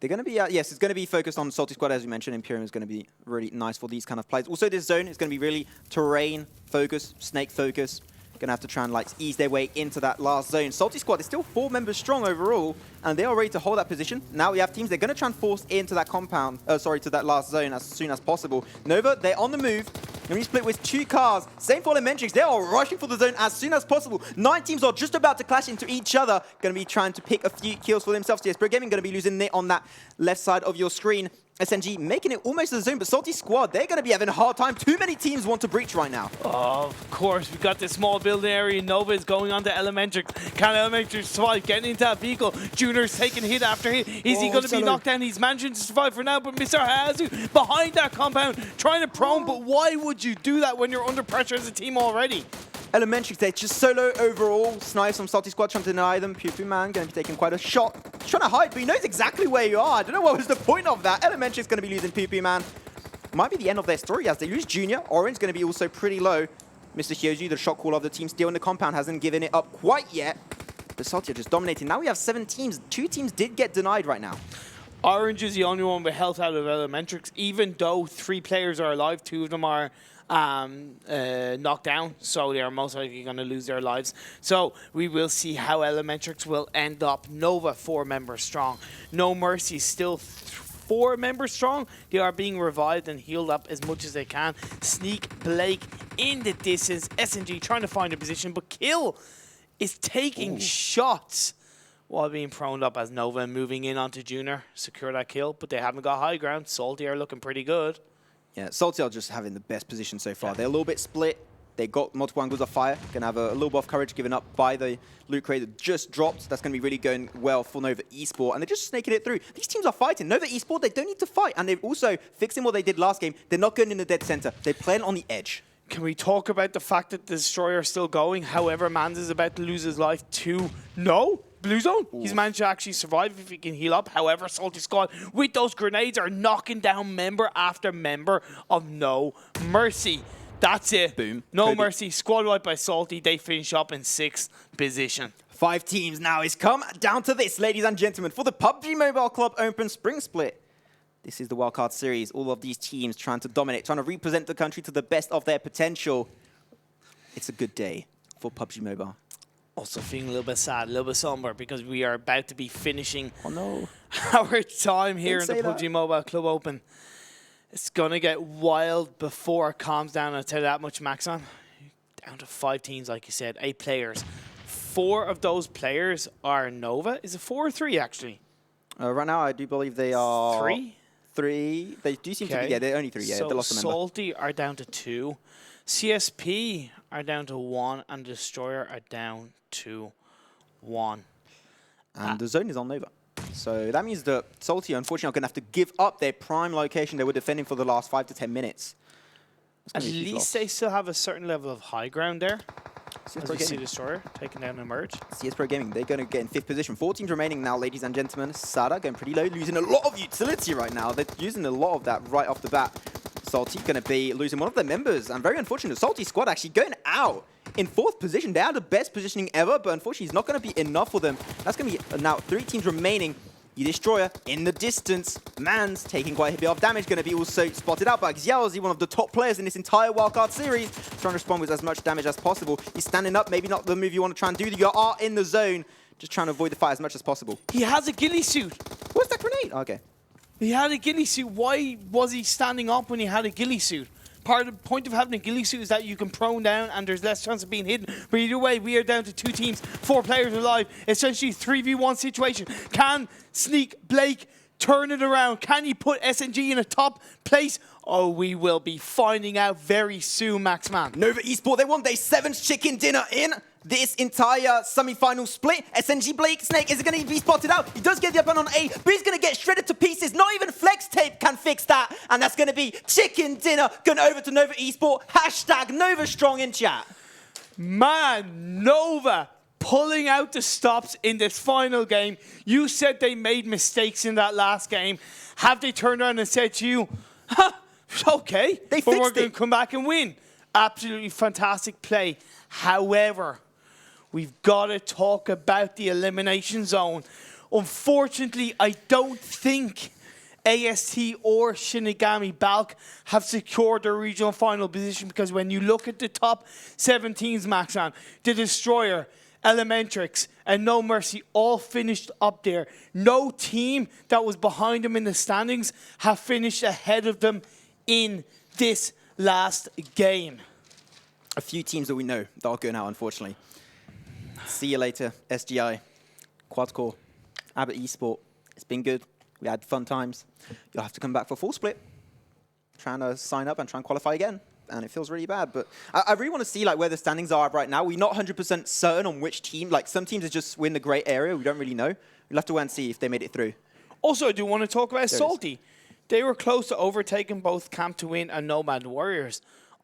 They're going to be, yes, it's going to be focused on SOLTISQUAD, as we mentioned. Imperium is going to be really nice for these kind of plays. Also, this zone is going to be really terrain focus, snake focus. Going to have to try and like ease their way into that last zone. SOLTISQUAD is still 4 members strong overall, and they are ready to hold that position. Now we have teams, they're going to try and force into that compound, to that last zone as soon as possible. Nova, they're on the move. Going to be split with 2 cars. Same for ELEMENTRIX, they are rushing for the zone as soon as possible. 9 teams are just about to clash into each other. Going to be trying to pick a few kills for themselves. CsPGPk going to be losing it on that left side of your screen. SNG making it almost to the zone, but SOLTISQUAD, they're going to be having a hard time. Too many teams want to breach right now. Oh, of course, we've got this small building area. Nova is going on to ELEMENTRIX. Can ELEMENTRIX survive? Getting into that vehicle. Junior's taking hit after hit. Is he going to be knocked down? He's managing to survive for now, but Mr. Hazu behind that compound, trying to prone, but why would you do that when you're under pressure as a team already? ELEMENTRIX, they're just solo overall. Snipes from SOLTISQUAD trying to deny them. PUBGMOBILE going to be taking quite a shot. He's trying to hide, but he knows exactly where you are. I don't know what was the point of that. ELEMENTRIX going to be losing PUBGMOBILE. Might be the end of their story as they lose Junior. Orange going to be also pretty low. Mr. Hyoju, the shot caller of the team, still in the compound, hasn't given it up quite yet. But Salty just dominating. Now we have 7 teams. 2 teams did get denied right now. Orange is the only one with health out of ELEMENTRIX, even though 3 players are alive. 2 of them are knocked down, so they are most likely going to lose their lives. So we will see how ELEMENTRIX will end up. Nova 4 members strong. No Mercy still 4 members strong. They are being revived and healed up as much as they can. Sneak Blake in the distance. SNG trying to find a position, but Kill is taking shots while being proned up as Nova moving in onto Junior. Secure that kill, but they haven't got high ground. Salty are looking pretty good. Yeah, Salty are just having the best position so far. They're a little bit split. They got multiple angles of fire. Going to have a little bit of courage given up by the loot crate that just dropped. That's going to be really going well for Nova eSport. And they're just snaking it through. These teams are fighting. Nova eSport, they don't need to fight. And they're also fixing what they did last game. They're not going in the dead center. They're playing on the edge. Can we talk about the fact that the Destroyer is still going? However, Mans is about to lose his life to Blue Zone. Ooh. He's managed to actually survive if he can heal up. However, SOLTISQUAD with those grenades are knocking down member after member of No Mercy. That's it. Boom. No Mercy. Squad wiped by Salty. They finish up in 6th position. 5 teams now. It's come down to this, ladies and gentlemen, for the PUBG Mobile Club Open Spring Split. This is the Wildcard Series. All of these teams trying to dominate, trying to represent the country to the best of their potential. It's a good day for PUBG Mobile. Also feeling a little bit sad, a little bit somber, because we are about to be finishing our time here in the PUBG Mobile Club Open. It's going to get wild before it calms down. I'll tell you that much, Maxon. Down to 5 teams, like you said, 8 players. 4 of those players are Nova. Is it 4 or 3, actually? Right now, I do believe they are... 3? 3. They do seem to be, they're only 3, So they lost a member. Salty are down to 2. CSP are down to 1, and Destroyer are down to 1. And the zone is on Nova. So that means that Salty, unfortunately, are going to have to give up their prime location they were defending for the last 5 to 10 minutes. At least they still have a certain level of high ground there. As you see Destroyer taking down Emerge. CsPGPk, they're going to get in 5th position. 4 teams remaining now, ladies and gentlemen. Sada going pretty low, losing a lot of utility right now. They're using a lot of that right off the bat. Salty going to be losing one of their members. And very unfortunate, SOLTISQUAD actually going out in 4th position. They had the best positioning ever, but unfortunately, it's not going to be enough for them. That's going to be now 3 teams remaining. eDestroyer in the distance. Man's taking quite a bit of damage. Going to be also spotted out by Xiaozi, one of the top players in this entire wildcard series. Trying to respond with as much damage as possible. He's standing up. Maybe not the move you want to try and do. You are in the zone. Just trying to avoid the fight as much as possible. He has a ghillie suit. What's that grenade? Okay. He had a ghillie suit. Why was he standing up when he had a ghillie suit? Part of the point of having a ghillie suit is that you can prone down and there's less chance of being hidden. But either way, we are down to 2 teams, 4 players alive. Essentially 3v1 situation. Can Sneak Blake turn it around? Can he put SNG in a top place? Oh, we will be finding out very soon, Maxman. Nova Esport, they won their 7th chicken dinner in this entire semi-final split. SNG Blake Snake is going to be spotted out. He does get the up on A, but he's going to get shredded to pieces. Not even Flex Tape can fix that. And that's going to be chicken dinner going over to Nova Esport. Hashtag Nova Strong in chat. Man, Nova pulling out the stops in this final game. You said they made mistakes in that last game. Have they turned around and said to you, okay, they but we're fixed going it. to come back and win? Absolutely fantastic play. However, we've got to talk about the elimination zone. Unfortunately, I don't think AST or ShiNiGaMi balck have secured their regional final position, because when you look at the top 7 teams, Maxan, the Destroyer, ELEMENTRIX, and No Mercy all finished up there. No team that was behind them in the standings have finished ahead of them in this last game. A few teams that we know that are going out, unfortunately. See you later, SGI, Quadcore, Abbott eSport. It's been good. We had fun times. You'll have to come back for full split. Trying to sign up and try and qualify again. And it feels really bad. But I really want to see like where the standings are right now. We're not 100% certain on which team. Like some teams are just in the grey area. We don't really know. We'll have to wait and see if they made it through. Also, I do want to talk about Salty. They were close to overtaking both Camp to Win and Nomad Warriors.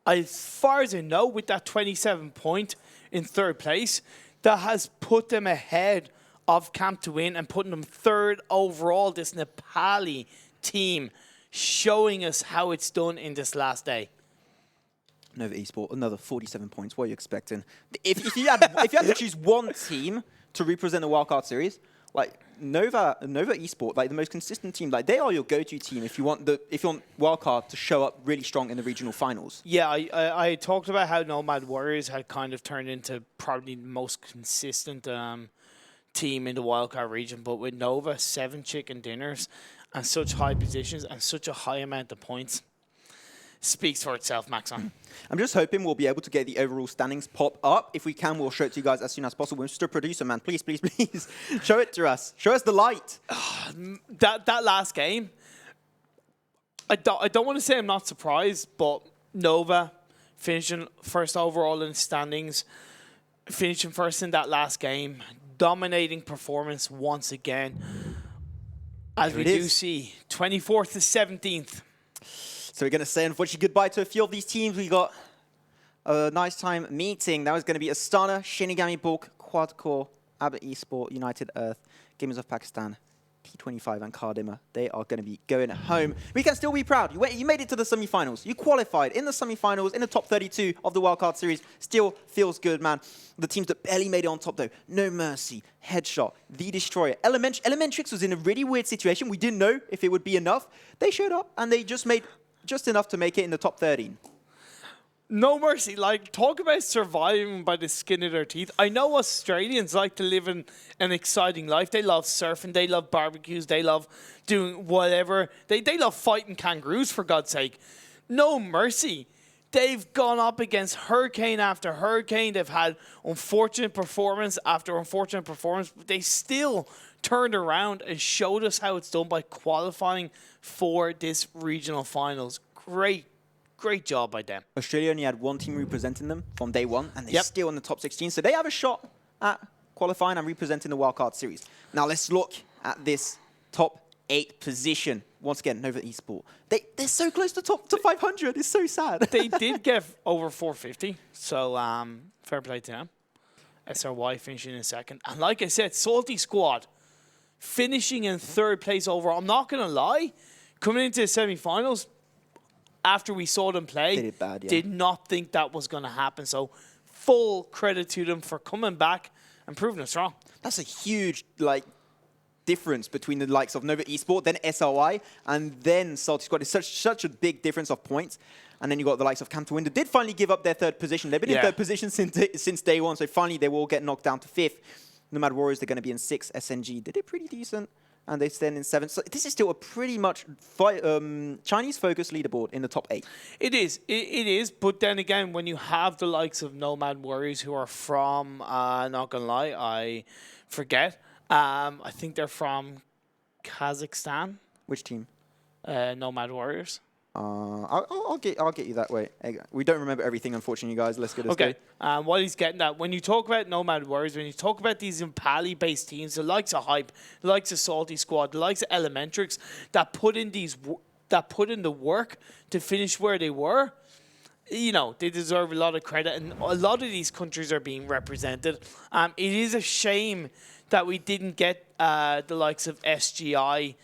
As far as I know, with that 27 point in 3rd place, that has put them ahead of Camp to Win and putting them 3rd overall, this Nepali team, showing us how it's done in this last day. Nova Esport, another 47 points. What are you expecting? If you had to choose one team to represent the wildcard series, like Nova Esport, like the most consistent team, like they are your go-to team if you want wildcard to show up really strong in the regional finals. Yeah, I talked about how Nomad Warriors had kind of turned into probably the most consistent team in the wildcard region, but with Nova, 7 chicken dinners and such high positions and such a high amount of points, speaks for itself, Maxon. I'm just hoping we'll be able to get the overall standings pop up. If we can, we'll show it to you guys as soon as possible. Mr. Producer, man, please, please, please, show it to us. Show us the light. That last game, I don't want to say I'm not surprised, but Nova finishing 1st overall in the standings, finishing 1st in that last game, dominating performance once again. As we do see, 24th to 17th. So we're going to say, unfortunately, goodbye to a few of these teams. We got a nice time meeting. That was going to be Astana, ShiNiGaMi balck, Quadcore, Abbott eSport, United Earth, Gamers of Pakistan, T25, and KharDimaghh. They are going to be going home. We can still be proud. You made it to the semifinals. You qualified in the semifinals, in the top 32 of the wildcard series. Still feels good, man. The teams that barely made it on top, though, No Mercy, Headshot, The Destroyer, ELEMENTRIX was in a really weird situation. We didn't know if it would be enough. They showed up, and they just made just enough to make it in the top 13. No Mercy, like, talk about surviving by the skin of their teeth. I know Australians like to live in an exciting life. They love surfing, they love barbecues, they love doing whatever. They love fighting kangaroos, for God's sake. No Mercy. They've gone up against hurricane after hurricane. They've had unfortunate performance after unfortunate performance. But they still turned around and showed us how it's done by qualifying for this regional finals. Great job by them. Australia only had 1 team representing them from day 1, and they're still in the top 16. So they have a shot at qualifying and representing the wildcard series. Now let's look at this top 8 position. Once again, Nova Esport. They're so close to 500. It's so sad. They did get over 450, so fair play to them. SRY finishing in 2nd. And like I said, SOLTISQUAD finishing in 3rd place overall. I'm not going to lie, coming into the semifinals, after we saw them play, they did bad, yeah. Did not think that was going to happen. So full credit to them for coming back and proving us wrong. That's a huge difference between the likes of Nova Esport, then SOI, and then SOLTISQUAD. It's such a big difference of points. And then you got the likes of Cantor did finally give up their third position. They've been in third position since day one, so finally they will get knocked down to 5th. Nomad Warriors, they're going to be in 6th. SNG, they did pretty decent, and they stand in 7th. So this is still a pretty much Chinese-focused leaderboard in the top 8. It is. It is. But then again, when you have the likes of Nomad Warriors, who are from, not going to lie, I forget. I think they're from Kazakhstan. Which team? Nomad Warriors. I'll get you that way. We don't remember everything, unfortunately, guys. Let's get us Okay. While he's getting that, when you talk about Nomad Warriors, when you talk about these Impali-based teams, the likes of Hype, the likes of SOLTISQUAD, the likes of ELEMENTRIX, that put in the work to finish where they were, you know, they deserve a lot of credit, and a lot of these countries are being represented. It is a shame that we didn't get the likes of SGI,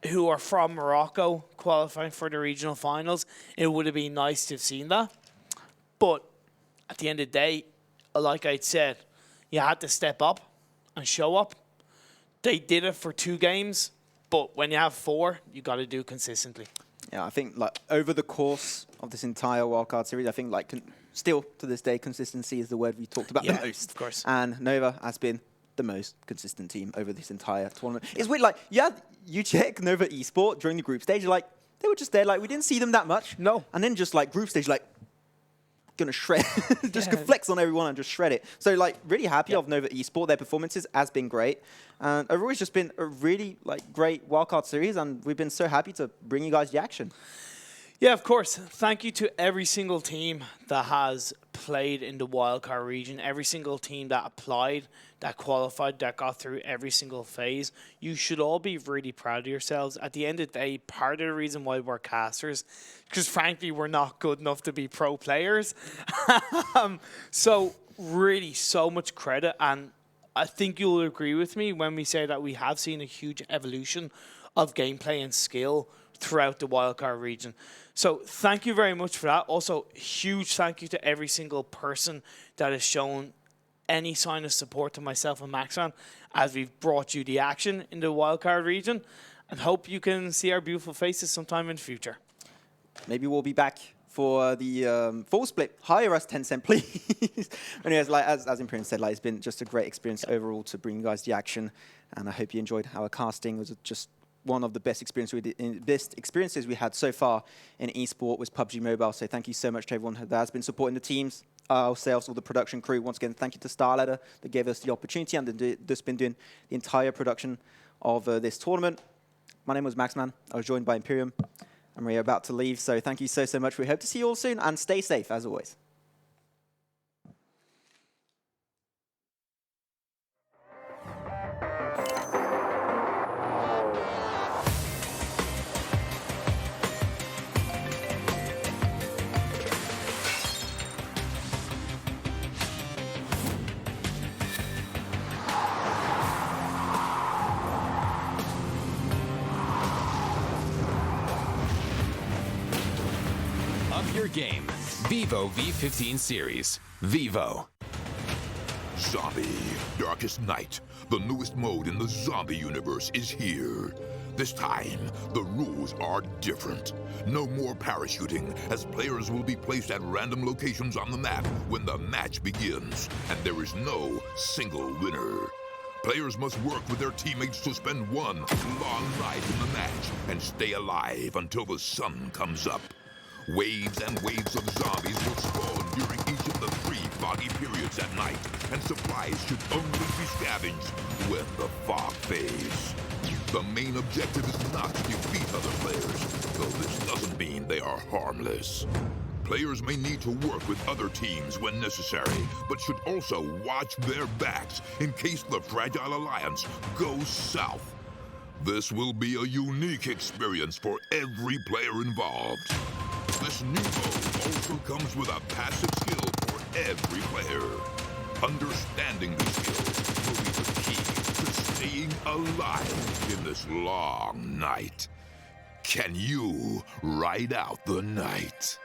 who are from Morocco, qualifying for the regional finals. It would have been nice to have seen that. But at the end of the day, like I said, you had to step up and show up. They did it for 2 games, but when you have 4, you got to do it consistently. Yeah, I think over the course of this entire wildcard series, I think still to this day, consistency is the word we talked about the most. Of course. And Nova has been the most consistent team over this entire tournament. It's weird, you check Nova Esport during the group stage, they were just there, we didn't see them that much. No. And then just group stage, gonna shred, just flex on everyone and just shred it. So really happy of Nova Esport. Their performances has been great. And overall, it's just been a really great wildcard series, and we've been so happy to bring you guys the action. Yeah, of course. Thank you to every single team that has played in the wildcard region, every single team that applied, that qualified, that got through every single phase. You should all be really proud of yourselves. At the end of the day, part of the reason why we're casters, because frankly, we're not good enough to be pro players. So really, so much credit. And I think you'll agree with me when we say that we have seen a huge evolution of gameplay and skill throughout the wildcard region. So thank you very much for that. Also, huge thank you to every single person that has shown any sign of support to myself and Maxman as we've brought you the action in the wildcard region, and hope you can see our beautiful faces sometime in the future. Maybe we'll be back for the full split. Hire us, Tencent, please. Anyways, as Imperium said, it's been just a great experience overall to bring you guys the action, and I hope you enjoyed our casting. It was just one of the best experiences we had so far in eSport was PUBG Mobile. So thank you so much to everyone that has been supporting the teams, ourselves, all the production crew. Once again, thank you to StarLadder that gave us the opportunity and that's been doing the entire production of this tournament. My name was Maxman. I was joined by Imperium, and we're about to leave. So thank you so much. We hope to see you all soon, and stay safe as always. Your game, Vivo V15 series, Vivo. Zombie, Darkest Night, the newest mode in the zombie universe is here. This time, the rules are different. No more parachuting, as players will be placed at random locations on the map when the match begins, and there is no single winner. Players must work with their teammates to spend one long night in the match and stay alive until the sun comes up. Waves and waves of zombies will spawn during each of the 3 foggy periods at night, and supplies should only be scavenged when the fog fades. The main objective is not to defeat other players, though this doesn't mean they are harmless. Players may need to work with other teams when necessary, but should also watch their backs in case the Fragile Alliance goes south. This will be a unique experience for every player involved. This new mode also comes with a passive skill for every player. Understanding these skills will be the key to staying alive in this long night. Can you ride out the night?